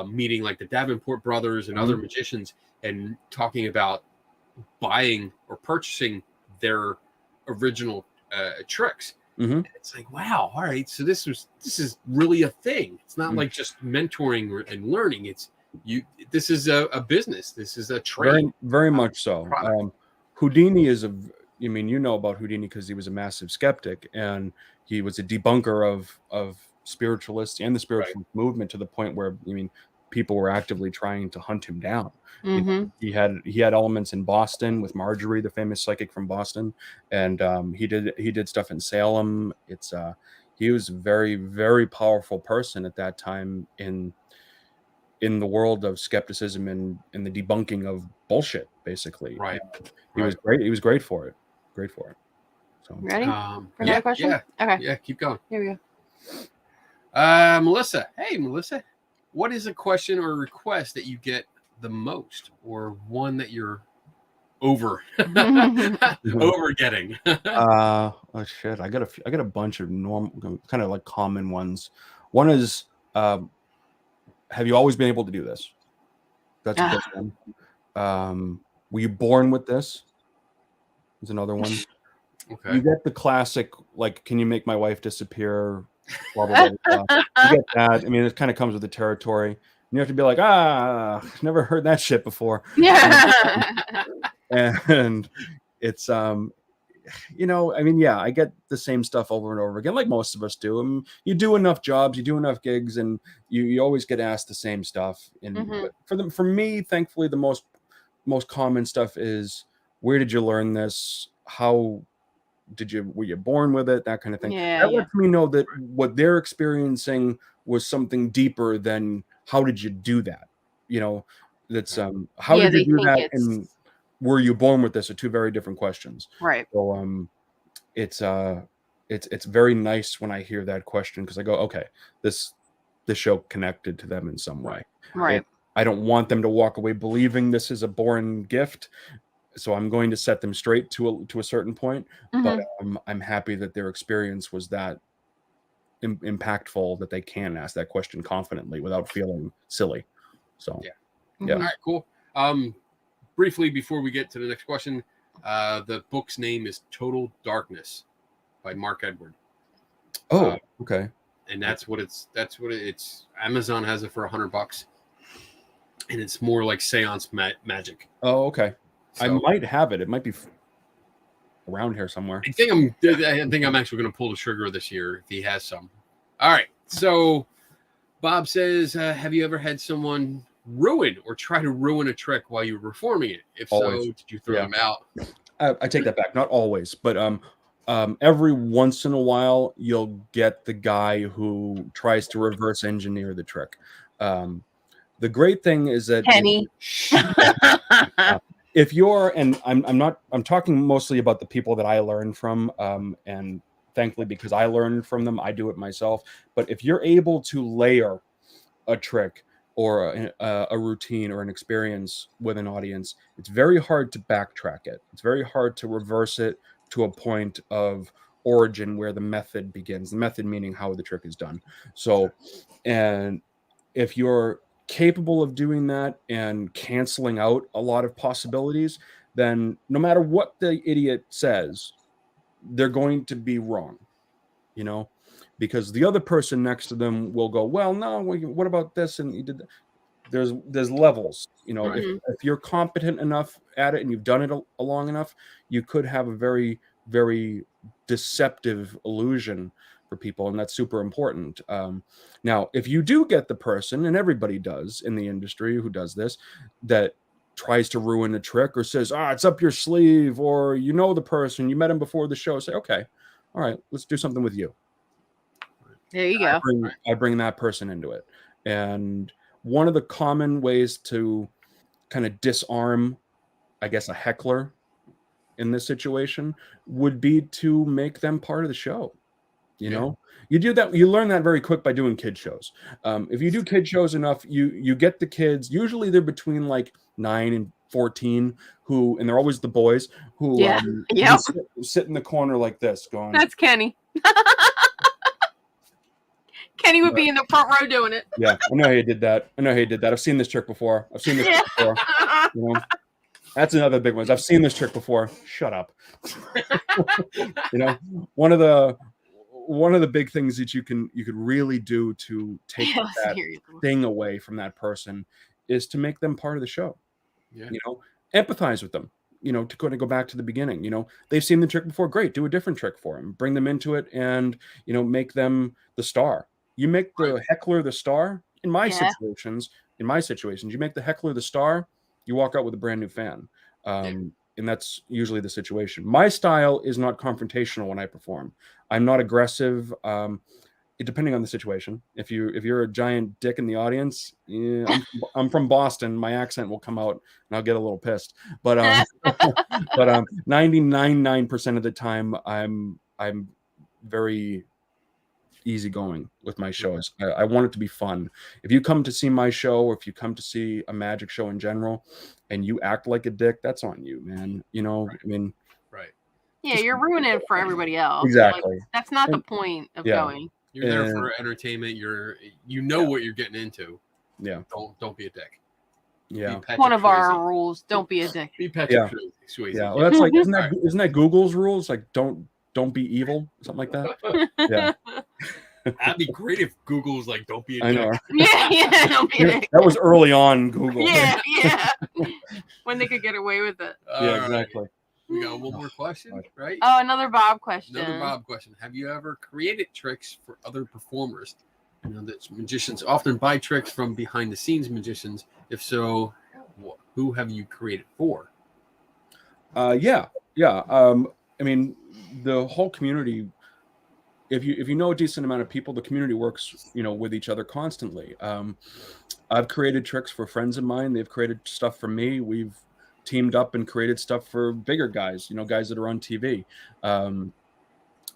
Speaker 2: meeting like the Davenport brothers and other magicians and talking about buying or purchasing their original tricks. It's like, wow, all right, so this is really a thing. It's not like just mentoring and learning. This is a business. This is a trade.
Speaker 3: Very, very much so. Houdini is about Houdini because he was a massive skeptic, and he was a debunker of spiritualists and the spiritual movement to the point where people were actively trying to hunt him down. He had elements in Boston with Marjorie, the famous psychic from Boston, and he did stuff in Salem. He was a very, very powerful person at that time in the world of skepticism and in the debunking of bullshit, basically. He was great. He was great for it. So
Speaker 1: ready for another question? Okay.
Speaker 2: Yeah, keep going.
Speaker 1: Here we go.
Speaker 2: Melissa. Hey, Melissa. What is a question or a request that you get the most, or one that you're over getting?
Speaker 3: Oh shit! I got a bunch of normal, kind of like common ones. One is, have you always been able to do this? That's a good one. Were you born with this? Is another one.
Speaker 2: Okay.
Speaker 3: You get the classic, like, can you make my wife disappear? Blah, blah, blah, blah. You get that. I mean, it kind of comes with the territory. And you have to be like, never heard that shit before.
Speaker 1: Yeah.
Speaker 3: And it's, I get the same stuff over and over again, like most of us do. I mean, you do enough jobs, you do enough gigs, and you always get asked the same stuff. And for me, thankfully, the most common stuff is, where did you learn this? How were you born with it? That kind of thing. That lets me know that what they're experiencing was something deeper than how did you do that? That's how did you do that, and were you born with this? Are two very different questions.
Speaker 1: Right.
Speaker 3: So it's very nice when I hear that question, because I go, okay, this show connected to them in some way.
Speaker 1: Right.
Speaker 3: I don't want them to walk away believing this is a boring gift, so I'm going to set them straight to a certain point. But I'm happy that their experience was that impactful that they can ask that question confidently without feeling silly. So yeah.
Speaker 2: All right, cool. Briefly before we get to the next question, the book's name is Total Darkness by Mark Edward.
Speaker 3: Oh, okay.
Speaker 2: And that's what it's. Amazon has it for $100, and it's more like seance magic.
Speaker 3: Oh, okay.
Speaker 2: So,
Speaker 3: I might have it. It might be around here somewhere.
Speaker 2: I think I'm actually going to pull the trigger this year if he has some. All right. So Bob says, have you ever had someone ruin or try to ruin a trick while you were performing it? If
Speaker 3: Always.
Speaker 2: so, did you throw them out?
Speaker 3: I take that back. Not always, but every once in a while, you'll get the guy who tries to reverse engineer the trick. The great thing is that
Speaker 1: Penny.
Speaker 3: If you're, and I'm talking mostly about the people that I learned from, and thankfully because I learned from them, I do it myself. But if you're able to layer a trick or a routine or an experience with an audience, it's very hard to backtrack it. It's very hard to reverse it to a point of origin where the method begins. The method meaning how the trick is done. So, and if you're capable of doing that and canceling out a lot of possibilities, then no matter what the idiot says, they're going to be wrong, because the other person next to them will go, well, no, what about this? And you did that. There's levels, if you're competent enough at it and you've done it a long enough, you could have a very, very deceptive illusion for people, and that's super important. Now, if you do get the person, and everybody does in the industry who does this, that tries to ruin a trick or says, it's up your sleeve, or the person, you met him before the show, say, okay, all right, let's do something with you.
Speaker 1: There you go.
Speaker 3: I bring that person into it. And one of the common ways to kind of disarm, I guess, a heckler in this situation would be to make them part of the show. You do that. You learn that very quick by doing kid shows. If you do kid shows enough, you get the kids. Usually they're between like 9 and 14, and they're always the boys who sit in the corner like this, going.
Speaker 1: That's Kenny. Kenny would be in the front row doing it.
Speaker 3: Yeah, I know how you did that. I've seen this trick before. Trick before. That's another big one. I've seen this trick before. Shut up. One of the big things that you could really do to take that thing away from that person is to make them part of the show. Empathize with them. To kind of go back to the beginning. They've seen the trick before. Great, do a different trick for them. Bring them into it, and make them the star. You make the heckler the star. In my situations, you make the heckler the star. You walk out with a brand new fan. And that's usually the situation. My style is not confrontational when I perform. I'm not aggressive. Depending on the situation. If you're a giant dick in the audience, I'm from Boston. My accent will come out, and I'll get a little pissed. But 99% of the time, I'm very easygoing with my shows. I want it to be fun. If you come to see my show, or if you come to see a magic show in general, and you act like a dick, that's on you, man.
Speaker 2: Right.
Speaker 3: I mean,
Speaker 2: right.
Speaker 1: Yeah, you're ruining it for everybody else.
Speaker 3: Exactly.
Speaker 1: That's not the point of going.
Speaker 2: You're there for entertainment. What you're getting into.
Speaker 3: Yeah.
Speaker 2: Don't be a dick.
Speaker 3: Yeah.
Speaker 1: One of our rules: don't be a dick.
Speaker 2: Be Patrick Swayze.
Speaker 3: Yeah. Well, that's like isn't that Google's rules? Like don't be evil, something like that. Yeah.
Speaker 2: That'd be great if Google was like, don't be a
Speaker 3: dick.
Speaker 2: I know.
Speaker 1: Yeah, don't be a dick.
Speaker 3: That was early on Google.
Speaker 1: Yeah. When they could get away with it.
Speaker 3: Yeah, exactly.
Speaker 2: We got one more question, right?
Speaker 1: Oh, another Bob question.
Speaker 2: Have you ever created tricks for other performers? That magicians often buy tricks from behind the scenes magicians. If so, who have you created for?
Speaker 3: Yeah. I mean, the whole community. If you know a decent amount of people, the community works, with each other constantly. I've created tricks for friends of mine. They've created stuff for me. We've teamed up and created stuff for bigger guys, guys that are on TV.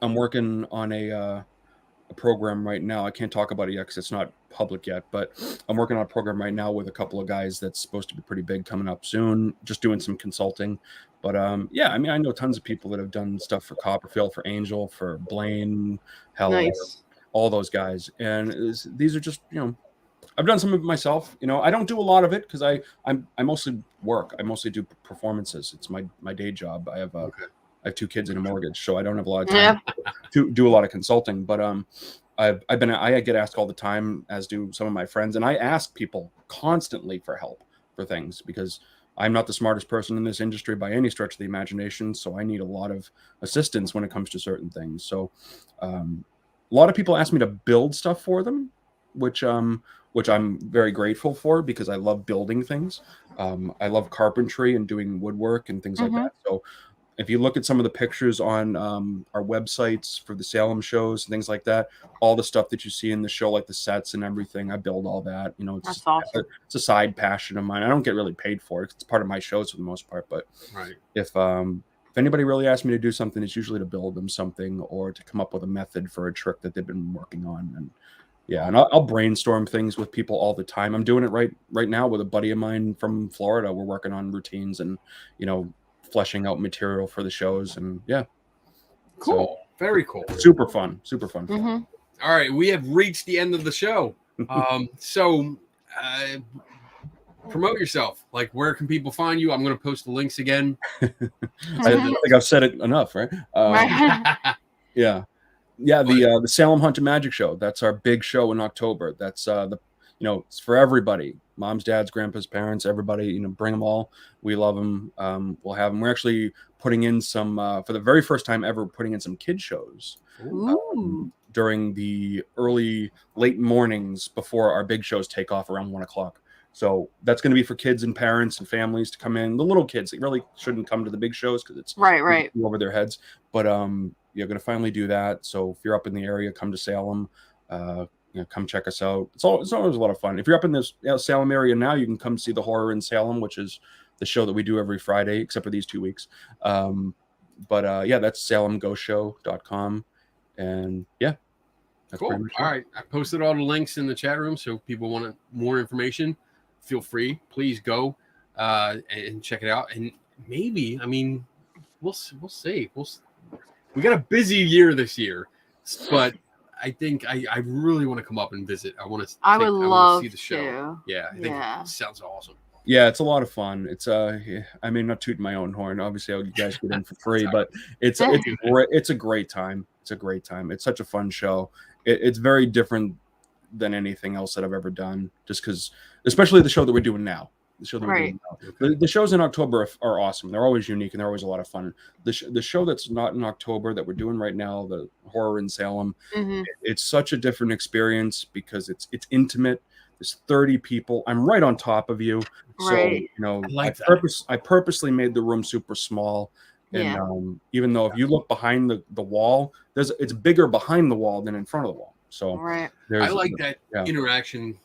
Speaker 3: I'm working on a program right now. I can't talk about it yet because it's not public yet, but I'm working on a program right now with a couple of guys that's supposed to be pretty big coming up soon, just doing some consulting. But yeah, I mean, I know tons of people that have done stuff for Copperfield, for Angel, for Blaine, hell,
Speaker 1: Nice.
Speaker 3: all those guys. And these are just, I've done some of it myself. I don't do a lot of it because I mostly work. I mostly do performances. It's my day job. I have I have 2 kids and a mortgage, so I don't have a lot of time to do a lot of consulting. But I get asked all the time, as do some of my friends, and I ask people constantly for help for things because I'm not the smartest person in this industry by any stretch of the imagination. So I need a lot of assistance when it comes to certain things. So a lot of people ask me to build stuff for them, which I'm very grateful for because I love building things. I love carpentry and doing woodwork and things like that. So if you look at some of the pictures on our websites for the Salem shows and things like that, all the stuff that you see in the show, like the sets and everything, I build all that.
Speaker 1: That's awesome.
Speaker 3: It's a side passion of mine. I don't get really paid for it. It's part of my shows for the most part. But if anybody really asks me to do something, it's usually to build them something or to come up with a method for a trick that they've been working on. And yeah, and I'll brainstorm things with people all the time. I'm doing it right now with a buddy of mine from Florida. We're working on routines and, fleshing out material for the shows. And yeah.
Speaker 2: Cool. So, very cool.
Speaker 3: Super fun.
Speaker 2: All right. We have reached the end of the show. So promote yourself. Like, where can people find you? I'm going to post the links again.
Speaker 3: I think I've said it enough, right? Yeah. The Salem Haunted Magic Show. That's our big show in October. That's it's for everybody. Moms, dads, grandpas, parents, everybody, bring them all. We love them. We'll have them. We're actually putting in some, for the very first time ever, putting in some kid shows during the late mornings before our big shows take off around 1:00. So that's going to be for kids and parents and families to come in. The little kids, they really shouldn't come to the big shows because it's
Speaker 1: right
Speaker 3: over their heads. But you're going to finally do that. So if you're up in the area, come to Salem. Come check us out. It's always a lot of fun. If you're up in this Salem area now, you can come see the Horror in Salem, which is the show that we do every Friday, except for these 2 weeks. But that's salemghostshow.com. And yeah, that's
Speaker 2: cool. All right. I posted all the links in the chat room. So if people want more information, feel free, please go and check it out. And maybe, we'll see. We got a busy year this year, but I think I really want to come up and visit. I would love to see the show. Yeah, I think it sounds awesome.
Speaker 3: Yeah, it's a lot of fun. It's not tooting my own horn. Obviously, you guys get in for free, but it's a great time. It's a great time. It's such a fun show. It's very different than anything else that I've ever done. Just because, especially the show that we're doing now. The show that we're doing now. The shows in October are awesome. They're always unique and they're always a lot of fun. The show that's not in October that we're doing right now, the Horror in Salem, it's such a different experience because it's intimate. There's 30 people. I'm right on top of you.
Speaker 1: Right.
Speaker 3: So, I purposely made the room super small. And even though if you look behind the wall, it's bigger behind the wall than in front of the wall. So
Speaker 2: I like that interaction.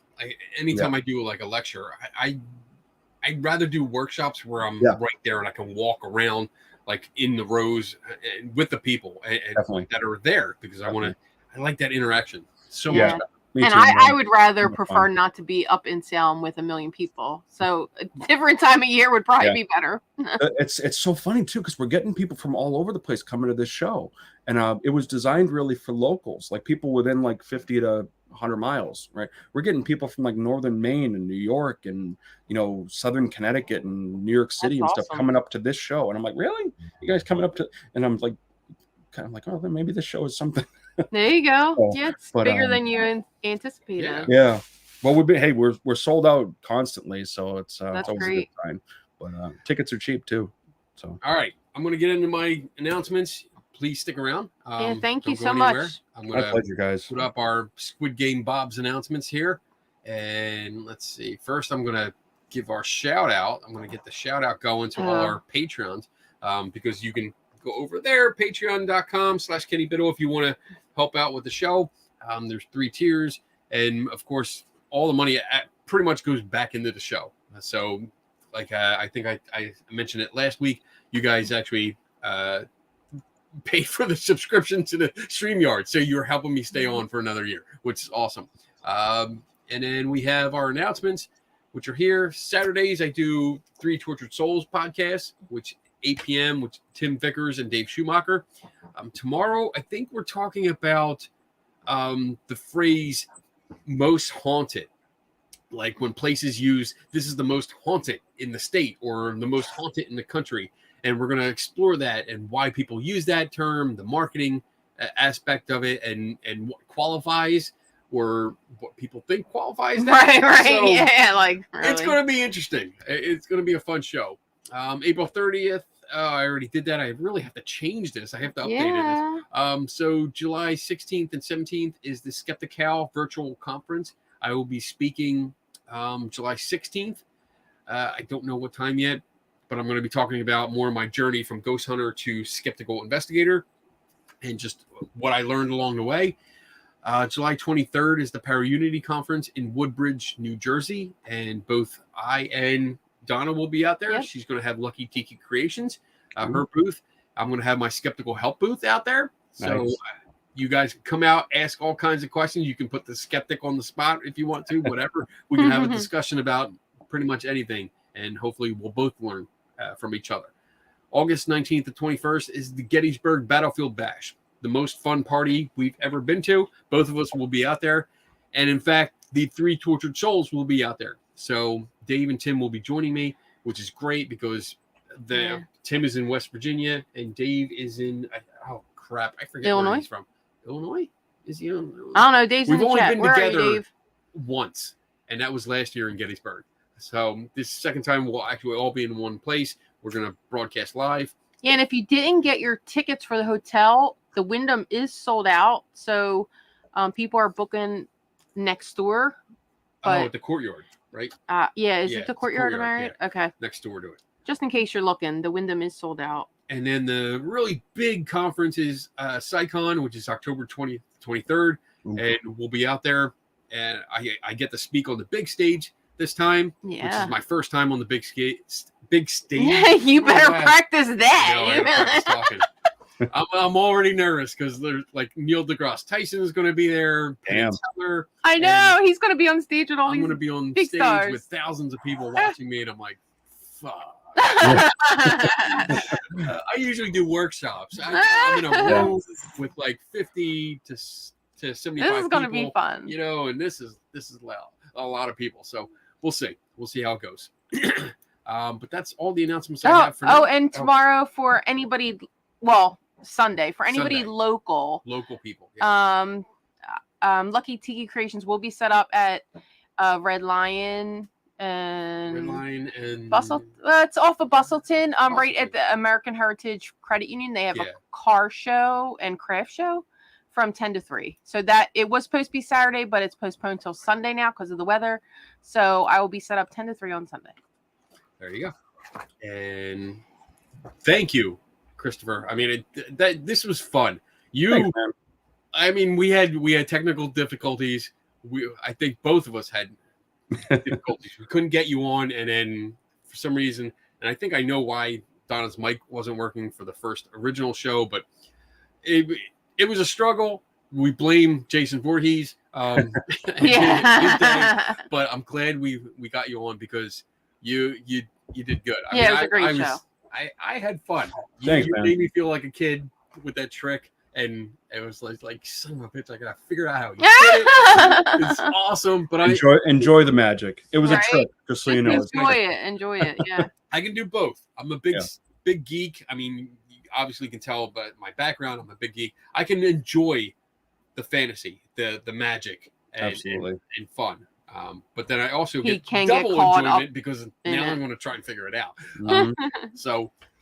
Speaker 2: Anytime I do like a lecture, I'd rather do workshops where I'm right there and I can walk around like in the rows with the people that are there because I like that interaction so much better.
Speaker 1: And I would rather prefer not to be up in Salem with 1 million people. So a different time of year would probably be better.
Speaker 3: It's so funny too because we're getting people from all over the place coming to this show, and it was designed really for locals, like people within like 50 to 100 miles. Right, we're getting people from like northern Maine and New York and southern Connecticut and New York City and stuff coming up to this show, and I'm like, really, you guys coming up to? And I'm like, kind of like, oh, then maybe this show is something.
Speaker 1: There you go. It's bigger than you anticipated.
Speaker 3: Yeah. Well, we're sold out constantly, so it's always
Speaker 1: great.
Speaker 3: a good time. But tickets are cheap too. So
Speaker 2: all right, I'm going to get into my announcements. Please stick around.
Speaker 1: Thank you so much.
Speaker 2: I'm going
Speaker 3: to pleasure, guys.
Speaker 2: Put up our Squid Game Bob's announcements here, and let's see. First, I'm going to give our shout out. I'm going to get the shout out going to all our patrons because you can go over there, patreon.com/KennyBiddle if you want to help out with the show. There's 3 tiers, and of course, all the money pretty much goes back into the show. So, like I think I mentioned it last week. You guys actually paid for the subscription to the StreamYard. So you're helping me stay on for another year, which is awesome. And then we have our announcements, which are here. Saturdays, I do 3 Tortured Souls podcasts, which 8 p.m. with Tim Vickers and Dave Schumacher. Tomorrow, I think we're talking about the phrase most haunted. Like when places use, this is the most haunted in the state or the most haunted in the country. And we're going to explore that and why people use that term, the marketing aspect of it, and what qualifies or what people think qualifies that.
Speaker 1: Right.
Speaker 2: So
Speaker 1: Yeah, like really.
Speaker 2: it's going to be interesting. It's going to be a fun show. April 30th. I already did that. I really have to change this. I have to update it. So July 16th and 17th is the Skeptical virtual conference. I will be speaking July 16th. I don't know what time yet, but I'm going to be talking about more of my journey from ghost hunter to skeptical investigator and just what I learned along the way. July 23rd is the Para-Unity Conference in Woodbridge, New Jersey, and both I and Donna will be out there. Yep. She's going to have Lucky Tiki Creations, her booth. I'm going to have my Skeptical Help booth out there. So nice. You guys can come out, ask all kinds of questions. You can put the skeptic on the spot if you want to, whatever. We can have a discussion about pretty much anything, and hopefully we'll both learn from each other. August 19th to 21st is the Gettysburg Battlefield Bash, the most fun party we've ever been to. Both of us will be out there. And in fact, the 3 Tortured Souls will be out there. So Dave and Tim will be joining me, which is great because Tim is in West Virginia and Dave is in, I forget
Speaker 1: Illinois?
Speaker 2: Where he's from. Illinois? Is he in Illinois?
Speaker 1: I don't know. Dave's
Speaker 2: We've
Speaker 1: in the
Speaker 2: only
Speaker 1: chat.
Speaker 2: been
Speaker 1: Where
Speaker 2: together
Speaker 1: are you, Dave?
Speaker 2: once, and that was last year in Gettysburg. So this second time we'll actually all be in one place. We're going to broadcast live.
Speaker 1: Yeah, and if you didn't get your tickets for the hotel, the Wyndham is sold out. So people are booking next door. But,
Speaker 2: at the Courtyard, right?
Speaker 1: Is it the Courtyard? Am I right?
Speaker 2: Yeah.
Speaker 1: Okay.
Speaker 2: Next door to it.
Speaker 1: Just in case you're looking, the Wyndham is sold out.
Speaker 2: And then the really big conference is SciCon, which is October 20th, 23rd. Mm-hmm. And we'll be out there. And I get to speak on the big stage this time, which is my first time on the big stage.
Speaker 1: Yeah, you better practice that.
Speaker 2: No, I practice talking. I'm already nervous because there's like Neil deGrasse Tyson is going to be there.
Speaker 3: Damn.
Speaker 1: I know. He's going to be on stage with all these. I'm going to
Speaker 2: be on
Speaker 1: big
Speaker 2: stage
Speaker 1: stars.
Speaker 2: With thousands of people watching me, and I'm like, fuck. I usually do workshops. I'm in a room with like 50 to 75 people.
Speaker 1: This is going to be fun.
Speaker 2: You know, and this is a lot of people. So we'll see. We'll see how it goes. But that's all the announcements I have for now.
Speaker 1: And tomorrow for anybody, Sunday for anybody local
Speaker 2: people. Yeah.
Speaker 1: Lucky Tiki Creations will be set up at Red Lion and Bustle. It's off of Bustleton. Right at the American Heritage Credit Union. They have a car show and craft show from 10 to 3. So that it was supposed to be Saturday, but it's postponed till Sunday now because of the weather. So I will be set up 10 to 3 on Sunday.
Speaker 2: There you go. And thank you, Christopher. I mean, this was fun.
Speaker 3: Thanks,
Speaker 2: we had technical difficulties. I think both of us had difficulties. We couldn't get you on, and then for some reason, and I think I know why Donna's mic wasn't working for the first original show, but it was a struggle. We blame Jason Voorhees. His day, but I'm glad we got you on because you did good.
Speaker 1: It was a great show.
Speaker 2: I had fun.
Speaker 3: Thanks,
Speaker 2: you
Speaker 3: man.
Speaker 2: made me feel like a kid with that trick, and it was like son of a bitch. I gotta figure out how you did it. It's awesome, but
Speaker 3: enjoy the magic. It was a trick, just so you know.
Speaker 1: Enjoy it. Yeah,
Speaker 2: I can do both. I'm a big geek. I mean, you obviously can tell, but my background, I'm a big geek. I can enjoy the fantasy, the magic, and fun. But then I also get double enjoyment because now I'm going to try and figure it out.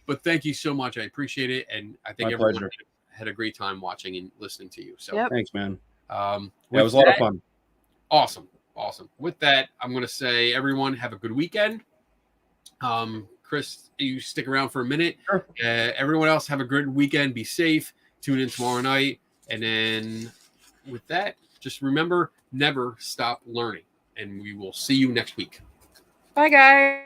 Speaker 2: But thank you so much. I appreciate it. And I think everyone had a great time watching and listening to you. So
Speaker 3: thanks, man.
Speaker 2: It
Speaker 3: was a lot of fun.
Speaker 2: Awesome. With that, I'm going to say, everyone have a good weekend. Chris, you stick around for a minute.
Speaker 3: Sure.
Speaker 2: Everyone else have a good weekend. Be safe. Tune in tomorrow night. And then with that, just remember, never stop learning. And we will see you next week.
Speaker 1: Bye, guys.